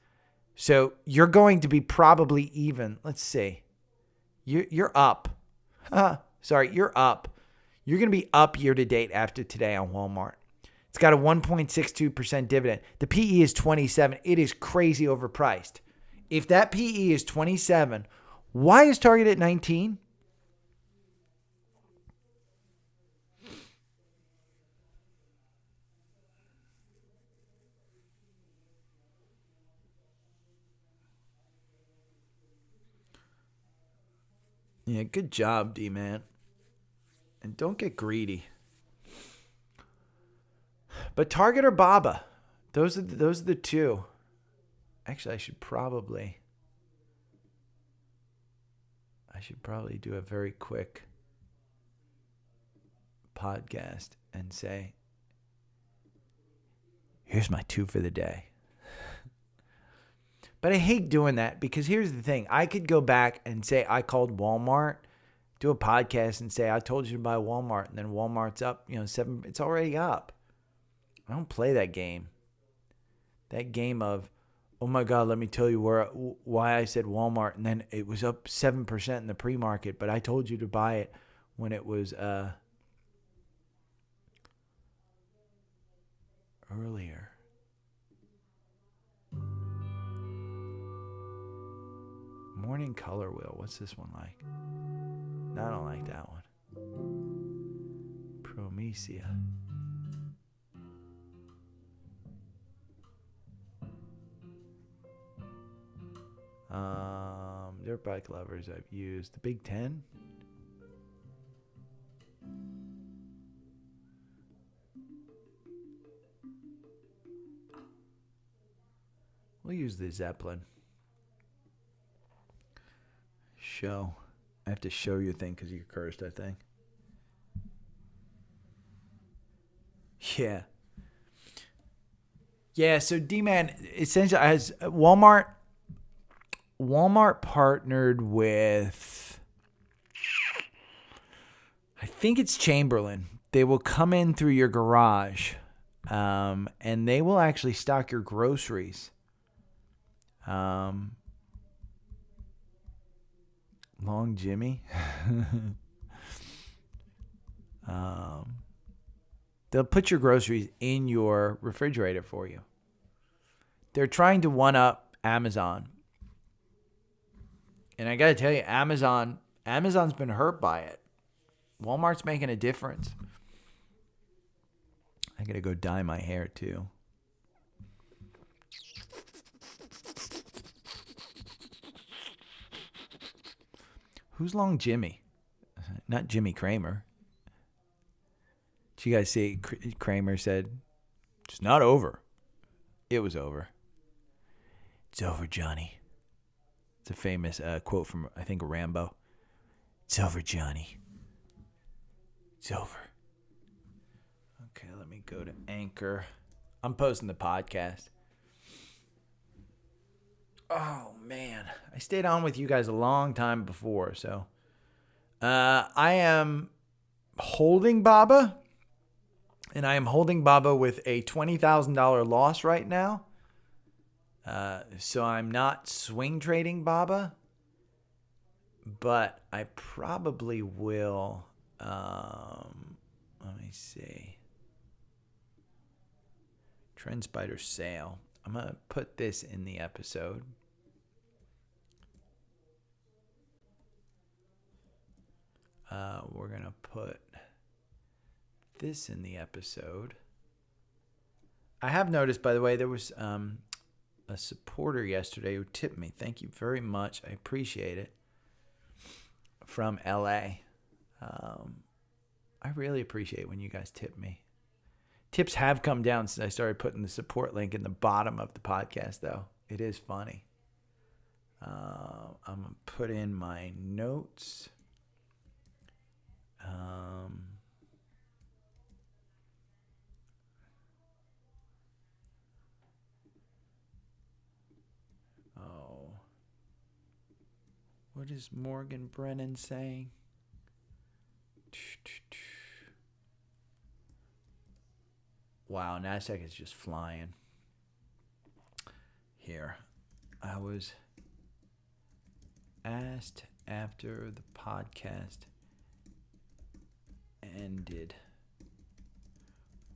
So you're going to be probably even. Let's see. You're up. You're up. You're going to be up year to date after today on Walmart. It's got a 1.62% dividend. The PE is 27. It is crazy overpriced. If that PE is 27, why is Target at 19? Yeah, good job, D-Man. And don't get greedy. But Target or BABA, those are the two. Actually, I should probably do a very quick podcast and say, here's my two for the day. But I hate doing that because here's the thing. I could go back and say I called Walmart, do a podcast and say I told you to buy Walmart, and then Walmart's up, 7. It's already up. I don't play that game. That game of, oh my God, let me tell you why I said Walmart, and then it was up 7% in the pre-market, but I told you to buy it when it was earlier. Morning Color Wheel. What's this one like? No, I don't like that one. Promethea. Dirt bike lovers I've used. The Big Ten. We'll use the Zeppelin. Show. I have to show you a thing because you cursed, I think. Yeah. Yeah, so D-Man essentially has Walmart partnered with, I think it's Chamberlain. They will come in through your garage, and they will actually stock your groceries. Long Jimmy. They'll put your groceries in your refrigerator for you. They're trying to one-up Amazon. And I got to tell you, Amazon, Amazon's been hurt by it. Walmart's making a difference. I gotta go dye my hair too. Who's Long Jimmy? Not Jimmy Kramer. Did you guys see Kramer said, "It's not over." It was over. It's over, Johnny. It's a famous quote from, I think, Rambo. It's over, Johnny. It's over. Okay, let me go to Anchor. I'm posting the podcast. Oh, man. I stayed on with you guys a long time before, so. I am holding Baba, and I am holding Baba with a $20,000 loss right now. So I'm not swing trading Baba, but I probably will. Let me see. TrendSpider sale. I'm going to put this in the episode. We're going to put this in the episode. I have noticed, by the way, there was a supporter yesterday who tipped me. Thank you very much. I appreciate it. From LA. I really appreciate when you guys tip me. Tips have come down since I started putting the support link in the bottom of the podcast, though. It is funny. I'm going to put in my notes. What is Morgan Brennan saying? Wow, NASDAQ is just flying. Here, I was asked after the podcast ended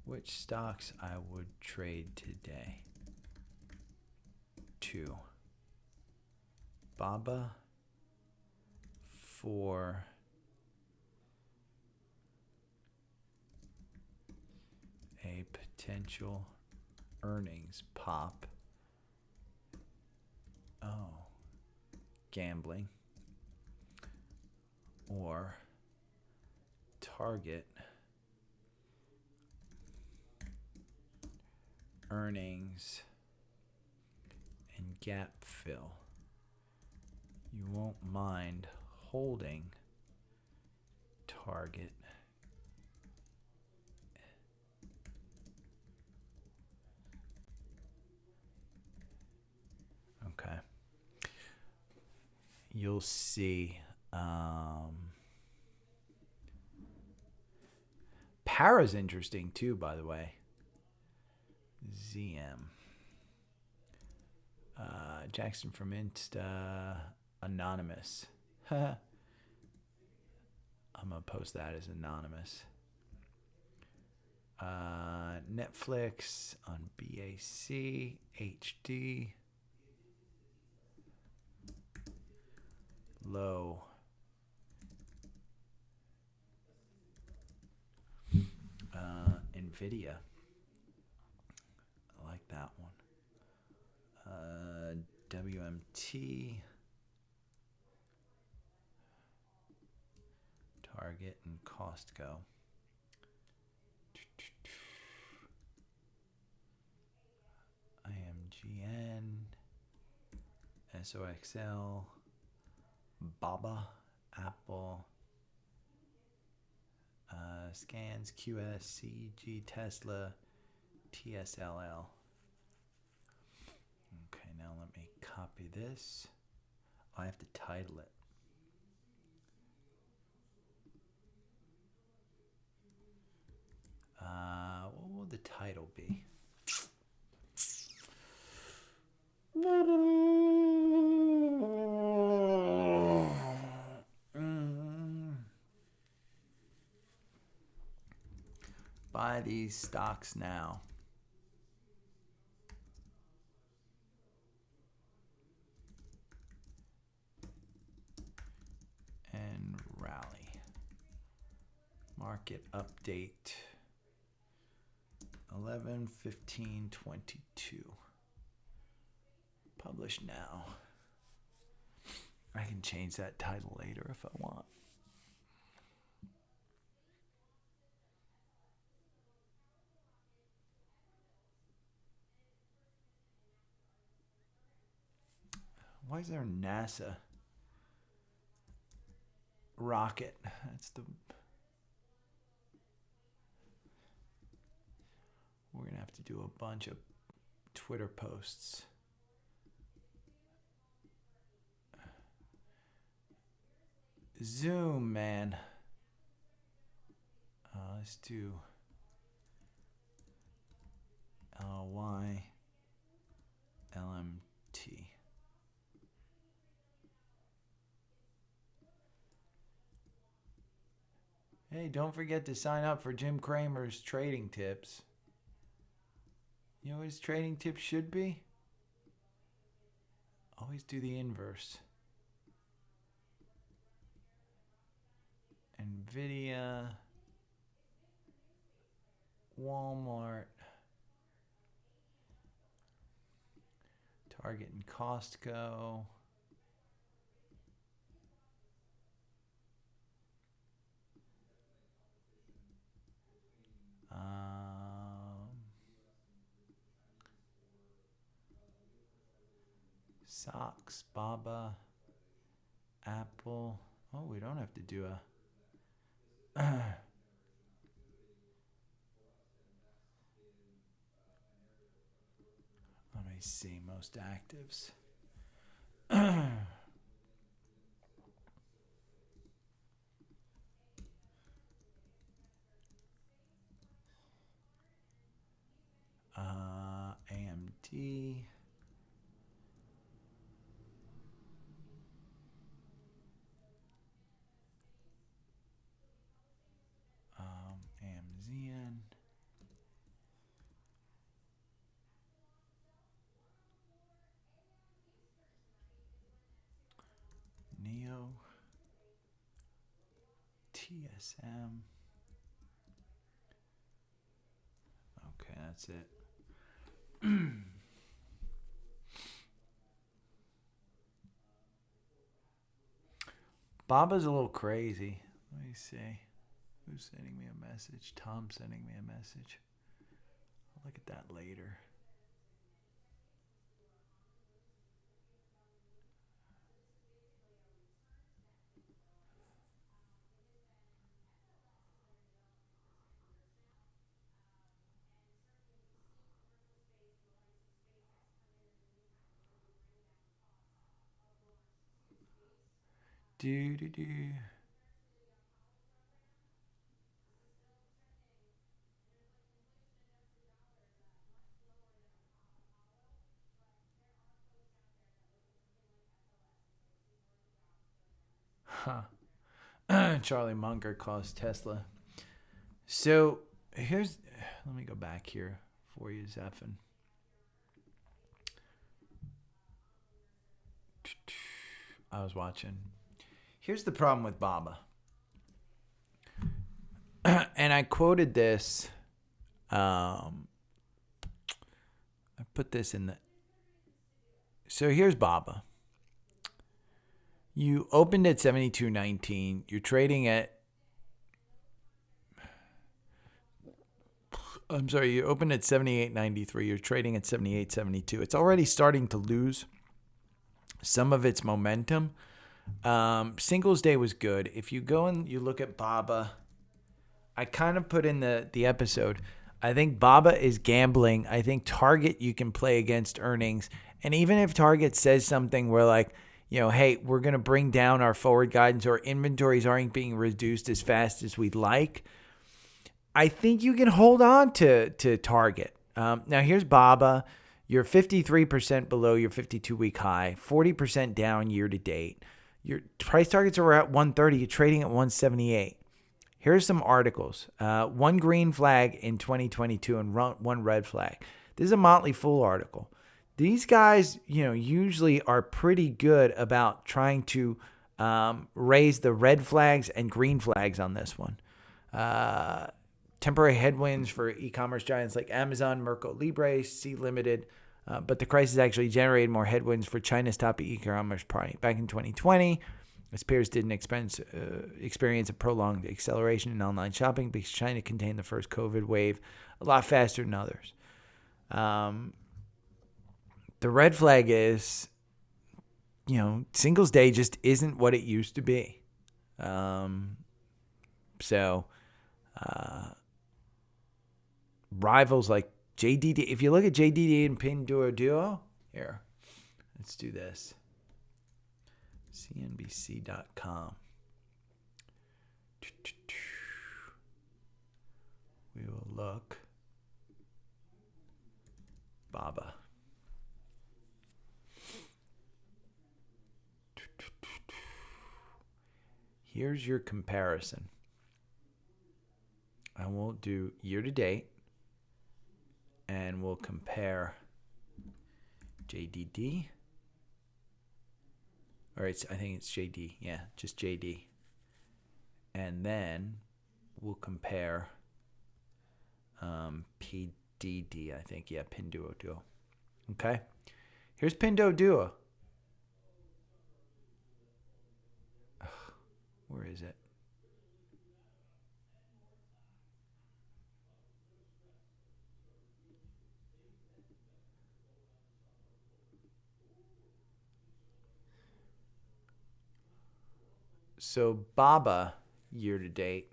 which stocks I would trade today. 2. Baba. 4. A potential earnings pop. Gambling. Or target earnings and gap fill. You won't mind holding target okay. You'll see Para's interesting too, by the way. ZM. Jackson from Insta. Anonymous. I'm going to post that as anonymous. Netflix on BAC. HD. Low. NVIDIA. I like that one. WMT. Target and Costco. IMGN. SOXL. Baba. Apple. Scans, QS, CG, Tesla, TSLL. Okay, now let me copy this. I have to title it. What will the title be? Buy these stocks now. And Market update. 11/15/22. Publish now. I can change that title later if I want. Why is there a NASA rocket? We're going to have to do a bunch of Twitter posts. Zoom, man. Let's do LY LMT. Hey, don't forget to sign up for Jim Cramer's trading tips. You know what his trading tips should be? Always do the inverse. Nvidia, Walmart, Target and Costco. Socks, Baba, Apple. Oh, we don't have to do a... Let me see, most actives. AMD. AMZN. Neo. TSM. Okay, that's it. Baba's a little crazy. Let me see. Who's sending me a message? Tom's sending me a message. I'll look at that later. Do. Huh. Charlie Munger calls Tesla. So here's, let me go back here for you, Zephin. I was watching. Here's the problem with Baba. And I quoted this. I put this in the. So here's Baba. You opened at 72.19. You're trading at. I'm sorry. You opened at 78.93. You're trading at 78.72. It's already starting to lose some of its momentum. Singles day was good. If you go and you look at Baba, I kind of put in the episode. I think Baba is gambling. I think Target you can play against earnings. And even if Target says something where like, you know, hey, we're going to bring down our forward guidance or inventories aren't being reduced as fast as we'd like, I think you can hold on to Target. Now here's Baba. You're 53% below your 52-week high, 40% down year to date. Your price targets are at 130. You're trading at 178. Here's some articles. One green flag in 2022 and one red flag. This is a Motley Fool article. These guys, you know, usually are pretty good about trying to raise the red flags and green flags on this one. Temporary headwinds for e-commerce giants like Amazon, Mercado Libre, Sea Limited. But the crisis actually generated more headwinds for China's top e-commerce party. Back in 2020, its peers didn't experience a prolonged acceleration in online shopping because China contained the first COVID wave a lot faster than others. The red flag is, Singles Day just isn't what it used to be. Rivals like JDD, if you look at JDD and Pinduoduo, here, let's do this. CNBC.com. We will look. Baba. Here's your comparison. I will do year to date, and we'll compare JDD. Or I think it's JD. Yeah, just JD. And then we'll compare PDD, I think. Yeah, Pinduoduo. Okay. Here's Pinduoduo. Where is it? So Baba year to date.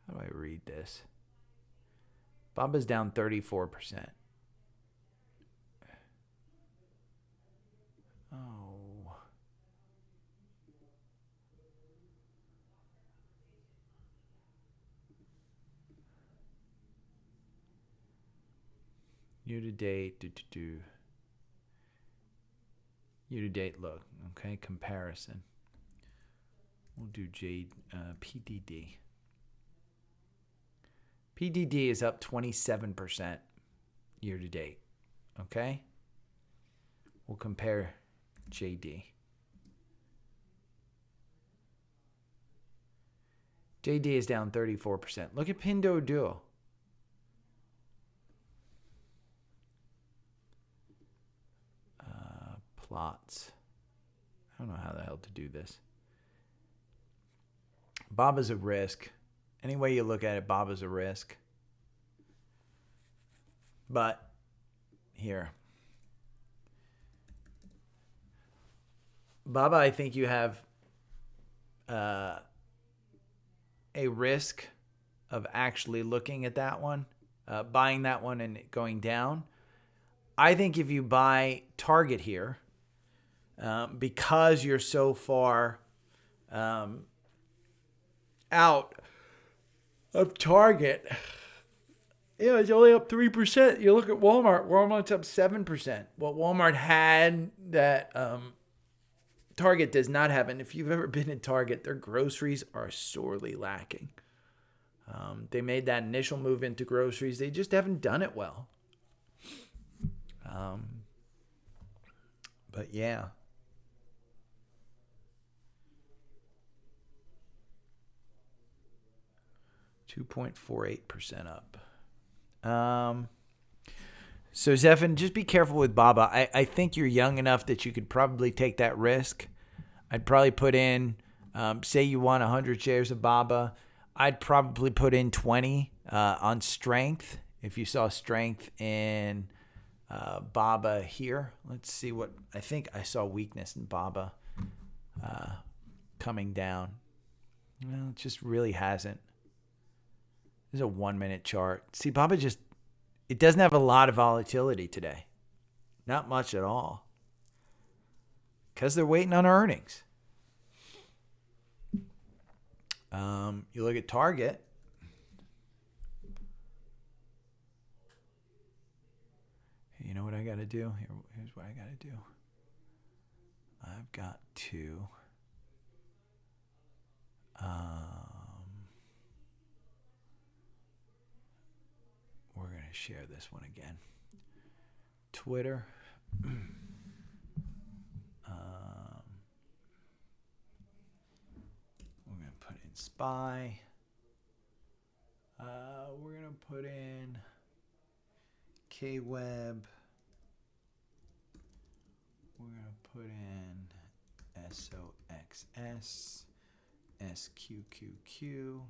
How do I read this? Baba's down 34%. Oh. Year to date, Year to date look, okay, comparison. We'll do PDD. PDD is up 27% year to date, okay? We'll compare JD. JD is down 34%. Look at Pinduoduo. Plots. I don't know how the hell to do this. Baba's a risk. Any way you look at it, Baba's a risk. But here. Baba, I think you have a risk of actually looking at that one, buying that one and it going down. I think if you buy Target here, because you're so far out of Target, it's only up 3%. You look at Walmart. Walmart's up 7%. What Walmart had that Target does not have. And if you've ever been in Target, their groceries are sorely lacking. They made that initial move into groceries. They just haven't done it well. But yeah. $2.48 up. So Zephan, just be careful with Baba. I think you're young enough that you could probably take that risk. I'd probably put in, say you want 100 shares of Baba. I'd probably put in 20 on strength. If you saw strength in Baba here, let's see what I think. I saw weakness in Baba coming down. Well, it just really hasn't. This is a 1 minute chart. See, Baba it doesn't have a lot of volatility today. Not much at all. Because they're waiting on earnings. You look at Target. You know what I got to do? Here's what I got to do. I've got to... we're going to share this one again. Twitter. spy. We're going to put in KWeb. We're going to put in SOXS, SQQQ.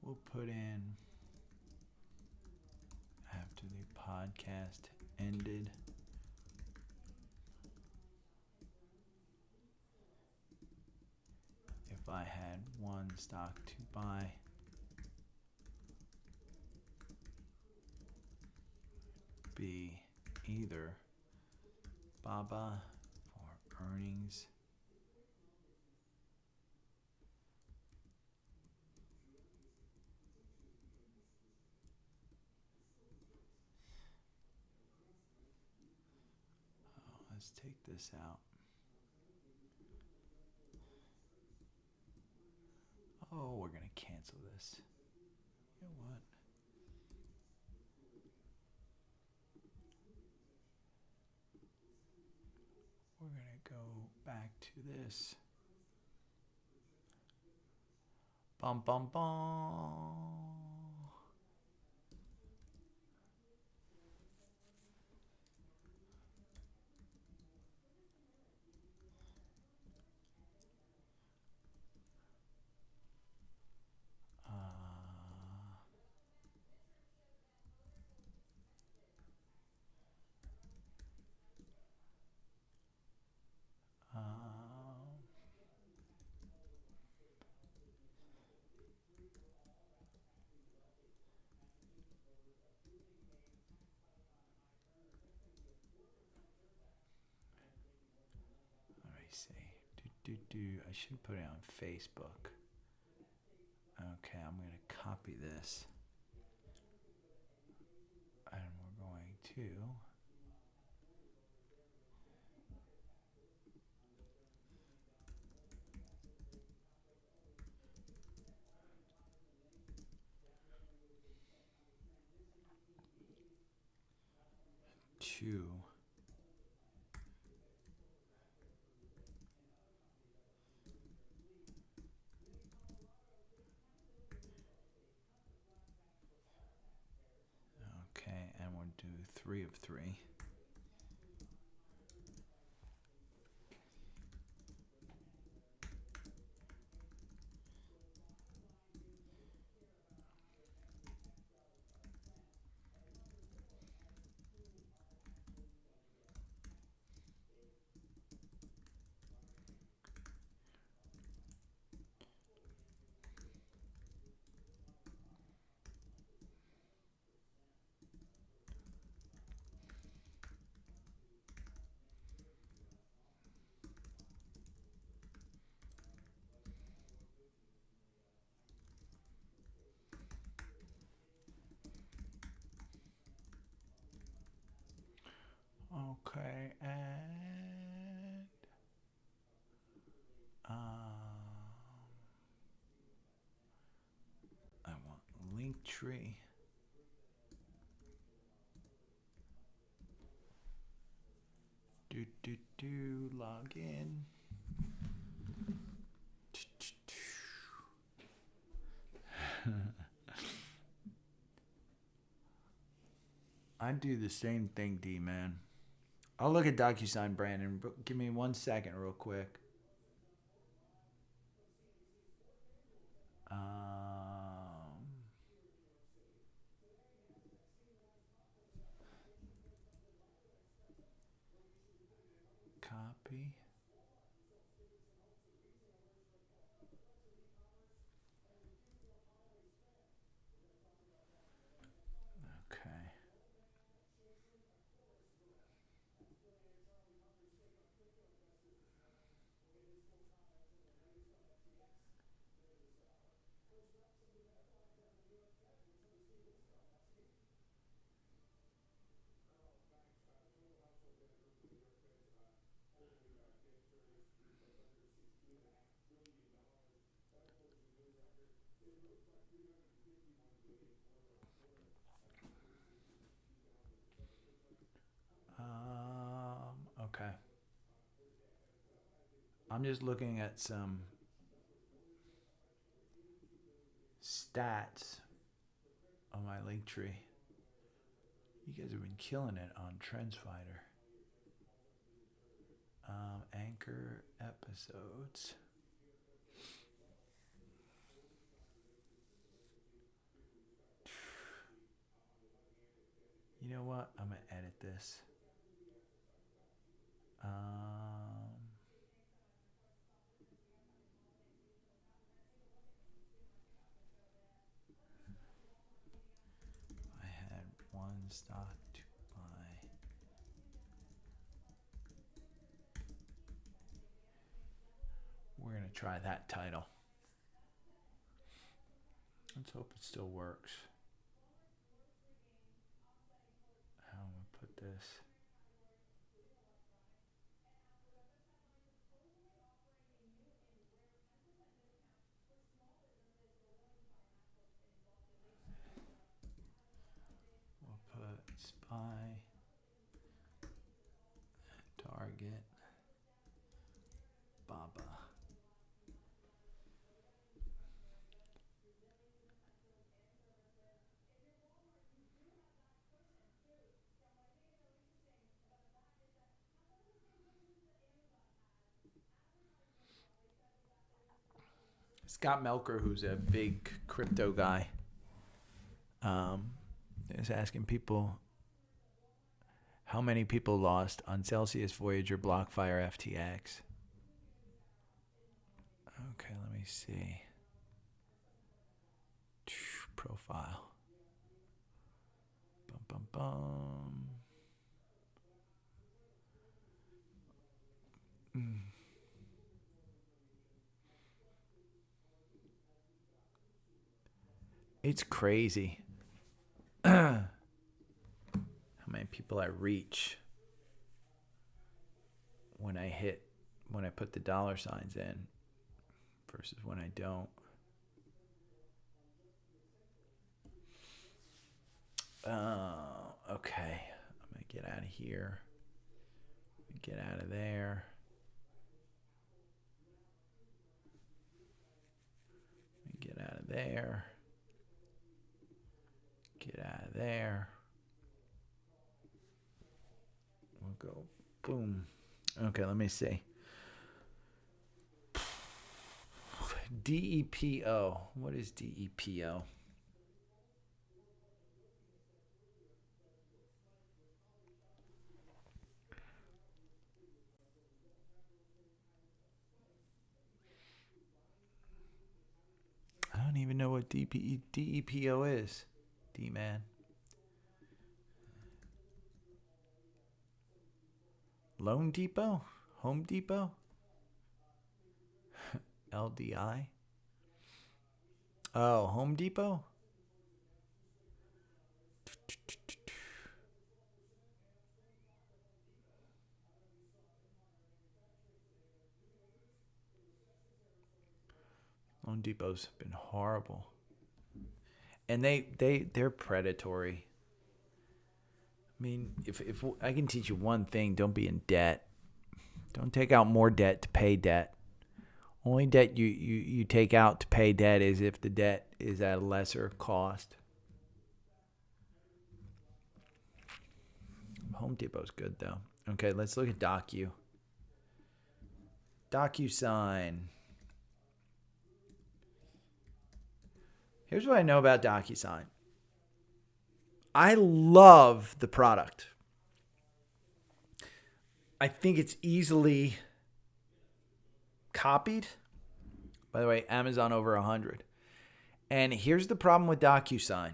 We'll put in after the podcast ended. If I had one stock to buy, be either Baba for earnings let's take this out. Oh, we're gonna cancel this. You know what? We're gonna go back to this. Bum bum bum. Let me see. I should put it on Facebook. Okay, I'm going to copy this. And we're going to okay, and we'll do 3 of 3. Okay, and I want Linktree. Log in. I do the same thing, D man. I'll look at DocuSign, Brandon. Give me 1 second, real quick. Copy. Okay. Okay. I'm just looking at some stats on my link tree. You guys have been killing it on TrendSpider. Anchor episodes. You know what? I'm going to edit this. I had one stock to buy. We're going to try that title. Let's hope it still works. How am I going to put this? We'll put SPY, Target, Baba. Scott Melker, who's a big crypto guy, is asking people how many people lost on Celsius, Voyager, BlockFire, FTX. Okay, let me see. Profile. Bum, bum, bum. It's crazy how many people I reach when I put the dollar signs in versus when I don't. Okay. I'm going to get out of here. Get out of there. Get out of there. Get out of there. We'll go boom. Okay, let me see. DEPO. What is DEPO? I don't even know what DEPO is. D-man. Loan Depot? Home Depot? LDI? Oh, Home Depot? Loan Depot's been horrible. And they're predatory. I mean, if I can teach you one thing, don't be in debt. Don't take out more debt to pay debt. Only debt you take out to pay debt is if the debt is at a lesser cost. Home Depot's good, though. Okay, let's look at DocuSign. Here's what I know about DocuSign. I love the product. I think it's easily copied. By the way, Amazon over 100. And here's the problem with DocuSign.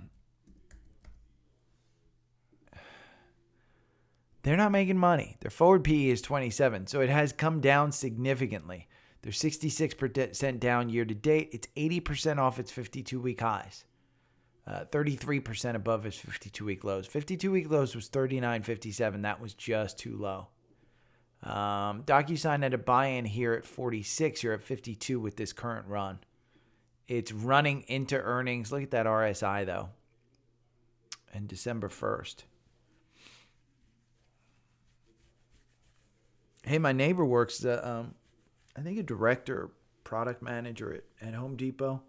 They're not making money. Their forward PE is 27, so it has come down significantly. They're 66% down year to date. It's 80% off its 52-week highs. 33% above its 52-week lows. 52-week lows was 39.57. That was just too low. DocuSign had a buy-in here at 46. You're at 52 with this current run. It's running into earnings. Look at that RSI, though. And December 1st. Hey, my neighbor works, I think a director, product manager at Home Depot.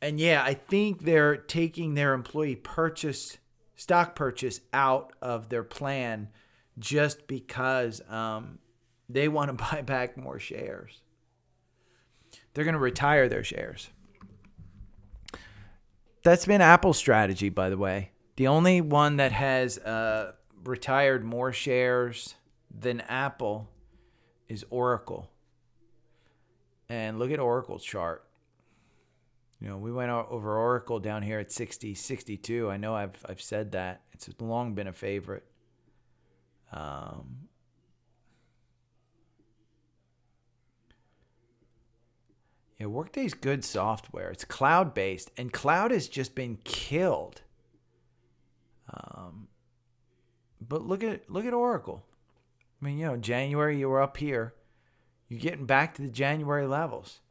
And yeah, I think they're taking their employee stock purchase out of their plan just because they want to buy back more shares. They're going to retire their shares. That's been Apple's strategy, by the way. The only one that has retired more shares than Apple is Oracle. And look at Oracle's chart. You know, we went over Oracle down here at 60, 62. I know I've said that. It's long been a favorite. Yeah, Workday's good software. It's cloud-based, and cloud has just been killed. But look at Oracle. I mean, you know, January you were up here. You're getting back to the January levels.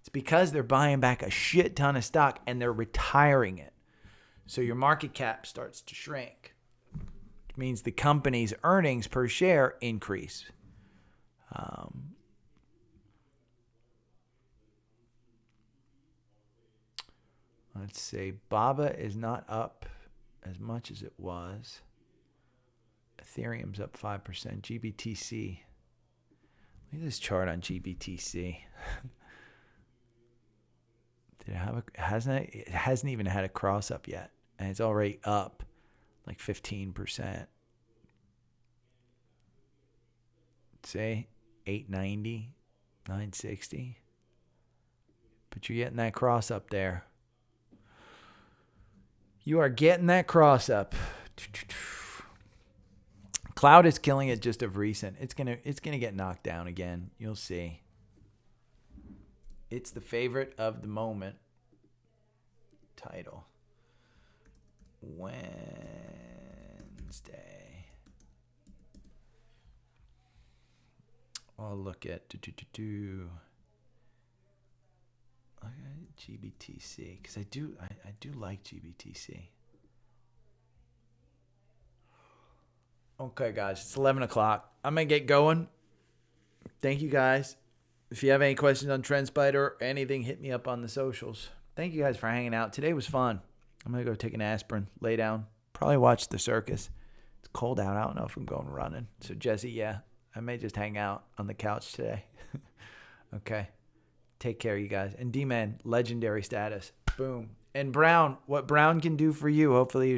It's because they're buying back a shit ton of stock and they're retiring it. So your market cap starts to shrink. It means the company's earnings per share increase. Let's see. BABA is not up as much as it was. Ethereum's up 5%. GBTC. Look at this chart on GBTC. It hasn't even had a cross up yet, and it's already up like 15%. Say 890, 960. But you're getting that cross up there. You are getting that cross up. Cloud is killing it just of recent. It's gonna get knocked down again. You'll see. It's the favorite of the moment. Title. Wednesday. I'll look at GBTC because I do like GBTC. Okay, guys, it's 11 o'clock. I'm gonna get going. Thank you, guys. If you have any questions on TrendSpider or anything, hit me up on the socials. Thank you guys for hanging out. Today was fun. I'm going to go take an aspirin, lay down, probably watch the circus. It's cold out. I don't know if I'm going running. So, Jesse, yeah, I may just hang out on the couch today. Okay. Take care, you guys. And D-Man, legendary status. Boom. And Brown, what Brown can do for you, hopefully